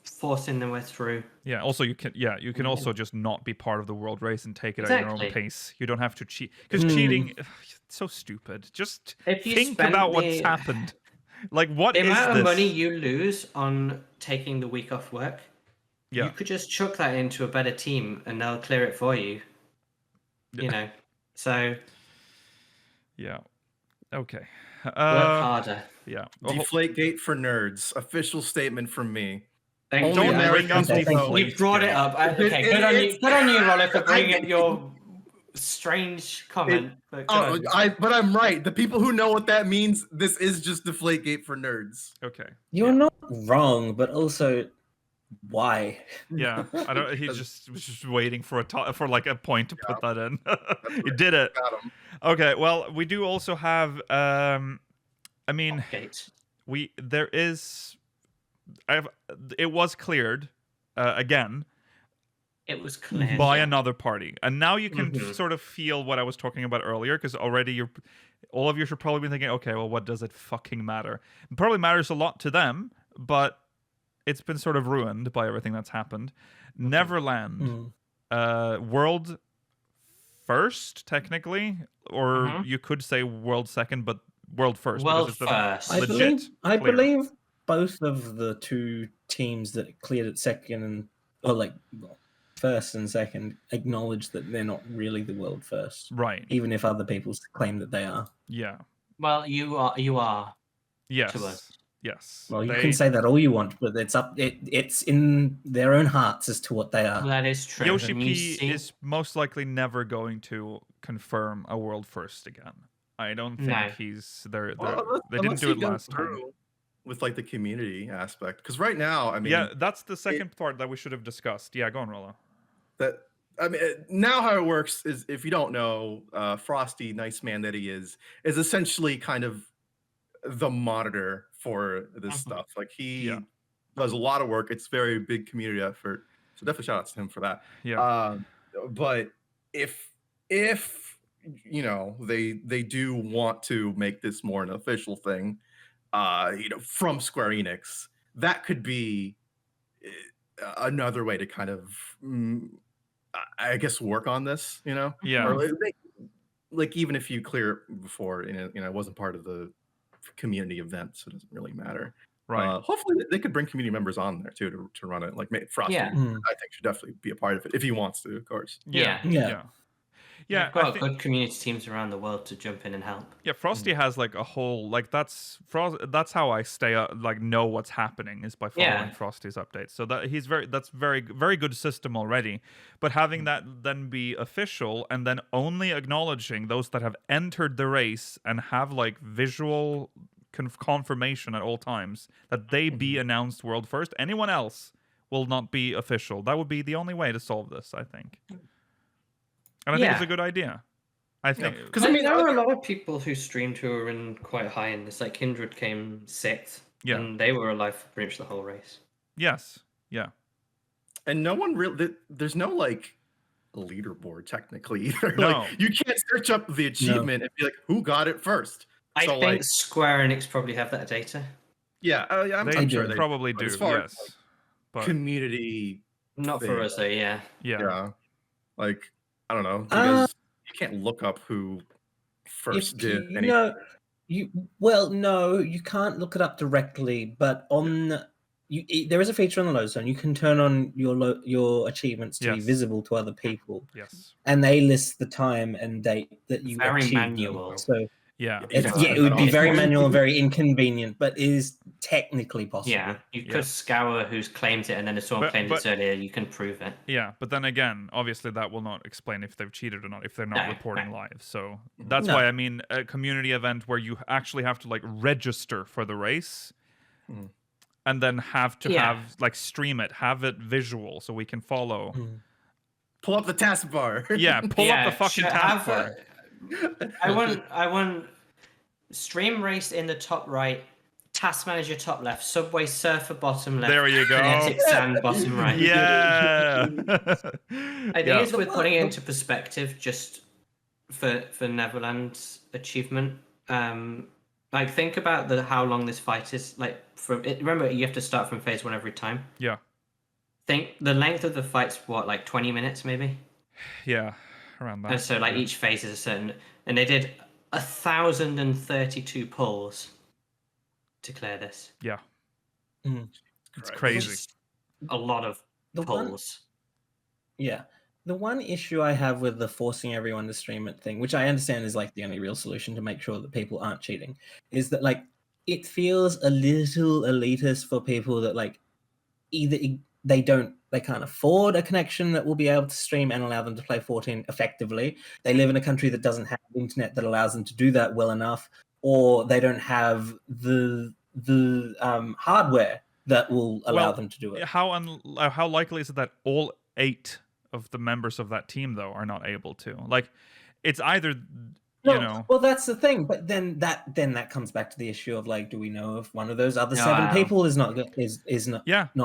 forcing their way through. Yeah. Also, you can also just not be part of the world race and take it at your own pace. You don't have to cheat because cheating, it's so stupid. Just think about what's happened. Like, what is this? The amount of money you lose on taking the week off work. Yeah. You could just chuck that into a better team and they'll clear it for you. So. Yeah. Okay. Work harder. Yeah. Deflategate for nerds. Official statement from me. Thank you. You brought it up. Okay, good on you, Rollo, for bringing up your strange comment. But I'm right. The people who know what that means, this is just Deflategate for nerds. Okay. You're not wrong, but also. Why? Yeah, I don't. He just was just waiting for a point to put that in. He did it. Okay. Well, we do also have. I mean, it was cleared again. It was cleared by another party, and now you can sort of feel what I was talking about earlier, because already all of you should probably be thinking, okay, well, what does it fucking matter? It probably matters a lot to them, but. It's been sort of ruined by everything that's happened. Neverland, world first, technically, or you could say world second, but world first. World first. I believe both of the two teams that cleared at second first and second acknowledge that they're not really the world first, right? Even if other people claim that they are. Yeah. Well, you are. Yes. To us. Yes. Well, you can say that all you want, but it's in their own hearts as to what they are. That is true. Yoshi P is most likely never going to confirm a world first again. I don't think he's there. They didn't do it last time. With like the community aspect, because right now, I mean, that's the second part that we should have discussed. Yeah, go on, Rollo. Now how it works is, if you don't know, Frosty, nice man that he is essentially kind of the monitor for this stuff. Like, he does a lot of work. It's very big community effort. So definitely shout out to him for that. Yeah. But if you know they do want to make this more an official thing, you know, from Square Enix, that could be another way to kind of, I guess, work on this. You know, Yeah. or like even if you clear it before, you know, it wasn't part of the community event, so it doesn't really matter. Right. Hopefully they could bring community members on there too to run it. Like Frosty, Yeah. I think should definitely be a part of it if he wants to, of course. Yeah. Yeah. Yeah. Yeah. We've got good community teams around the world to jump in and help. Yeah, Frosty has like a whole like that's how I stay like know what's happening is by following Frosty's updates. So that's very good system already. But having that then be official and then only acknowledging those that have entered the race and have like visual confirmation at all times that they be announced world first. Anyone else will not be official. That would be the only way to solve this, I think. And I think it's a good idea. I think because I mean there were a lot of people who streamed who were in quite high in this. Like Kindred came 6th, and they were alive for pretty much the whole race. Yes, yeah, and no one really. There's no like leaderboard technically either. No. Like you can't search up the achievement and be like, who got it first. I think Square Enix probably have that data. Yeah, I'm sure they probably do. As far yes, as, but community, not for us though. Yeah. Like I don't know because you can't look up who first did anything. No, no, you can't look it up directly, but on there is a feature on the load zone. You can turn on your achievements to be visible to other people. Yes, and they list the time and date that you very manual. Them. So yeah, it would be very manual and very inconvenient, but it is technically possible. Yeah, you could scour who's claimed it, and then if someone claimed it earlier, you can prove it. Yeah, but then again, obviously that will not explain if they've cheated or not, if they're not reporting live. So that's why I mean a community event where you actually have to like register for the race, and then have to have like stream it, have it visual, so we can follow. Pull up the taskbar. Yeah, pull up the fucking taskbar. I want stream race in the top right, task manager top left, subway surfer bottom left. There you go. Kinetic sand bottom right. Yeah. I think it's worth putting it into perspective just for Neverland's achievement. Like think about how long this fight is. Like remember you have to start from phase 1 every time. Yeah. Think the length of the fight's what, like 20 minutes maybe? Yeah. Around that. And so like each phase is a certain, and they did 1,032 pulls to clear this. Yeah. It's crazy. A lot of pulls. The one issue I have with the forcing everyone to stream it thing, which I understand is like the only real solution to make sure that people aren't cheating, is that like it feels a little elitist for people that like either they can't afford a connection that will be able to stream and allow them to play 14 effectively. They live in a country that doesn't have internet that allows them to do that well enough, or they don't have the hardware that will allow them to do it. How likely is it that all 8 of the members of that team though are not able to? Like, it's either well, that's the thing. But then that comes back to the issue of like, do we know if one of those other 7 people is not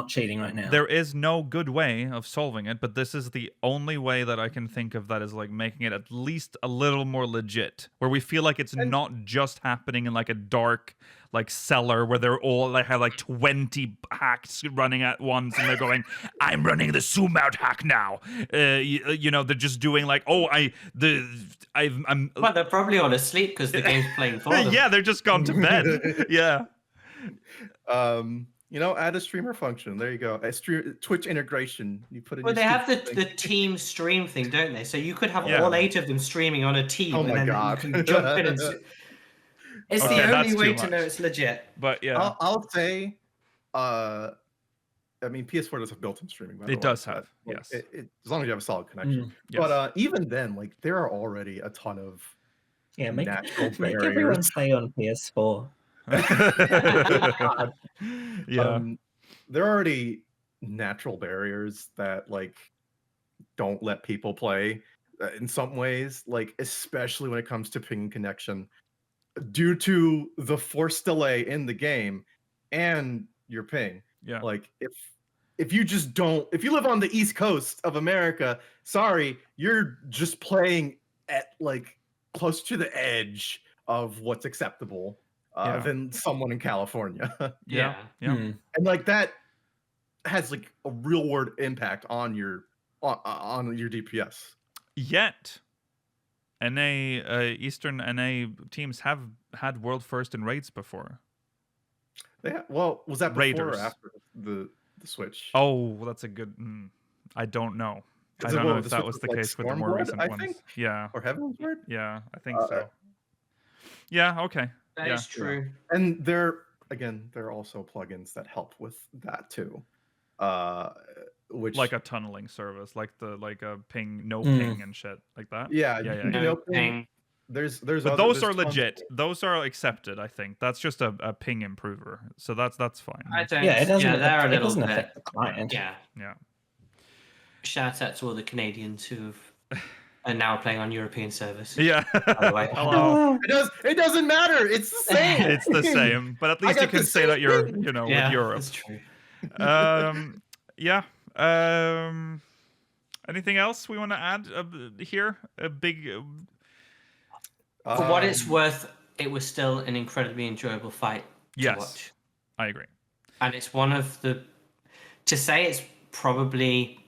cheating right now? There is no good way of solving it, but this is the only way that I can think of that is like making it at least a little more legit, where we feel like it's not just happening in like a dark like cellar where they're all like have like 20 hacks running at once and they're going, I'm running the zoom out hack now. You know, they're just doing like, I'm well, they're probably all asleep because the game's playing for them. Yeah, they're just gone to bed. Yeah. You know, add a streamer function. There you go. Twitch integration. You put in. Well, they have the team stream thing, don't they? So you could have all 8 of them streaming on a team. Oh my god! You can jump in and. It's the only way to know it's legit. But yeah, I'll say, I mean, PS4 does have built-in streaming. It does have, yes. As long as you have a solid connection. But even then, like, there are already a ton of natural barriers. Make everyone play on PS4. There are already natural barriers that like don't let people play in some ways, like especially when it comes to ping connection, due to the forced delay in the game and your ping. Yeah. Like if you live on the East Coast of America, sorry, you're just playing at like close to the edge of what's acceptable than someone in California. Yeah. And like that has like a real world impact on your DPS. Yet, Eastern NA teams have had world first in raids before. Well, was that before Raiders. or after the Switch? Oh, well, that's a good. I don't know. I don't know if that was the case with the more recent I ones. think? Yeah. Or Heaven's Word? Yeah, I think so. Yeah. Okay. That is true. And there are also plugins that help with that too. Which Like a tunneling service, like a ping, no ping and shit like that. Yeah. No ping. There's But those are legit. Those are accepted. I think that's just a ping improver, so that's fine. I don't. Yeah, it doesn't. they're a It little doesn't bit. affect the client. Yeah. Yeah. Shout out to all the Canadians who are now playing on European servers. Yeah. By the way. Hello. It doesn't matter. It's the same. It's the same, but at least you got can the say that you're, same with Yeah, Europe. that's true. Yeah. Anything else we want to add here? A big. For what it's worth, it was still an incredibly enjoyable fight to watch. I agree. And it's one of the. To say it's probably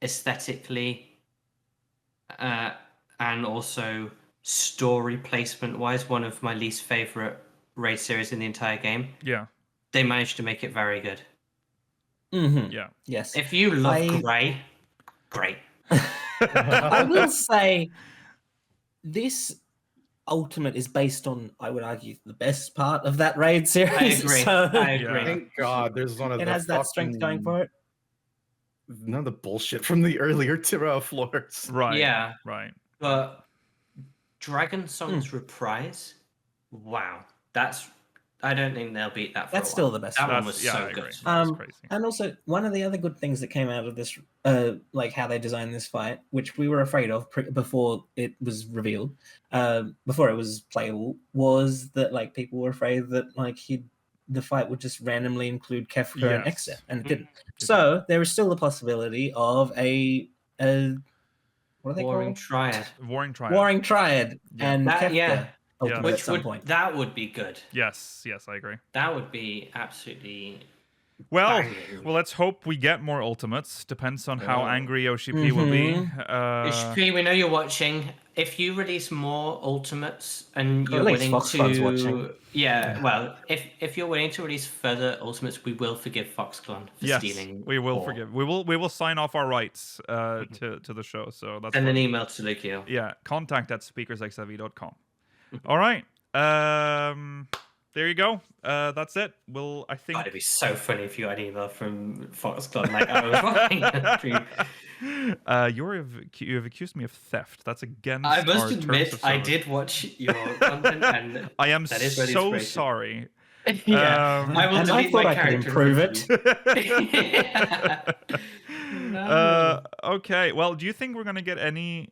aesthetically and also story placement wise, one of my least favorite raid series in the entire game. Yeah. They managed to make it very good. Mm-hmm. Yeah. Yes. If you love Grey, great. I will say this ultimate is based on, I would argue, the best part of that raid series. I agree. So I agree. Thank God there's one of it has that strength going for it. None of the bullshit from the earlier floors. Right. Yeah. Right. But Dragon Song's Reprise, wow. I don't think they'll beat that for That's a still while. the best That one. one was I so agree. good. That's crazy. And also, one of the other good things that came out of this, like how they designed this fight, which we were afraid of before it was revealed, before it was playable, was that like people were afraid that like the fight would just randomly include Kefka and Exit, and it didn't. So there is still the possibility of a what are they Warring called? Triad. Warring Triad. Warring Triad and That- Kefka yeah. ultimate Which at some point. that would be good. Yes, I agree. That would be absolutely Well, banging. let's hope we get more ultimates. Depends on how angry Yoshi P will be. Ishpi, we know you're watching. If you release more ultimates and you're At least willing Foxclon's to, watching. yeah, well, if you're willing to release further ultimates, we will forgive Foxclon for Yes, stealing. we will more. forgive. We will sign off our rights to the show. So that's Send what- an email to Lukio. Yeah, contact at speakersxiv.com. All right. There you go. That's it. I think. God, it'd be so funny if you had an email from Foxclon like I was watching the stream. You have accused me of theft. That's against I our must terms admit, of I service. did watch your content, and I am that is really so inspirational. sorry. yeah, I will and I delete thought my I could character. improve it. No. Okay. Well, do you think we're gonna get any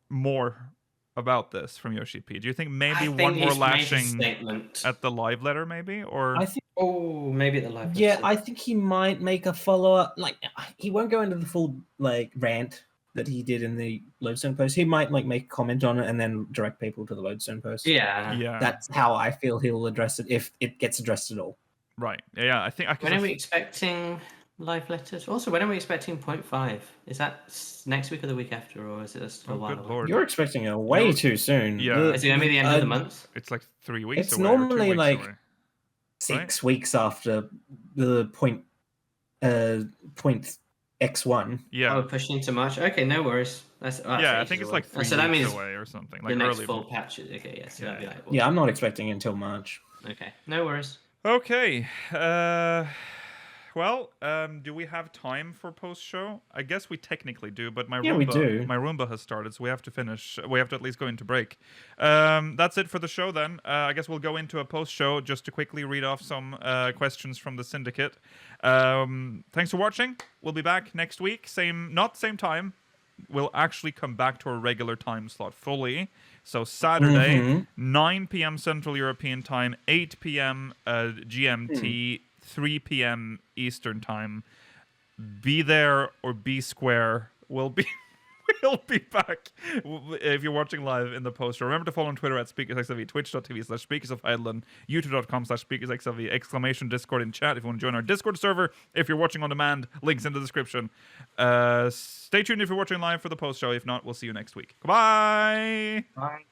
more about this from Yoshi P? Do you think maybe I one think more he's made a lashing statement. at the live letter, maybe? Or I think. Oh, maybe at the live. Yeah, episode. I think he might make a follow-up. Like, he won't go into the full like rant that he did in the Lodestone post. He might like make a comment on it and then direct people to the Lodestone post. Yeah. That's how I feel he'll address it if it gets addressed at all. right. Yeah, I think. When are we expecting live letters? Also, when are we expecting 0.5? Is that next week or the week after, or is it still a Oh, while good away? lord. You're expecting it way too soon. Yeah. Is it going to be the end of the month? It's like 3 weeks It's away. or 2 normally, weeks like, away. 6 weeks after the point X1. Yeah. Oh, we're pushing into March. Okay, no worries. That's Yeah, I ages think it's away. like 3 So that weeks means away or something. the Like next early. full patch. Okay, yes. Yeah, That'd be yeah. like, Yeah, I'm not expecting it until March. Okay, no worries. Okay. Well, do we have time for post show? I guess we technically do, but my Yeah, we do. My Roomba has started, so we have to finish. We have to at least go into break. That's it for the show then. I guess we'll go into a post show just to quickly read off some questions from the syndicate. Thanks for watching. We'll be back next week. Not same time. We'll actually come back to our regular time slot fully. So Saturday, 9 p.m. Central European Time, 8 p.m. GMT, 3 p.m. Eastern time. Be there or be square. We'll be back if you're watching live in the poster. Remember to follow on Twitter at SpeakersXLV, twitch.tv/SpeakersOfIreland, youtube.com/SpeakersXLV, exclamation Discord in chat if you want to join our Discord server. If you're watching on demand, links in the description. Stay tuned if you're watching live for the post show. If not, we'll see you next week. Goodbye. Bye.